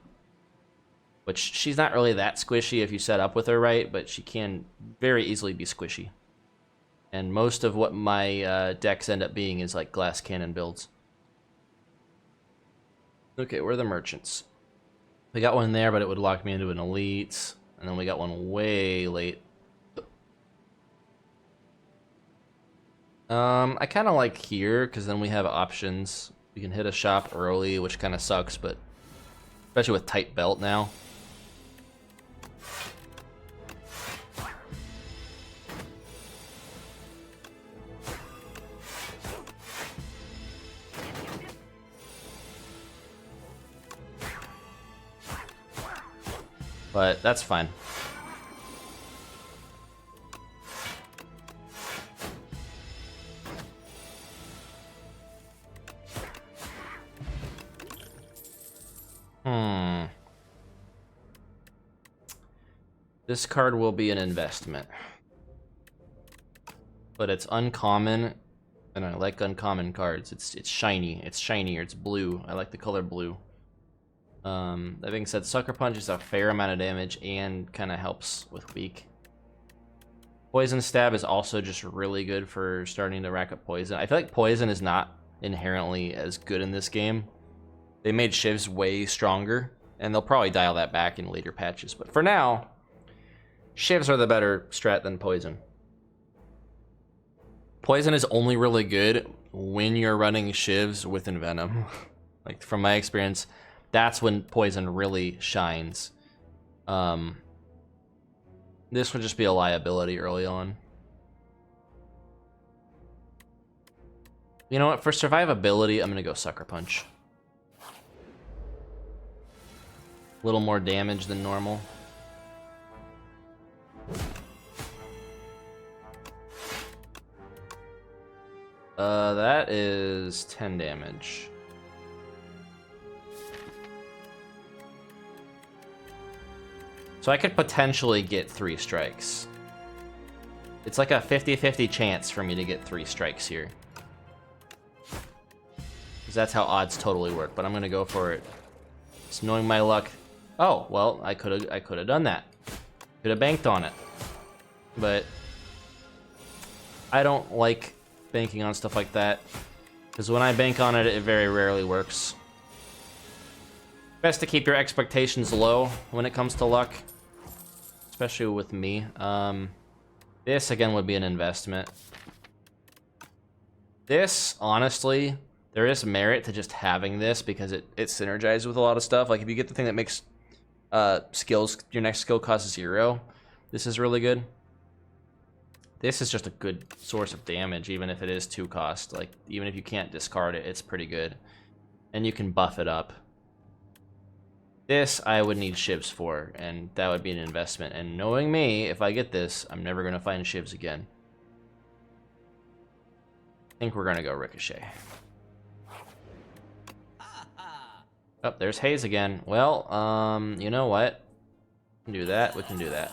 Speaker 1: Which, she's not really that squishy if you set up with her right, but she can very easily be squishy. And most of what my decks end up being is like glass cannon builds. Okay, where are the merchants? We got one there, but it would lock me into an elite. And then we got one way late. I kind of like here, because then we have options. We can hit a shop early, which kind of sucks, but especially with tight belt now. But that's fine. This card will be an investment. But it's uncommon, and I like uncommon cards. It's shiny. It's shinier. It's blue. I like the color blue. That being said, Sucker Punch is a fair amount of damage and kind of helps with weak. Poison Stab is also just really good for starting to rack up poison. I feel like poison is not inherently as good in this game. They made shivs way stronger, and they'll probably dial that back in later patches. But for now, shivs are the better strat than poison. Poison is only really good when you're running shivs with Envenom. Like, from my experience, that's when poison really shines. This would just be a liability early on. You know what? For survivability, I'm gonna go Sucker Punch. A little more damage than normal. That is 10 damage. So I could potentially get 3 strikes. It's like a 50-50 chance for me to get 3 strikes here. Because that's how odds totally work, but I'm gonna go for it. Just knowing my luck. Oh, well, I could have done that. Could have banked on it. But I don't like banking on stuff like that. Because when I bank on it, it very rarely works. Best to keep your expectations low when it comes to luck. Especially with me. This, again, would be an investment. This, honestly, there is merit to just having this because it synergizes with a lot of stuff. Like, if you get the thing that makes skills, your next skill costs 0, this is really good. This is just a good source of damage, even if it is 2 cost. Like, even if you can't discard it, it's pretty good. And you can buff it up. This I would need shivs for, and that would be an investment. And knowing me, if I get this, I'm never gonna find shivs again. I think we're gonna go Ricochet. Oh, there's Haze again. Well, you know what? We can do that. We can do that.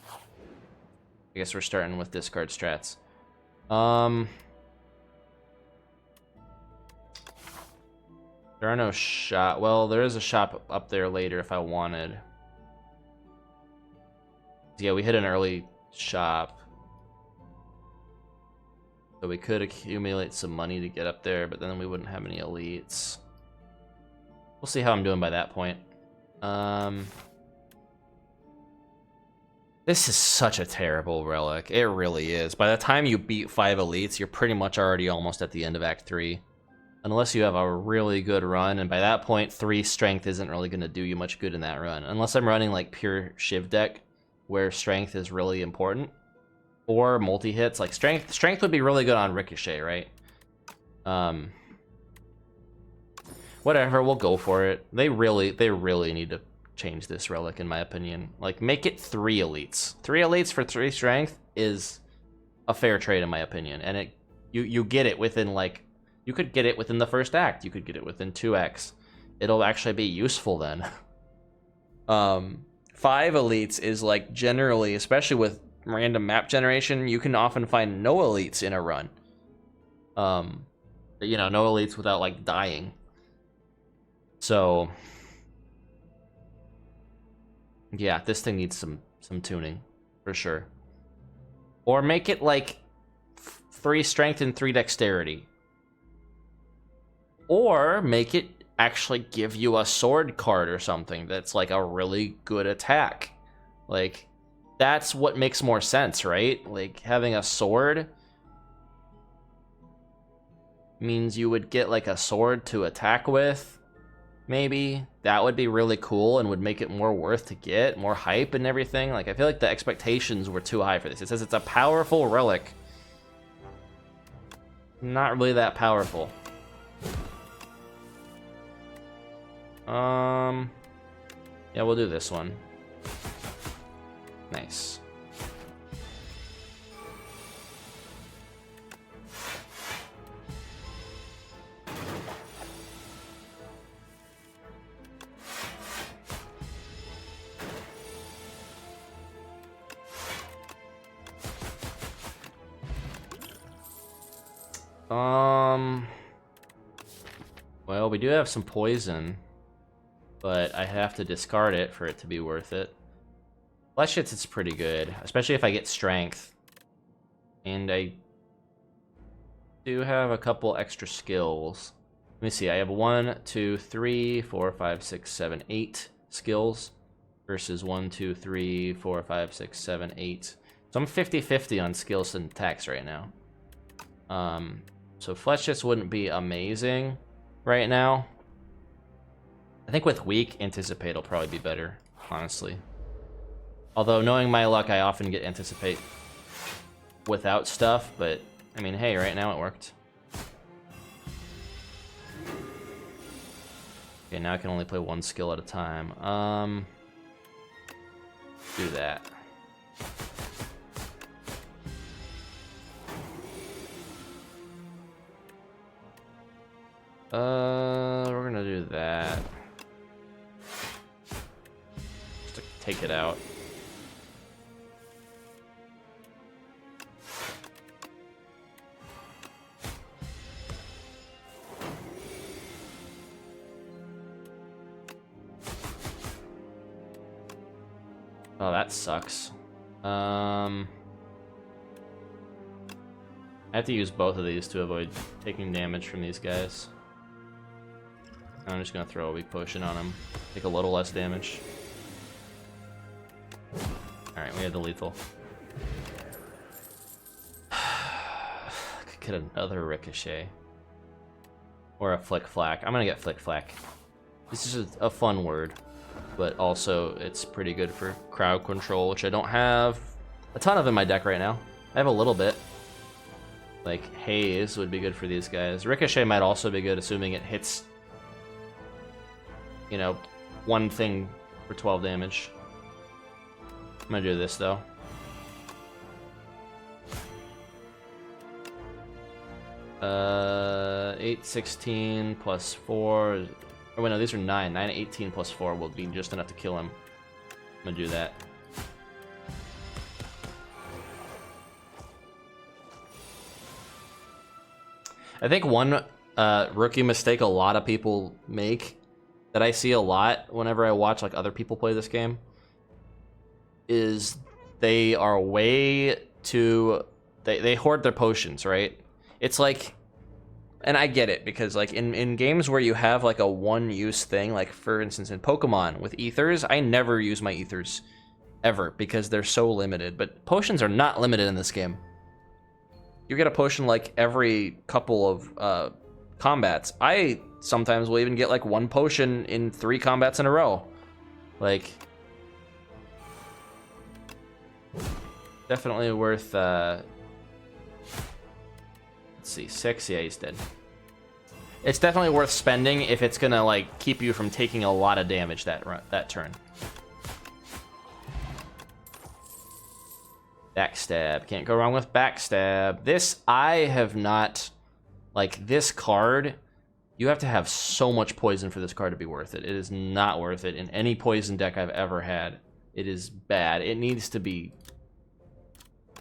Speaker 1: I guess we're starting with discard strats. There are no shop. Well, there is a shop up there later if I wanted. Yeah, we hit an early shop. So we could accumulate some money to get up there, but then we wouldn't have any elites. We'll see how I'm doing by that point. This is such a terrible relic. It really is. By the time you beat 5 elites, you're pretty much already almost at the end of Act 3. Unless you have a really good run, and by that point, 3 strength isn't really going to do you much good in that run. Unless I'm running like pure Shiv deck, where strength is really important. Or multi-hits, like strength would be really good on Ricochet, right? Whatever, we'll go for it. They really need to change this relic, in my opinion. Like, make it 3 elites. 3 elites for 3 strength is a fair trade, in my opinion. And you get it within, like, you could get it within the first act. You could get it within 2x. It'll actually be useful then. 5 elites is, like, generally, especially with random map generation, you can often find no elites in a run. You know, no elites without, like, dying. So, yeah, this thing needs some tuning, for sure. Or make it, like, 3 strength and 3 dexterity. Or make it actually give you a sword card or something that's, like, a really good attack. Like, that's what makes more sense, right? Like, having a sword means you would get, like, a sword to attack with. Maybe that would be really cool and would make it more worth to get, more hype and everything. Like, I feel like the expectations were too high for this. It says it's a powerful relic. Not really that powerful. Yeah, we'll do this one. Nice. Well, we do have some poison, but I have to discard it for it to be worth it. Flesh hits, it's pretty good, especially if I get strength. And I do have a couple extra skills. Let me see, I have 1, 2, 3, 4, 5, 6, 7, 8 skills versus 1, 2, 3, 4, 5, 6, 7, 8. So I'm 50-50 on skills and attacks right now. So flesh hits wouldn't be amazing right now. I think with weak, anticipate will probably be better, honestly. Although, knowing my luck, I often get anticipate without stuff, but, I mean, hey, right now it worked. Okay, now I can only play 1 skill at a time. Do that. We're gonna do that. Just to take it out. Oh, that sucks. I have to use both of these to avoid taking damage from these guys. I'm just gonna throw a weak potion on him. Take a little less damage. Alright, we have the lethal. Could get another ricochet. Or a flick flack. I'm gonna get flick flack. This is a fun word, but also it's pretty good for crowd control, which I don't have a ton of in my deck right now. I have a little bit. Like Haze would be good for these guys. Ricochet might also be good, assuming it hits you know, one thing for 12 damage. I'm gonna do this though. Uh, 8, 16 plus 4. Oh, wait, no, these are 9. 9, 18 plus 4 will be just enough to kill him. I'm gonna do that. I think one rookie mistake a lot of people make that I see a lot whenever I watch like other people play this game is they are way too they hoard their potions, right? It's like, and I get it because like in games where you have like a one use thing, like for instance in Pokemon with ethers, I never use my ethers ever because they're so limited, but potions are not limited in this game. You get a potion like every couple of combats. I sometimes will even get like one potion in 3 combats in a row. Like, definitely worth, let's see, 6, yeah, he's dead. It's definitely worth spending if it's gonna like keep you from taking a lot of damage that turn. Backstab. Can't go wrong with backstab. This, I have not... Like, this card, you have to have so much poison for this card to be worth it. It is not worth it in any poison deck I've ever had. It is bad. It needs to be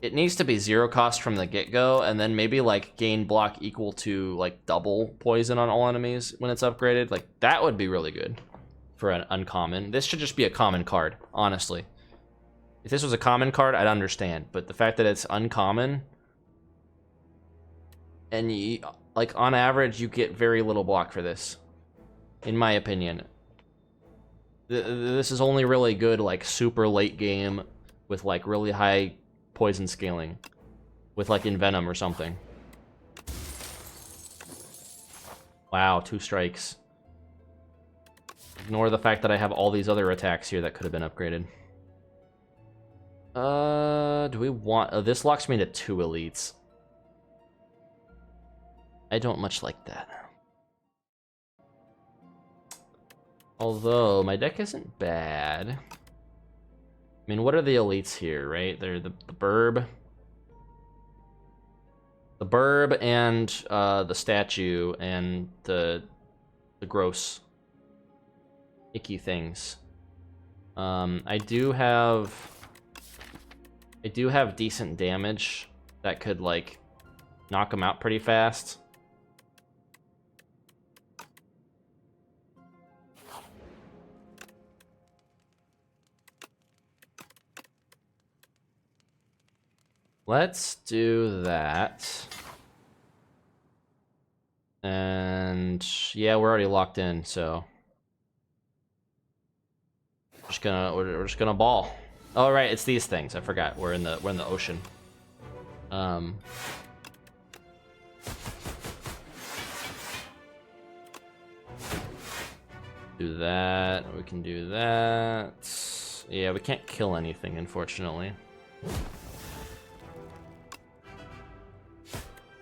Speaker 1: 0 cost from the get-go, and then maybe, like, gain block equal to, like, double poison on all enemies when it's upgraded. Like, that would be really good for an uncommon. This should just be a common card, honestly. If this was a common card, I'd understand, but the fact that it's uncommon, and you, like on average, you get very little block for this, in my opinion. This is only really good like super late game with like really high poison scaling, with like Envenom or something. Wow, 2 strikes. Ignore the fact that I have all these other attacks here that could have been upgraded. Do we want... this locks me to 2 elites. I don't much like that. Although, my deck isn't bad. I mean, what are the elites here, right? They're the Burb. The Burb and the Statue and the gross, icky things. I do have decent damage that could, like, knock them out pretty fast. Let's do that. And yeah, we're already locked in, so we're just gonna ball. Oh right, it's these things. I forgot. We're in the ocean. Do that. We can do that. Yeah, we can't kill anything, unfortunately.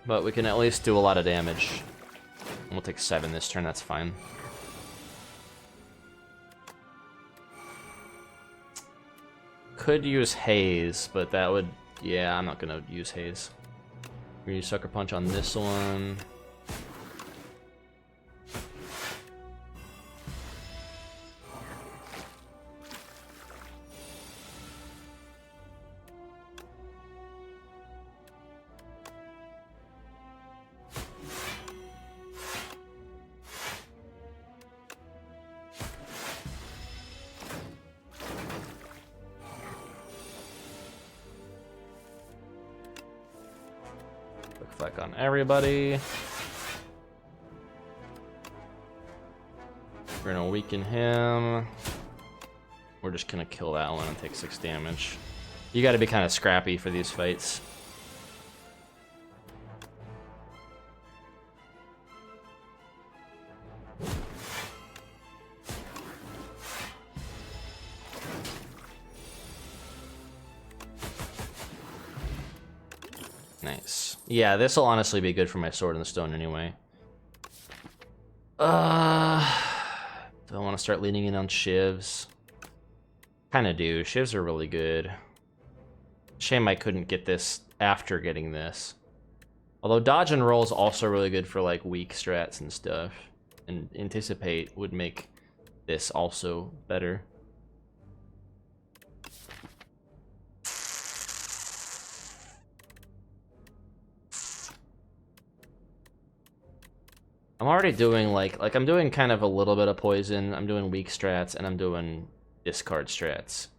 Speaker 1: But we can at least do a lot of damage. We'll take 7 this turn, that's fine. Could use Haze, but that would... yeah, I'm not gonna use Haze. We're gonna use Sucker Punch on this one. Fleck on everybody. We're gonna weaken him. We're just gonna kill that one and take 6 damage. You gotta be kind of scrappy for these fights. Nice. Yeah, this will honestly be good for my Sword in the Stone anyway. Don't want to want to start leaning in on shivs. Kind of do. Shivs are really good. Shame I couldn't get this after getting this. Although dodge and roll is also really good for like weak strats and stuff. And anticipate would make this also better. I'm already doing like I'm doing kind of a little bit of poison. I'm doing weak strats and I'm doing discard strats.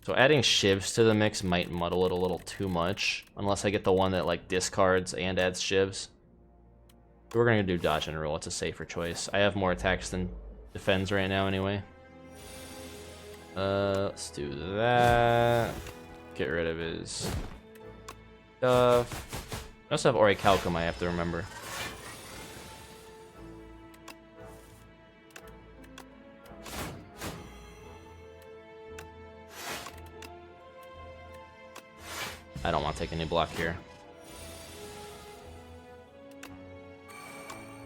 Speaker 1: So adding shivs to the mix might muddle it a little too much, unless I get the one that like discards and adds shivs. We're gonna do dodge and roll. It's a safer choice. I have more attacks than defends right now anyway. Let's do that. Get rid of his stuff. I also have Orichalcum I have to remember. I don't want to take any block here.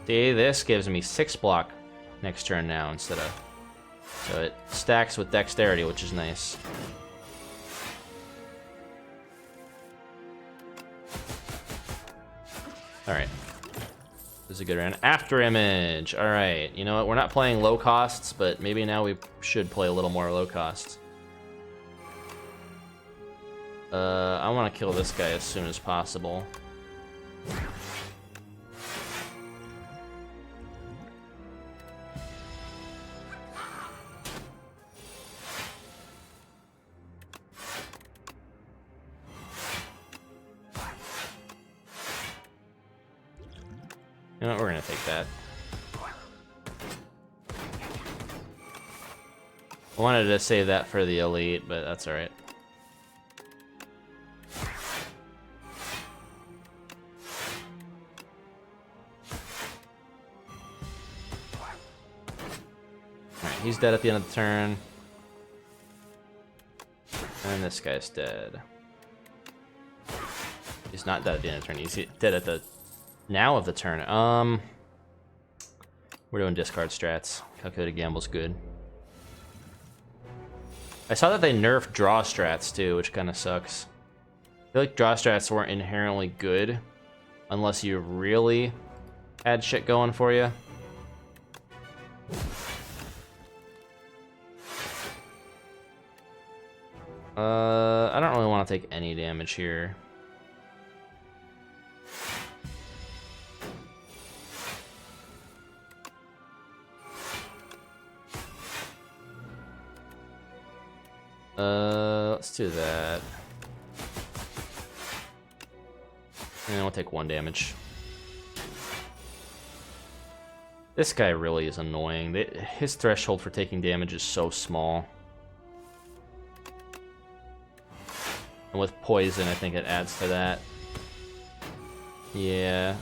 Speaker 1: See, this gives me 6 block next turn now instead of... So it stacks with dexterity, which is nice. Alright. This is a good round. After image! Alright, you know what? We're not playing low costs, but maybe now we should play a little more low costs. I want to kill this guy as soon as possible. You know what, we're gonna take that. I wanted to save that for the elite, but that's alright. Alright, he's dead at the end of the turn. And this guy's dead. He's not dead at the end of the turn, he's dead at the now of the turn. We're doing discard strats. Calculated gamble's good. I saw that they nerfed draw strats too, which kind of sucks. I feel like draw strats weren't inherently good unless you really had shit going for you. I don't really want to take any damage here. Let's do that. And we'll take 1 damage. This guy really is annoying. His threshold for taking damage is so small. And with poison, I think it adds to that. Yeah.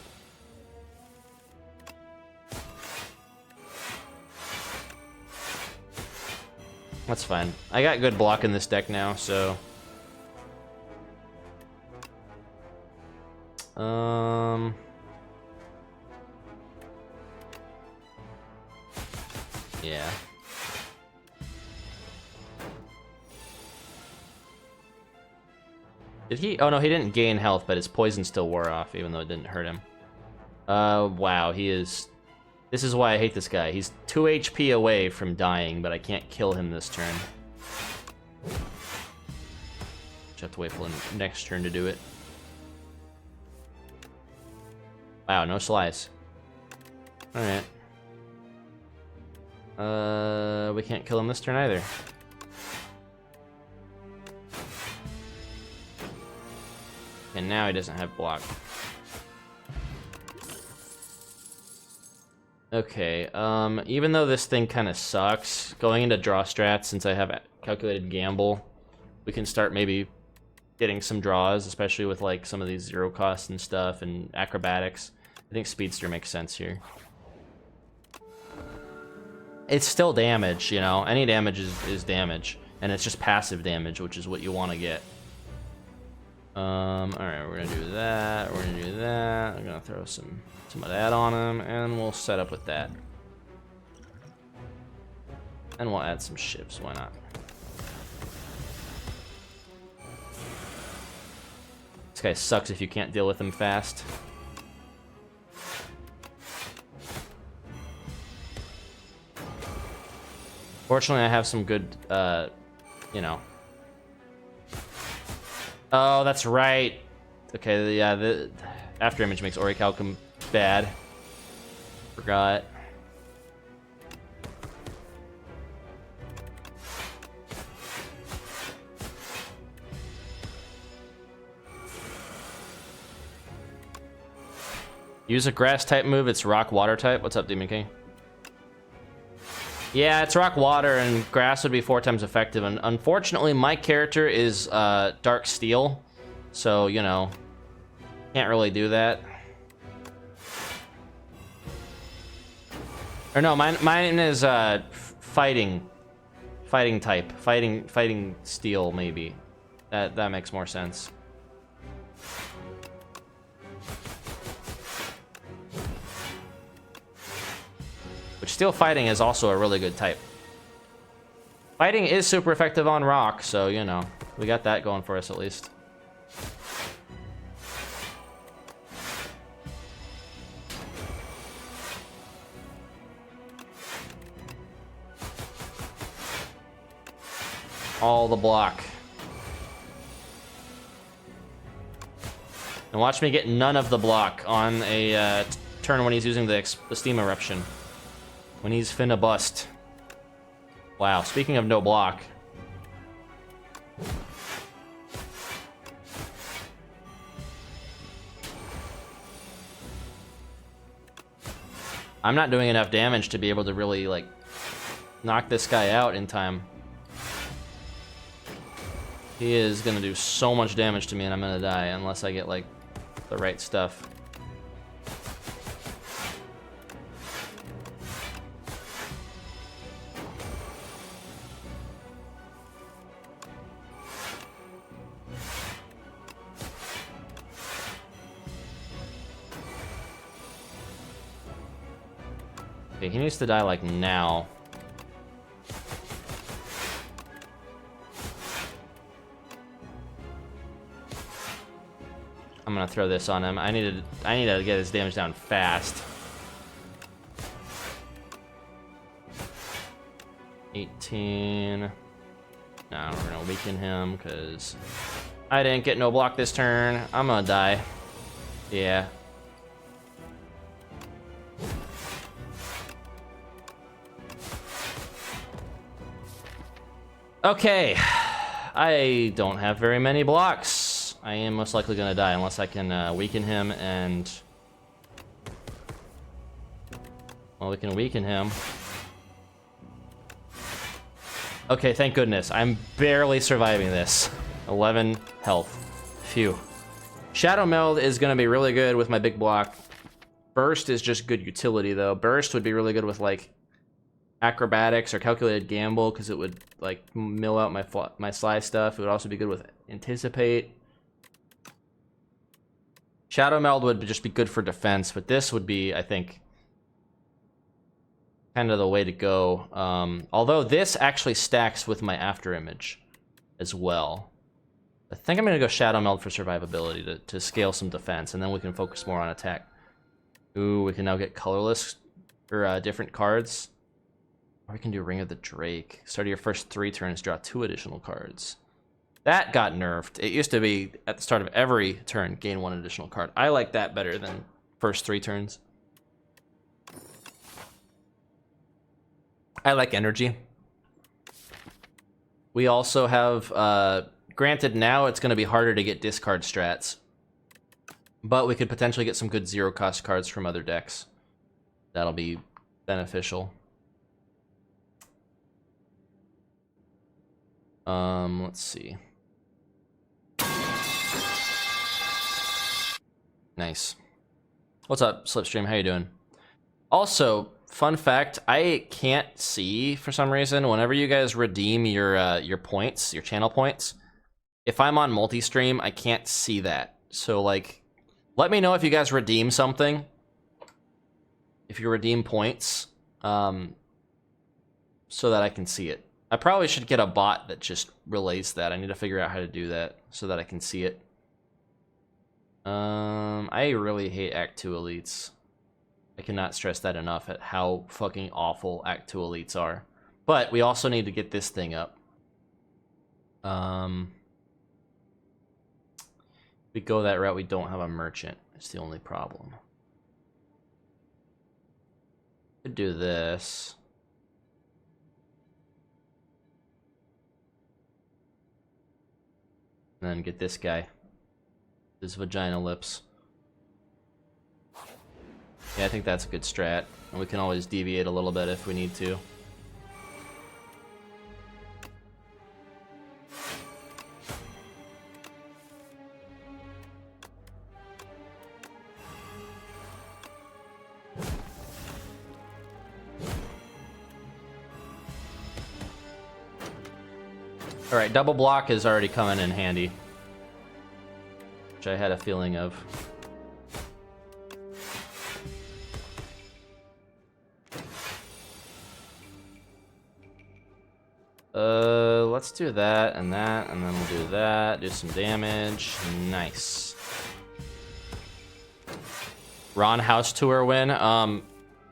Speaker 1: That's fine. I got good block in this deck now, so... Yeah. Did he? Oh no, he didn't gain health, but his poison still wore off, even though it didn't hurt him. Wow, he is... This is why I hate this guy. He's 2 HP away from dying, but I can't kill him this turn. Just have to wait for the next turn to do it. Wow, no slice. Alright. We can't kill him this turn either. And now he doesn't have block. Okay, even though this thing kind of sucks, going into draw strats, since I have calculated gamble, we can start maybe getting some draws, especially with like some of these 0 costs and stuff, and acrobatics. I think Speedster makes sense here. It's still damage, you know? Any damage is damage, and it's just passive damage, which is what you want to get. Alright, we're gonna do that, we're gonna do that, I'm gonna throw some of that on him, and we'll set up with that. And we'll add some shivs, why not? This guy sucks if you can't deal with him fast. Fortunately, I have some good, you know. Oh, that's right. Okay, yeah, the after image makes Orichalcum bad. Forgot. Use a grass type move. It's rock water type. What's up, Demon King? Yeah, it's rock water, and grass would be 4 times effective. And unfortunately, my character is dark steel, so you know, can't really do that. Or no, mine is fighting type, fighting steel maybe. That makes more sense. Which steel fighting is also a really good type. Fighting is super effective on rock, so you know, we got that going for us at least. All the block. And watch me get none of the block on a turn when he's using the steam eruption. When he's finna bust. Wow, speaking of no block. I'm not doing enough damage to be able to really, like, knock this guy out in time. He is gonna do so much damage to me and I'm gonna die unless I get, like, the right stuff. Okay, he needs to die, like, now. I'm gonna throw this on him. I need to get his damage down fast. 18. No, we're gonna weaken him because I didn't get no block this turn. I'm gonna die. Yeah. Okay. I don't have very many blocks. I am most likely gonna die unless I can weaken him and... Well, we can weaken him. Okay, thank goodness. I'm barely surviving this. 11 health. Phew. Shadow Meld is gonna be really good with my big block. Burst is just good utility, though. Burst would be really good with, like, acrobatics or calculated gamble, because it would, like, mill out my sly stuff. It would also be good with anticipate. Shadow Meld would just be good for defense, but this would be, I think, kind of the way to go. Although this actually stacks with my after image as well. I think I'm gonna go Shadow Meld for survivability to scale some defense, and then we can focus more on attack. Ooh, we can now get colorless or different cards. Or we can do Ring of the Drake. Start of your first 3 turns, draw 2 additional cards. That got nerfed. It used to be at the start of every turn, gain 1 additional card. I like that better than first 3 turns. I like energy. We also have, granted now it's going to be harder to get discard strats, but we could potentially get some good 0-cost cards from other decks. That'll be beneficial. Let's see. Nice. What's up, Slipstream? How you doing? Also, fun fact, I can't see for some reason whenever you guys redeem your points, your channel points. If I'm on multi-stream, I can't see that. So, like, let me know if you guys redeem something. If you redeem points, so that I can see it. I probably should get a bot that just relays that. I need to figure out how to do that so that I can see it. I really hate Act 2 elites. I cannot stress that enough at how fucking awful Act 2 elites are. But we also need to get this thing up. If we go that route, we don't have a merchant. It's the only problem. Could do this. And then get this guy. His vagina lips. Yeah, I think that's a good strat. And we can always deviate a little bit if we need to. Alright, double block is already coming in handy. Which I had a feeling of. Let's do that, and then we'll do that. Do some damage. Nice. Ron house tour win. I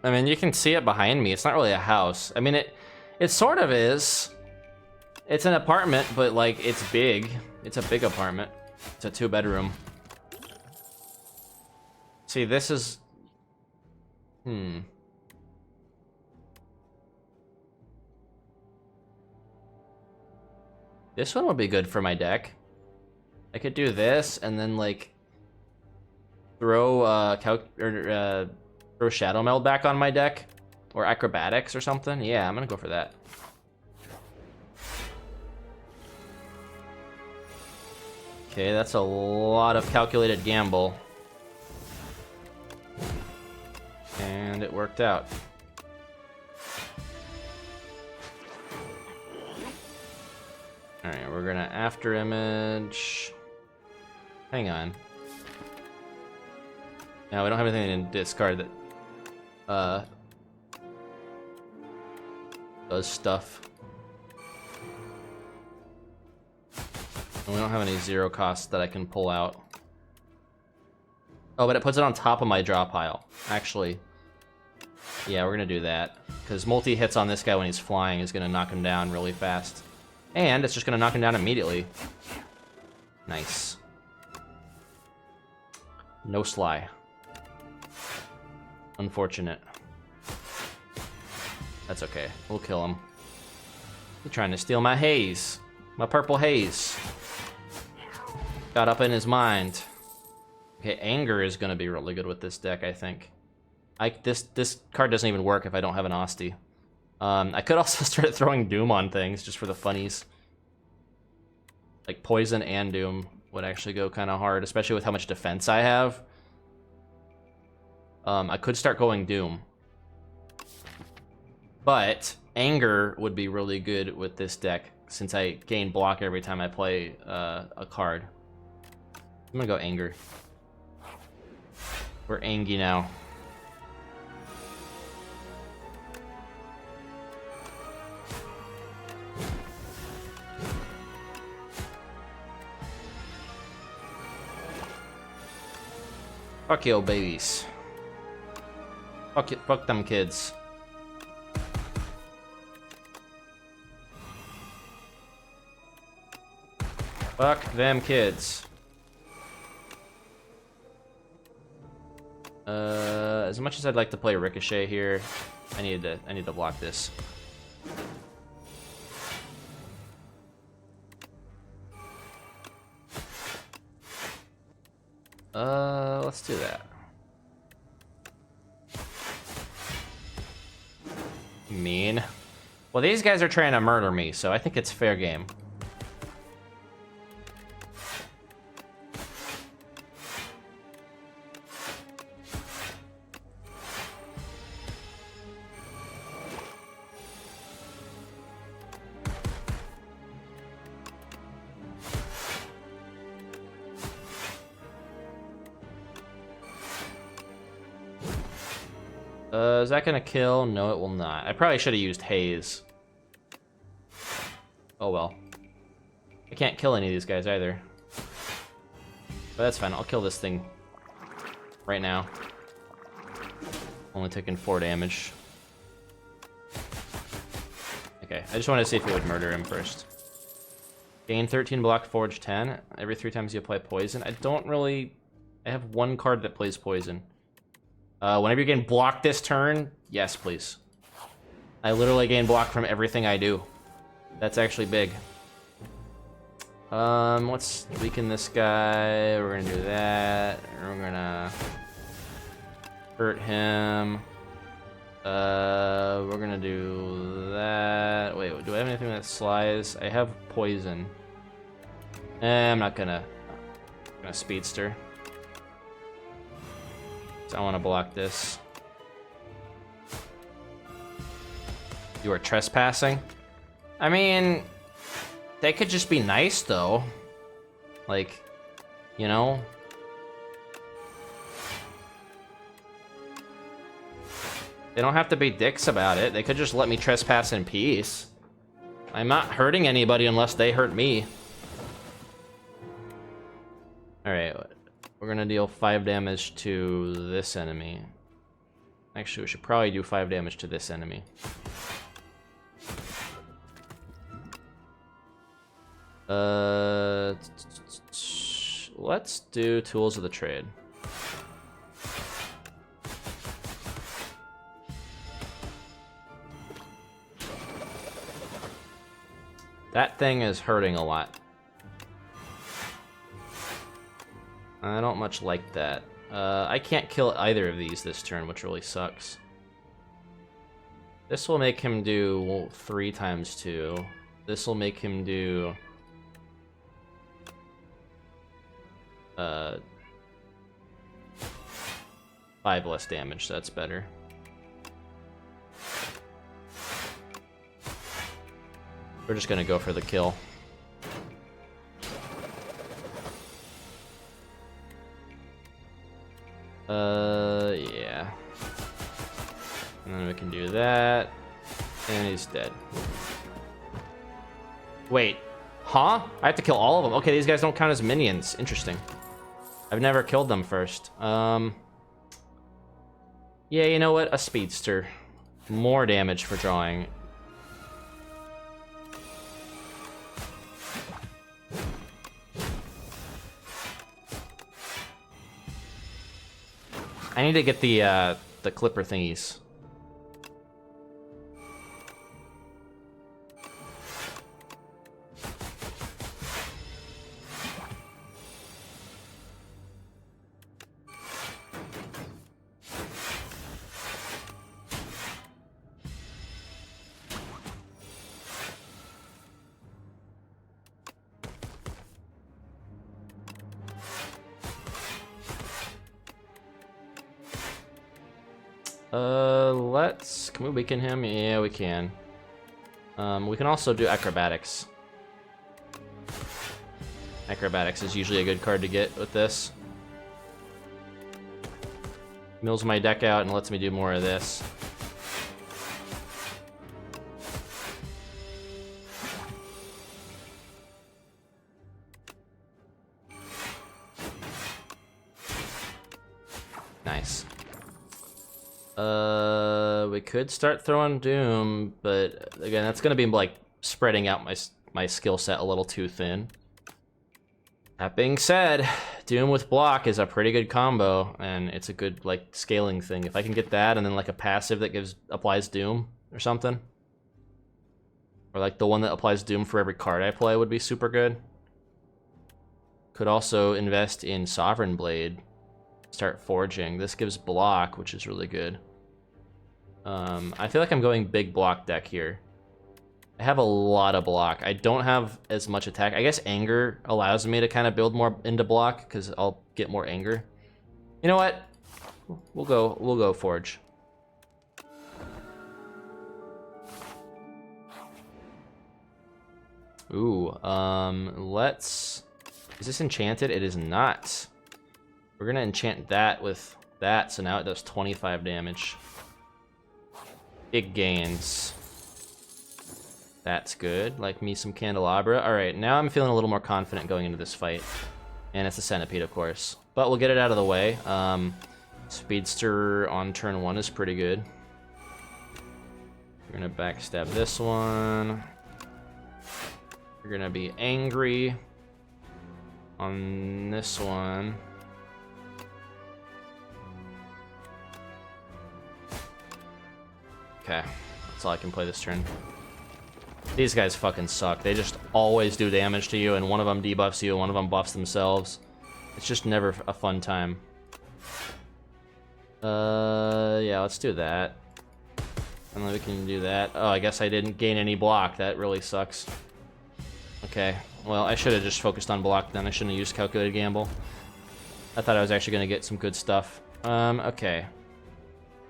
Speaker 1: mean, you can see it behind me. It's not really a house. I mean, it sort of is. It's an apartment, but like it's big. It's a big apartment. It's a 2-bedroom. See, this is... This one would be good for my deck. I could do this and then like throw throw Shadow Meld back on my deck, or Acrobatics or something. Yeah, I'm gonna go for that. Okay, that's a lot of calculated gamble. And it worked out. Alright, we're gonna after image. Hang on. No, we don't have anything to discard that does stuff. And we don't have any 0 costs that I can pull out. Oh, but it puts it on top of my draw pile. Actually, yeah, we're gonna do that. Because multi-hits on this guy when he's flying is gonna knock him down really fast. And it's just gonna knock him down immediately. Nice. No Sly. Unfortunate. That's okay. We'll kill him. He's trying to steal my haze. My purple haze. Got up in his mind. Okay, Anger is gonna be really good with this deck, I think. This card doesn't even work if I don't have an Osti. I could also start throwing Doom on things just for the funnies. Like Poison and Doom would actually go kind of hard, especially with how much defense I have. I could start going Doom. But Anger would be really good with this deck since I gain block every time I play a card. I'm gonna go Anger. We're Angy now. Fuck yo, babies. Fuck it, fuck them kids. Fuck them kids. As much as I'd like to play Ricochet here, I need to block this. Let's do that. Mean. Well, these guys are trying to murder me, so I think it's fair game. Is that gonna kill? No, it will not. I probably should have used Haze. Oh well. I can't kill any of these guys either. But that's fine, I'll kill this thing right now. Only taking 4 damage. Okay, I just wanted to see if you would murder him first. Gain 13 block, forge 10. Every 3 times you apply poison. I don't really... I have 1 card that plays poison. Whenever you gain block this turn, yes, please. I literally gain block from everything I do. That's actually big. Let's weaken this guy. We're gonna do that. We're gonna hurt him. We're gonna do that. Wait, do I have anything that slides? I have poison. I'm not gonna. I'm gonna speedster. So I want to block this. You are trespassing? I mean, they could just be nice though. Like, you know? They don't have to be dicks about it. They could just let me trespass in peace. I'm not hurting anybody unless they hurt me. Alright, we're gonna deal 5 damage to this enemy. Actually, we should probably do 5 damage to this enemy. Let's do Tools of the Trade. That thing is hurting a lot. I don't much like that. I can't kill either of these this turn, which really sucks. This will make him do 3 times 2. This will make him do... 5 less damage, so that's better. We're just gonna go for the kill. Yeah. And then we can do that. And he's dead. Wait. Huh? I have to kill all of them. Okay, these guys don't count as minions. Interesting. I've never killed them first. Yeah, you know what? A speedster. More damage for drawing. I need to get the clipper thingies. Can we weaken him? Yeah, we can. We can also do acrobatics. Acrobatics is usually a good card to get with this. Mills my deck out and lets me do more of this. Nice. We could start throwing Doom, but again, that's gonna be like spreading out my skill set a little too thin. That being said, Doom with block is a pretty good combo, and it's a good like scaling thing. If I can get that, and then like a passive that applies Doom or something, or like the one that applies Doom for every card I play would be super good. Could also invest in Sovereign Blade. Start forging. This gives block, which is really good. I feel like I'm going big block deck here. I have a lot of block. I don't have as much attack. I guess anger allows me to kind of build more into block because I'll get more anger. You know what? We'll go forge. Ooh, let's... Is this enchanted? It is not. We're gonna enchant that with that, so now it does 25 damage. Big gains. That's good. Like me some candelabra. Alright, now I'm feeling a little more confident going into this fight. And it's a centipede, of course. But we'll get it out of the way. Speedster on turn 1 is pretty good. We're gonna backstab this one. We're gonna be angry on this one. Okay, that's all I can play this turn. These guys fucking suck. They just always do damage to you, and one of them debuffs you, and one of them buffs themselves. It's just never a fun time. Yeah, let's do that. And then we can do that. Oh, I guess I didn't gain any block. That really sucks. Okay, well, I should have just focused on block then. I shouldn't have used calculated gamble. I thought I was actually gonna get some good stuff. Okay.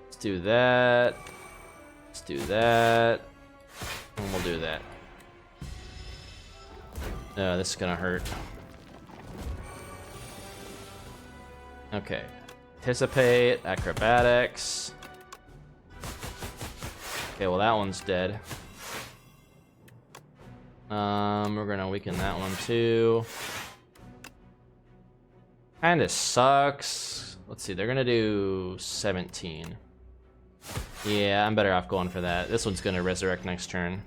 Speaker 1: Let's do that. Let's do that. And we'll do that. Oh, this is gonna hurt. Okay. Anticipate, acrobatics. Okay, well that one's dead. We're gonna weaken that one too. Kinda sucks. Let's see, they're gonna do 17. Yeah, I'm better off going for that. This one's gonna resurrect next turn.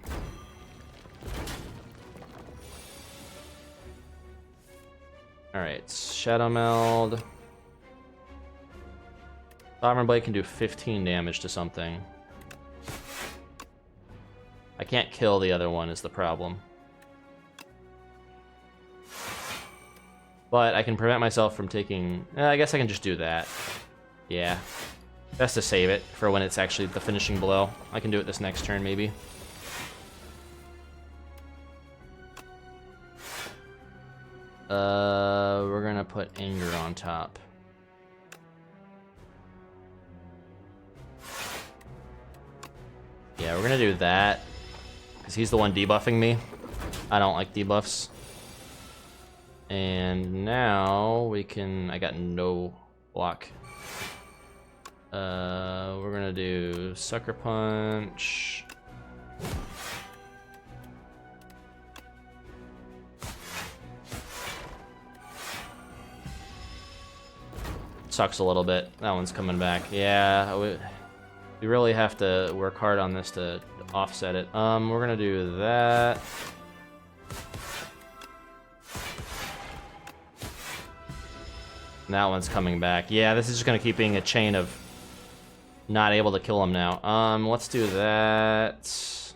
Speaker 1: Alright, Shadow Meld. Sovereign Blade can do 15 damage to something. I can't kill the other one is the problem. But I can prevent myself from taking... I guess I can just do that. Yeah. Best to save it for when it's actually the finishing blow. I can do it this next turn, maybe. We're gonna put Anger on top. Yeah, we're gonna do that. Because he's the one debuffing me. I don't like debuffs. And now we can... I got no block. We're gonna do Sucker Punch. Sucks a little bit. That one's coming back. Yeah, we really have to work hard on this to offset it. We're gonna do that. And that one's coming back. Yeah, this is just gonna keep being a chain of not able to kill him now. Let's do that.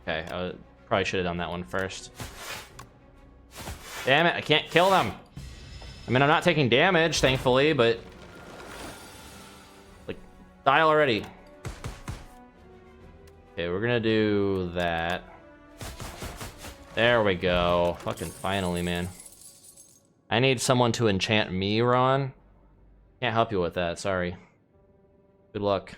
Speaker 1: Okay, I probably should have done that one first. Damn it, I can't kill them. I mean, I'm not taking damage, thankfully, but... like, die already. Okay, we're gonna do that. There we go. Fucking finally, man. I need someone to enchant me, Ron. Can't help you with that, sorry. Good luck.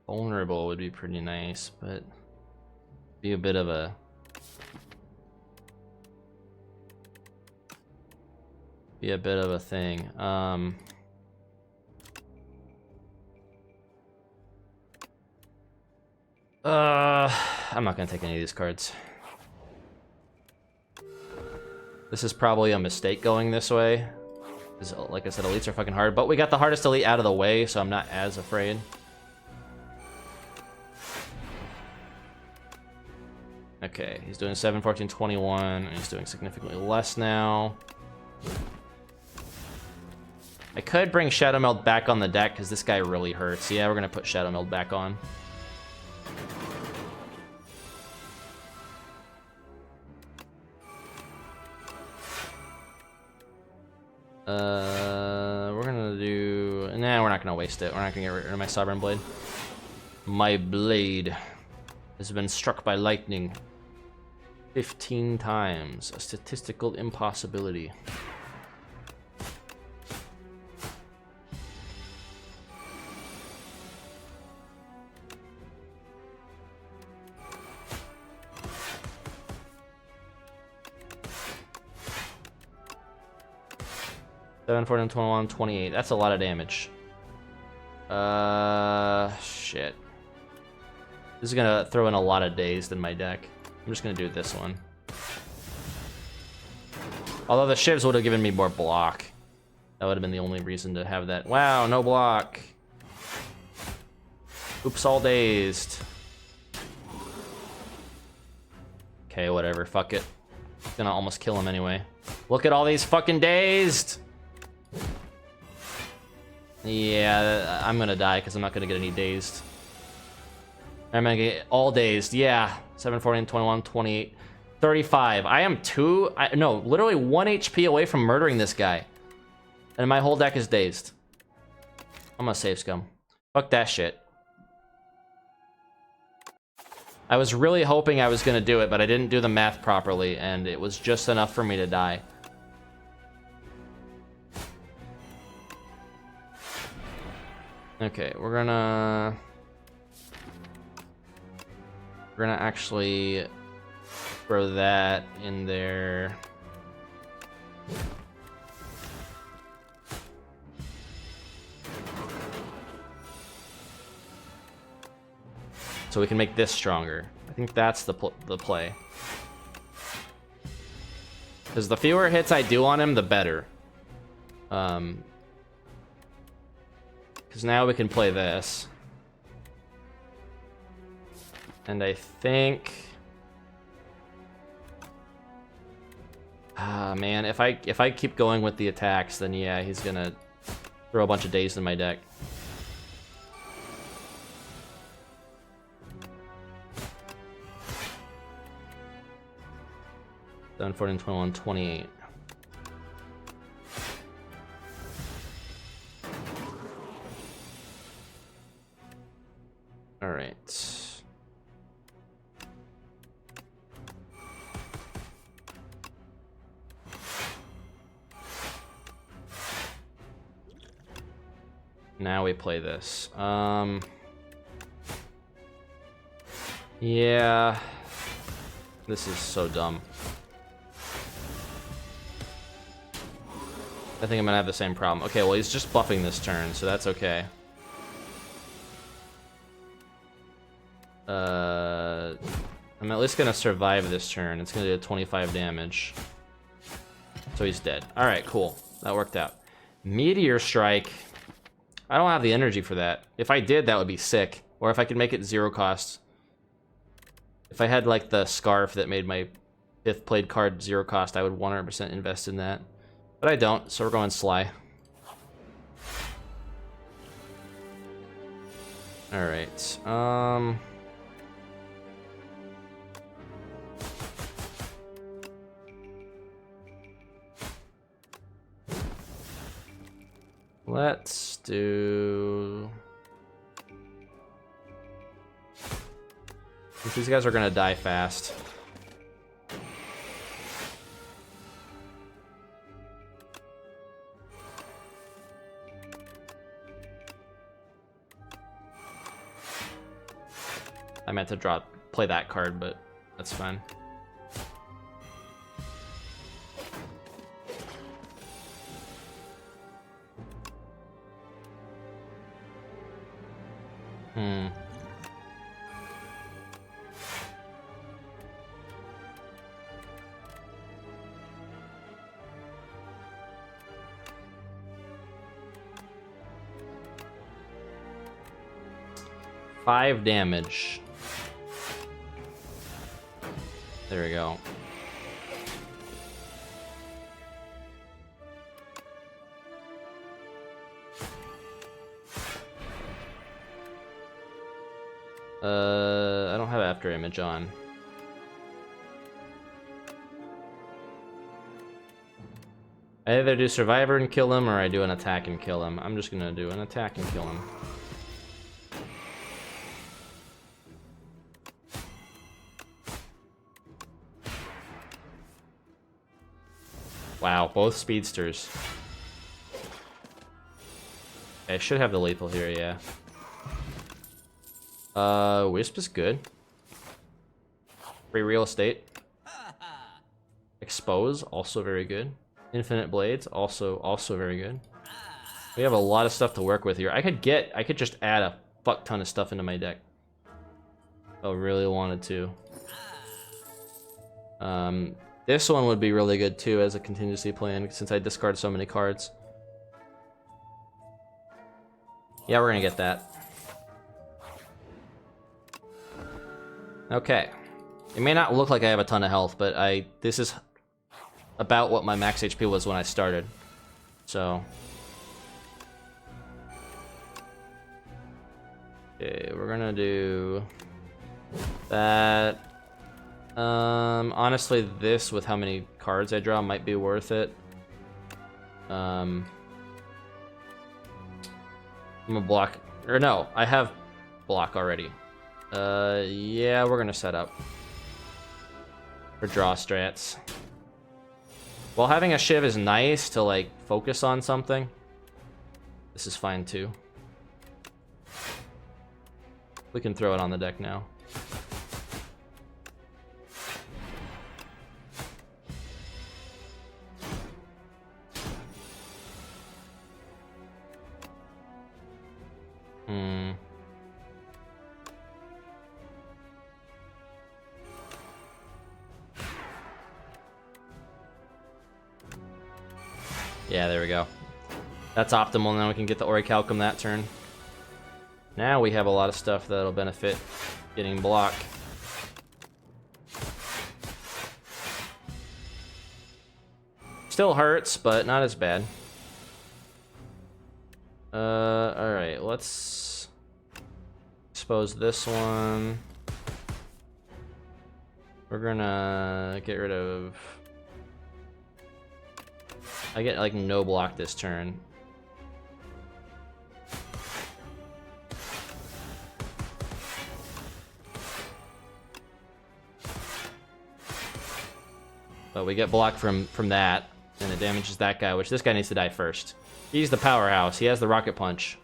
Speaker 1: Vulnerable would be pretty nice, but... be a bit of a... be a bit of a thing. I'm not gonna take any of these cards. This is probably a mistake going this way. Because, like I said, elites are fucking hard. But we got the hardest elite out of the way, so I'm not as afraid. Okay, he's doing 7, 14, 21, and he's doing significantly less now. I could bring Shadow Meld back on the deck, because this guy really hurts. Yeah, we're going to put Shadow Meld back on. We're gonna do... nah, we're not gonna waste it. We're not gonna get rid of my Sovereign Blade. My blade has been struck by lightning 15 times. A statistical impossibility. 7, 14, 21, 28. That's a lot of damage. Shit. This is gonna throw in a lot of dazed in my deck. I'm just gonna do this one. Although the shivs would have given me more block. That would have been the only reason to have that. Wow, no block. Oops, all dazed. Okay, whatever, fuck it. Gonna almost kill him anyway. Look at all these fucking dazed! Yeah, I'm gonna die because I'm not gonna get any dazed. I'm gonna get all dazed, yeah. 7, 14, 21, 28, 35. I am literally 1 HP away from murdering this guy. And my whole deck is dazed. I'm gonna save scum. Fuck that shit. I was really hoping I was gonna do it, but I didn't do the math properly, and it was just enough for me to die. Okay, we're gonna actually throw that in there. So we can make this stronger. I think that's the play. Because the fewer hits I do on him, the better. Because now we can play this. And I think... man, if I keep going with the attacks, then yeah, he's gonna throw a bunch of days in my deck. 7, 14, 21, 28. All right. Now we play this. Yeah. This is so dumb. I think I'm gonna have the same problem. Okay, well, he's just buffing this turn, so that's okay. I'm at least gonna survive this turn. It's gonna do 25 damage. So he's dead. Alright, cool. That worked out. Meteor Strike. I don't have the energy for that. If I did, that would be sick. Or if I could make it 0 cost. If I had, like, the Scarf that made my 5th played card 0 cost, I would 100% invest in that. But I don't, so we're going Sly. Alright, let's do... These guys are gonna die fast. I meant to play that card, but that's fine. Hmm. Five damage. There we go. I don't have after image on. I either do survivor and kill him, or I do an attack and kill him. I'm just gonna do an attack and kill him. Wow, both speedsters. I should have the lethal here, yeah. Wisp is good. Free real estate. Expose, also very good. Infinite blades, also very good. We have a lot of stuff to work with here. I could just add a fuck ton of stuff into my deck. If I really wanted to. This one would be really good too as a contingency plan since I discard so many cards. Yeah, we're gonna get that. Okay. It may not look like I have a ton of health, but this is about what my max HP was when I started. So. Okay, we're gonna do that. Honestly, this with how many cards I draw might be worth it. I'm gonna block, or no, I have block already. Yeah, we're gonna set up for draw strats. While having a Shiv is nice to like focus on something, this is fine too. We can throw it on the deck now. Yeah, there we go. That's optimal. Now we can get the Orichalcum that turn. Now we have a lot of stuff that'll benefit getting block. Still hurts, but not as bad. Alright, let's expose this one. We're gonna get rid of... I get like no block this turn. But we get block from that, and it damages that guy, which this guy needs to die first. He's the powerhouse. He has the rocket punch.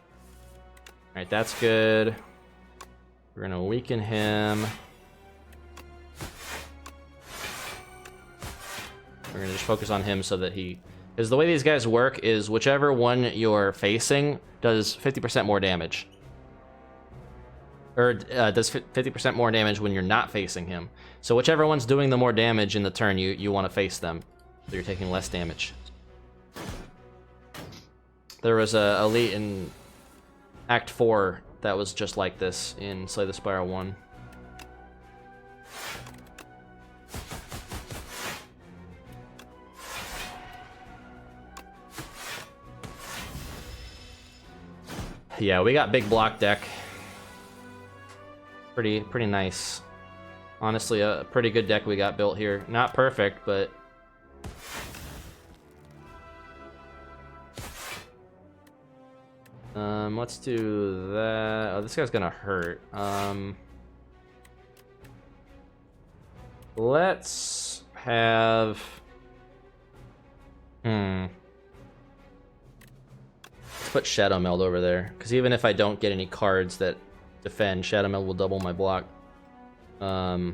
Speaker 1: Alright, that's good. We're gonna weaken him. We're gonna just focus on him so that he... Because the way these guys work is whichever one you're facing does 50% more damage. Or does 50% more damage when you're not facing him. So whichever one's doing the more damage in the turn, you want to face them. So you're taking less damage. There was a elite in Act 4 that was just like this in Slay the Spire 1. Yeah, we got big block deck. Pretty nice. Honestly, a pretty good deck we got built here. Not perfect, but... let's do that. Oh, this guy's gonna hurt. Let's have... Let's put Shadow Meld over there, because even if I don't get any cards that defend, Shadow Meld will double my block. There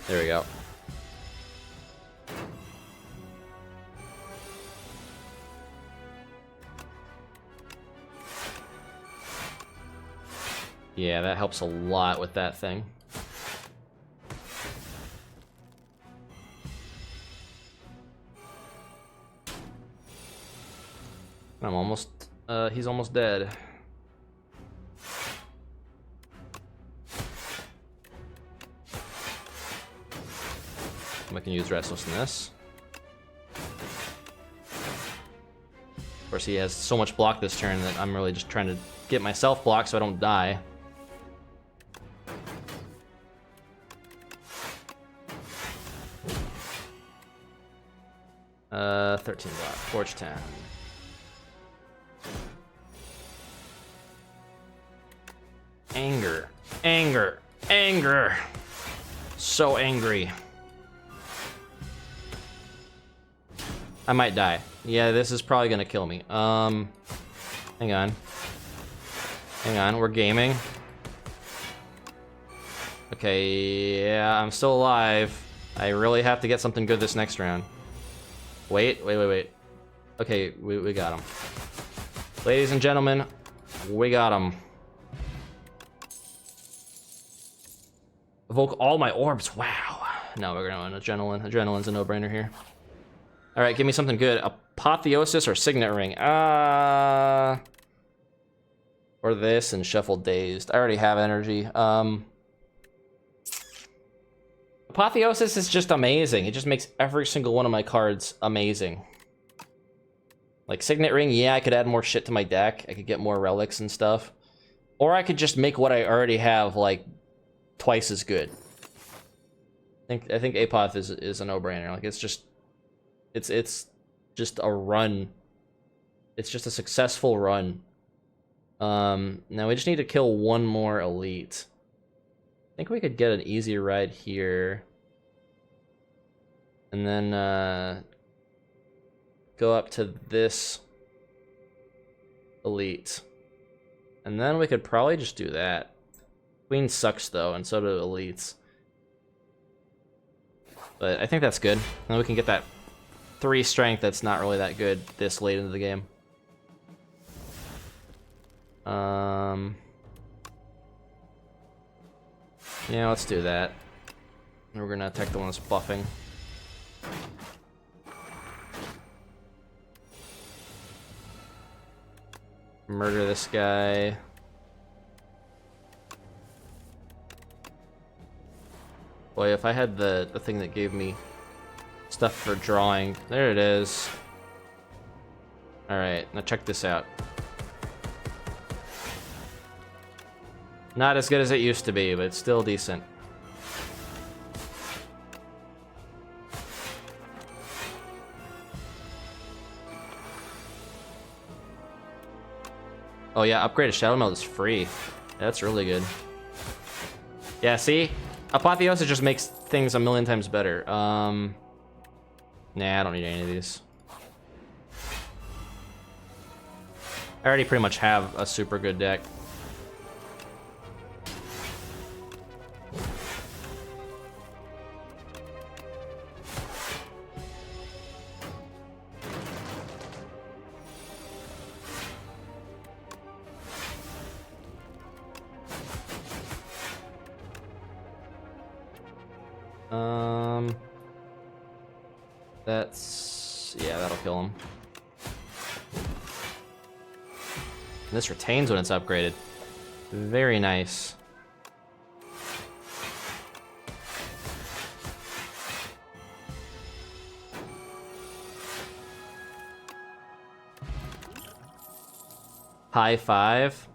Speaker 1: we go. Yeah, that helps a lot with that thing. I'm almost, he's almost dead. I can use Restlessness. Of course, he has so much block this turn that I'm really just trying to get myself blocked so I don't die. Uh, 13 block, Forge 10. Anger, anger, anger. So angry. I might die. Yeah, this is probably gonna kill me. Hang on. Hang on, we're gaming. Okay, yeah, I'm still alive. I really have to get something good this next round. Wait. Okay, we got him. Ladies and gentlemen, we got him. Evoke all my orbs. Wow. No, we're going to Adrenaline. Adrenaline's a no-brainer here. All right, give me something good. Apotheosis or Signet Ring? Or this and Shuffle Dazed. I already have energy. Apotheosis is just amazing. It just makes every single one of my cards amazing. Like Signet Ring, yeah, I could add more shit to my deck. I could get more relics and stuff. Or I could just make what I already have, like, twice as good. I think Apoth is a no-brainer. Like, it's just a run. It's just a successful run. Now we just need to kill one more elite. I think we could get an easy ride here. And then go up to this elite. And then we could probably just do that. Queen sucks though, and so do elites. But I think that's good. Then we can get that 3 strength that's not really that good this late into the game. Yeah, let's do that. And we're gonna attack the one that's buffing. Murder this guy. Boy, if I had the thing that gave me stuff for drawing. There it is. Alright, now check this out. Not as good as it used to be, but it's still decent. Oh yeah, upgrade to Shadow Meld is free. That's really good. Yeah, see? Apotheosis just makes things a million times better. Nah, I don't need any of these. I already pretty much have a super good deck. Yeah, that'll kill him. This retains when it's upgraded. Very nice. High 5.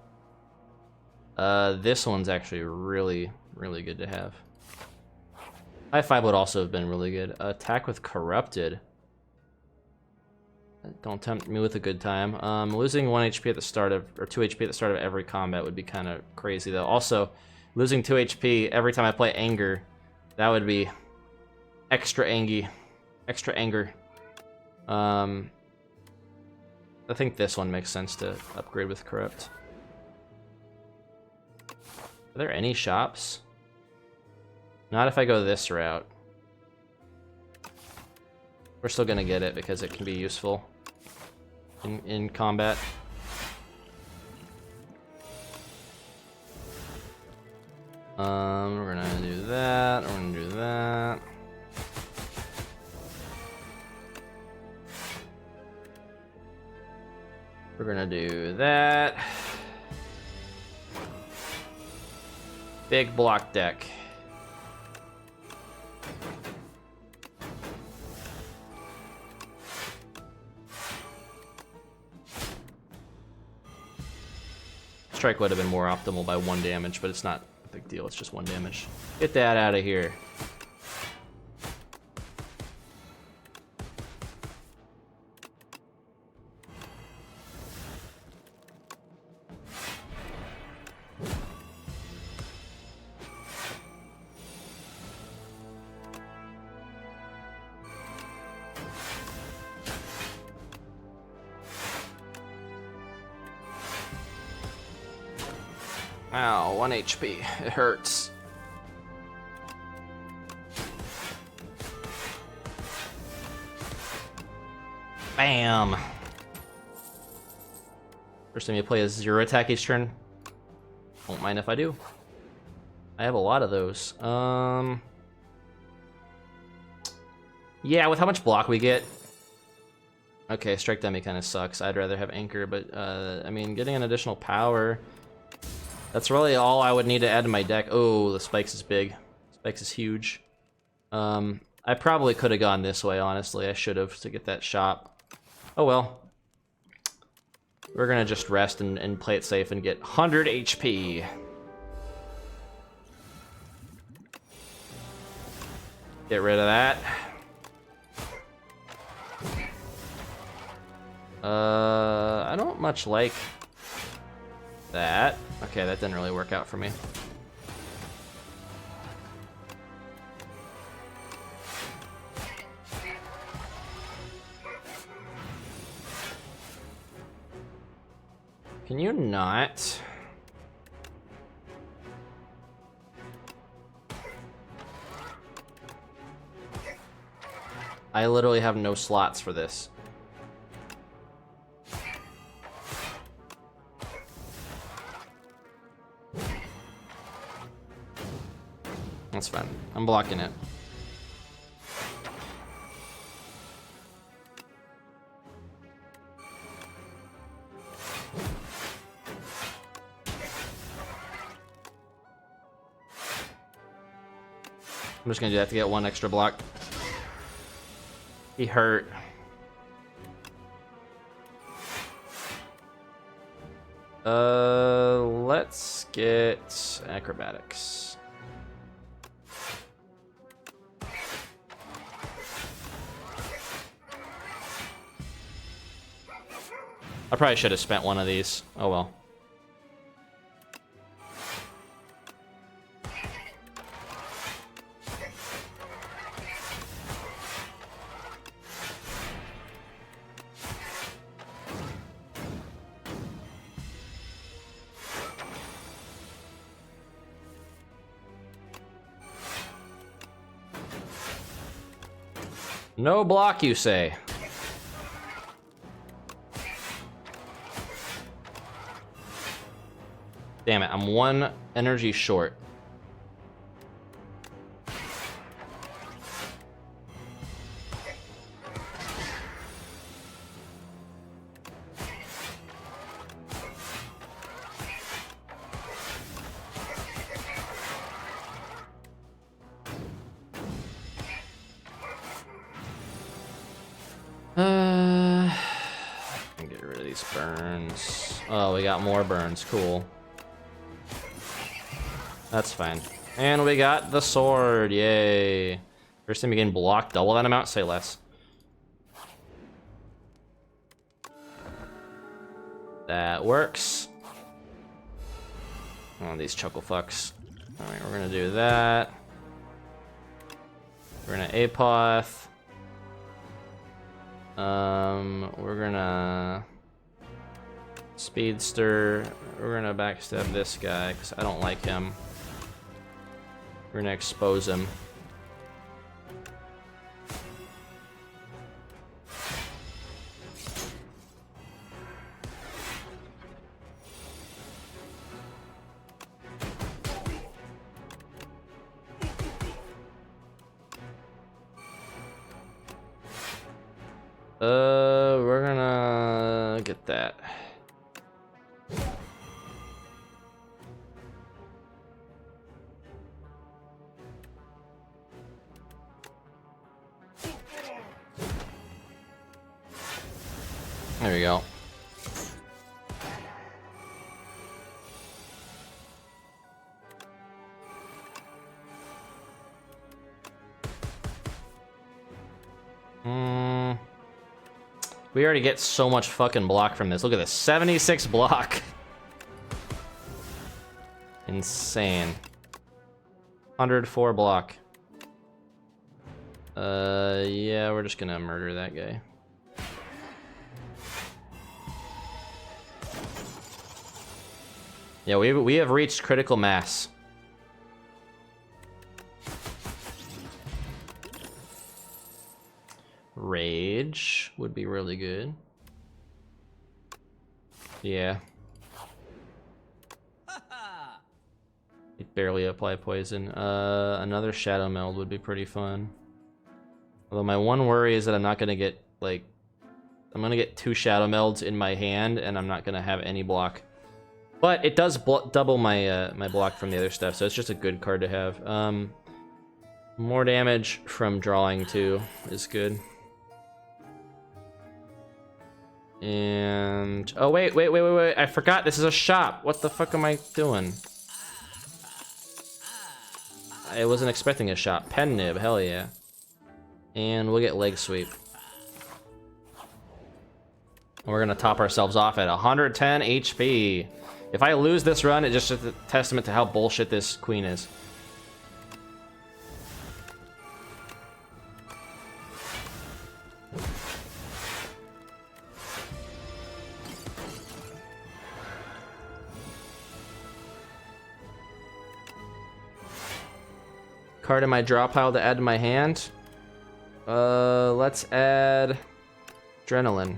Speaker 1: This one's actually really, really good to have. High 5 would also have been really good. Attack with Corrupted. Don't tempt me with a good time. Losing 1 HP at the start of, or 2 HP at the start of every combat would be kind of crazy though. Also, losing 2 HP every time I play Anger, that would be extra angy. Extra anger. I think this one makes sense to upgrade with Corrupt. Are there any shops? Not if I go this route. We're still gonna get it because it can be useful in combat. We're gonna do that. We're gonna do that. We're gonna do that. Big block deck. Strike would have been more optimal by 1 damage, but it's not a big deal. It's just 1 damage. Get that out of here. Ow, 1 HP. It hurts. Bam! First time you play a 0 attack each turn. Won't mind if I do. I have a lot of those. Yeah, with how much block we get. Okay, Strike Dummy kind of sucks. I'd rather have Anchor, but I mean, getting an additional power. That's really all I would need to add to my deck. Oh, the Spikes is big. Spikes is huge. I probably could have gone this way, honestly. I should have to get that shop. Oh well. We're gonna just rest and play it safe and get 100 HP. Get rid of that. I don't much like that. Okay, that didn't really work out for me. Can you not? I literally have no slots for this. That's fine. I'm blocking it. I'm just gonna do that to get one extra block. He hurt. Let's get acrobatics. I probably should have spent one of these. Oh well. No block, you say? Damn it, I'm 1 energy short. Get rid of these burns. Oh, we got more burns, cool. That's fine. And we got the sword, yay. First time you can block double that amount, say less. That works. Oh, these chuckle fucks. Alright, we're gonna do that. We're gonna Apoth. We're gonna Speedster. We're gonna backstab this guy, because I don't like him. We're gonna expose him. We're gonna get that. There we go. We already get so much fucking block from this. Look at this, 76 block. Insane. 104 block. Yeah, we're just gonna murder that guy. Yeah, we have reached critical mass. Rip. Rage would be really good. Yeah. It barely apply poison. Another Shadow Meld would be pretty fun. Although my one worry is that I'm not gonna get, like... I'm gonna get 2 Shadow Melds in my hand, and I'm not gonna have any block. But it does double my my block from the other stuff, so it's just a good card to have. More damage from drawing, too, is good. And... oh, wait. I forgot this is a shop. What the fuck am I doing? I wasn't expecting a shop. Pen Nib, hell yeah. And we'll get Leg Sweep. We're gonna top ourselves off at 110 HP. If I lose this run, it's just a testament to how bullshit this queen is. Card in my draw pile to add to my hand. Let's add Adrenaline.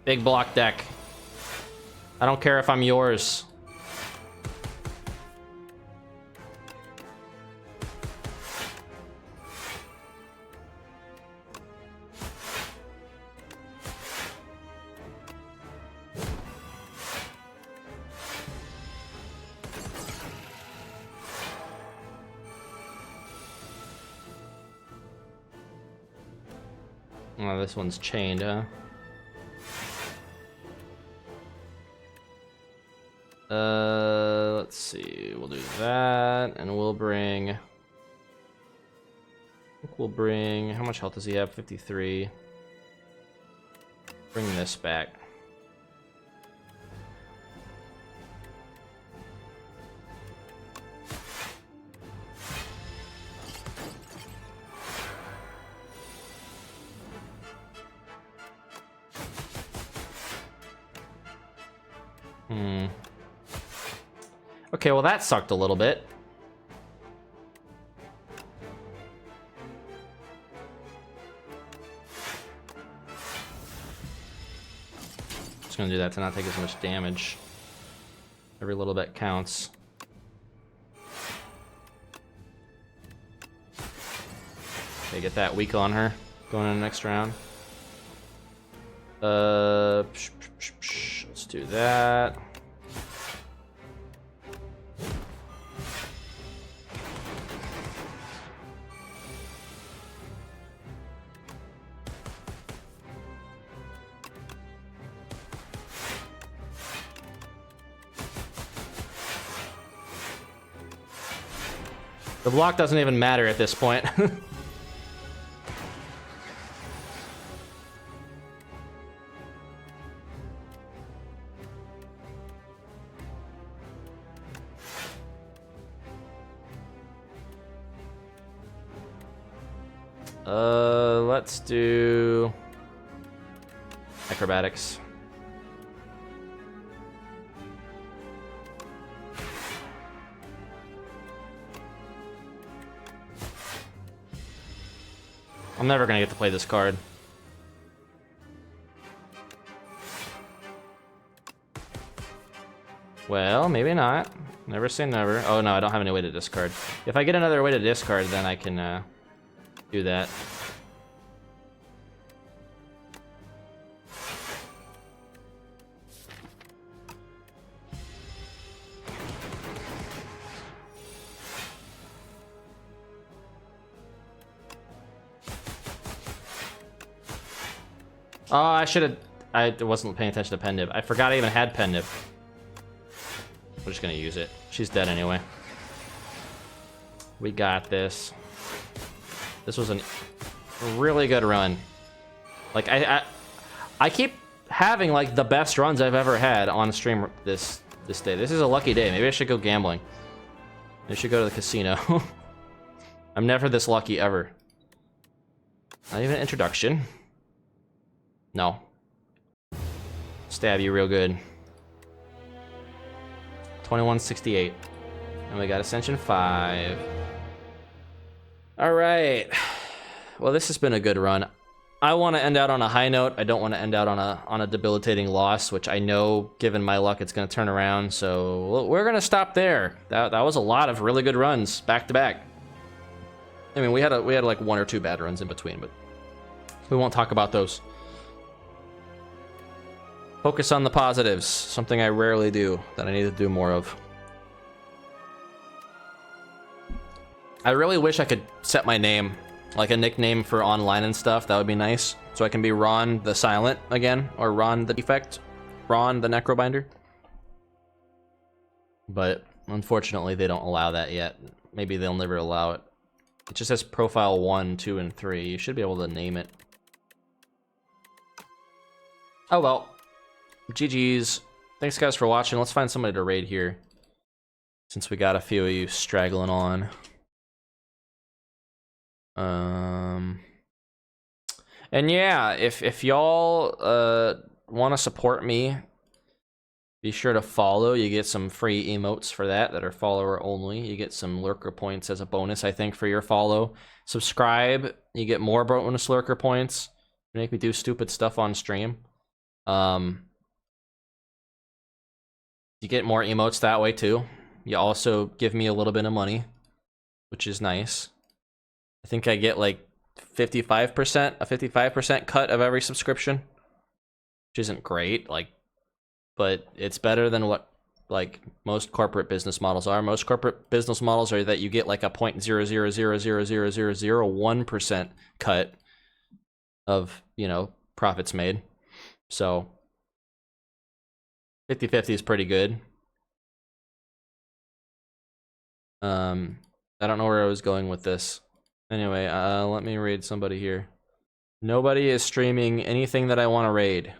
Speaker 1: Big block deck. I don't care if I'm yours. Oh, this one's chained, huh? Let's see. We'll do that, and we'll bring... I think we'll bring... how much health does he have? 53. Bring this back. Okay, well that sucked a little bit. Just gonna do that to not take as much damage. Every little bit counts. Okay, get that weak on her. Going in the next round. Let's do that. The block doesn't even matter at this point. Let's do acrobatics. I'm never gonna get to play this card. Well, maybe not. Never say never. Oh no, I don't have any way to discard. If I get another way to discard, then I can do that. Oh, I should have... I wasn't paying attention to Pen Nib. I forgot I even had Pen Nib. We're just gonna use it. She's dead anyway. We got this. This was a really good run. Like, I keep having, like, the best runs I've ever had on stream this day. This is a lucky day. Maybe I should go gambling. Maybe I should go to the casino. I'm never this lucky ever. Not even an introduction. No. stab you real good. 2168. And we got Ascension 5. Alright. Well, this has been a good run. I want to end out on a high note. I don't want to end out on a debilitating loss, which I know, given my luck, it's going to turn around. So we're going to stop there. That was a lot of really good runs back to back. I mean, we had like 1 or 2 bad runs in between, but we won't talk about those. Focus on the positives, something I rarely do, that I need to do more of. I really wish I could set my name, like a nickname for online and stuff. That would be nice. So I can be Ron the Silent again, or Ron the Defect, Ron the Necrobinder. But unfortunately, they don't allow that yet. Maybe they'll never allow it. It just says profile 1, 2, and 3. You should be able to name it. Oh well. GG's. Thanks guys for watching. Let's find somebody to raid here, since we got a few of you straggling on. And yeah, if y'all want to support me, be sure to follow. You get some free emotes for that are follower only. You get some lurker points as a bonus, I think, for your follow. Subscribe, you get more bonus lurker points. Make me do stupid stuff on stream. You get more emotes that way too. You also give me a little bit of money, which is nice. I think I get like 55%, a 55% cut of every subscription, which isn't great, like, but it's better than what like most corporate business models are. Most corporate business models are that you get like a 0.0000001% cut of, you know, profits made. So 50-50 is pretty good. I don't know where I was going with this. Anyway, let me raid somebody here. Nobody is streaming anything that I want to raid.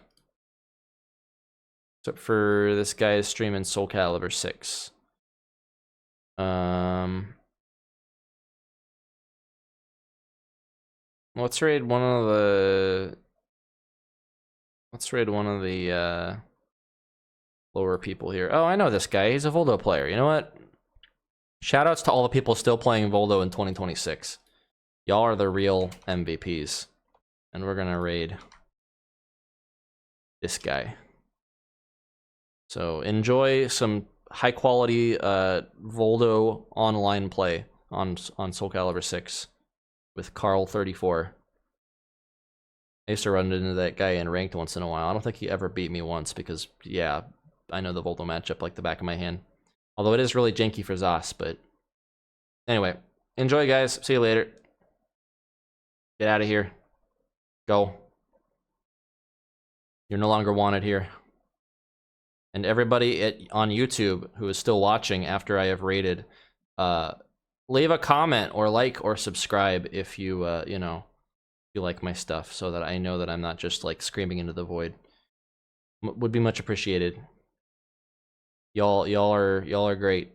Speaker 1: Except for this guy is streaming Soul Calibur 6. Let's raid one of the... lower people here. Oh, I know this guy. He's a Voldo player. You know what? Shoutouts to all the people still playing Voldo in 2026. Y'all are the real MVPs. And we're gonna raid this guy. So enjoy some high quality Voldo online play on Soul Calibur 6 with Carl34. I used to run into that guy in ranked once in a while. I don't think he ever beat me once because, yeah, I know the Voldo matchup like the back of my hand. Although it is really janky for Zos, but anyway, enjoy guys. See you later. Get out of here. Go. You're no longer wanted here. And everybody on YouTube who is still watching after I have raided, leave a comment or like or subscribe if you, you know, you like my stuff, so that I know that I'm not just like screaming into the void. Would be much appreciated. Y'all are great.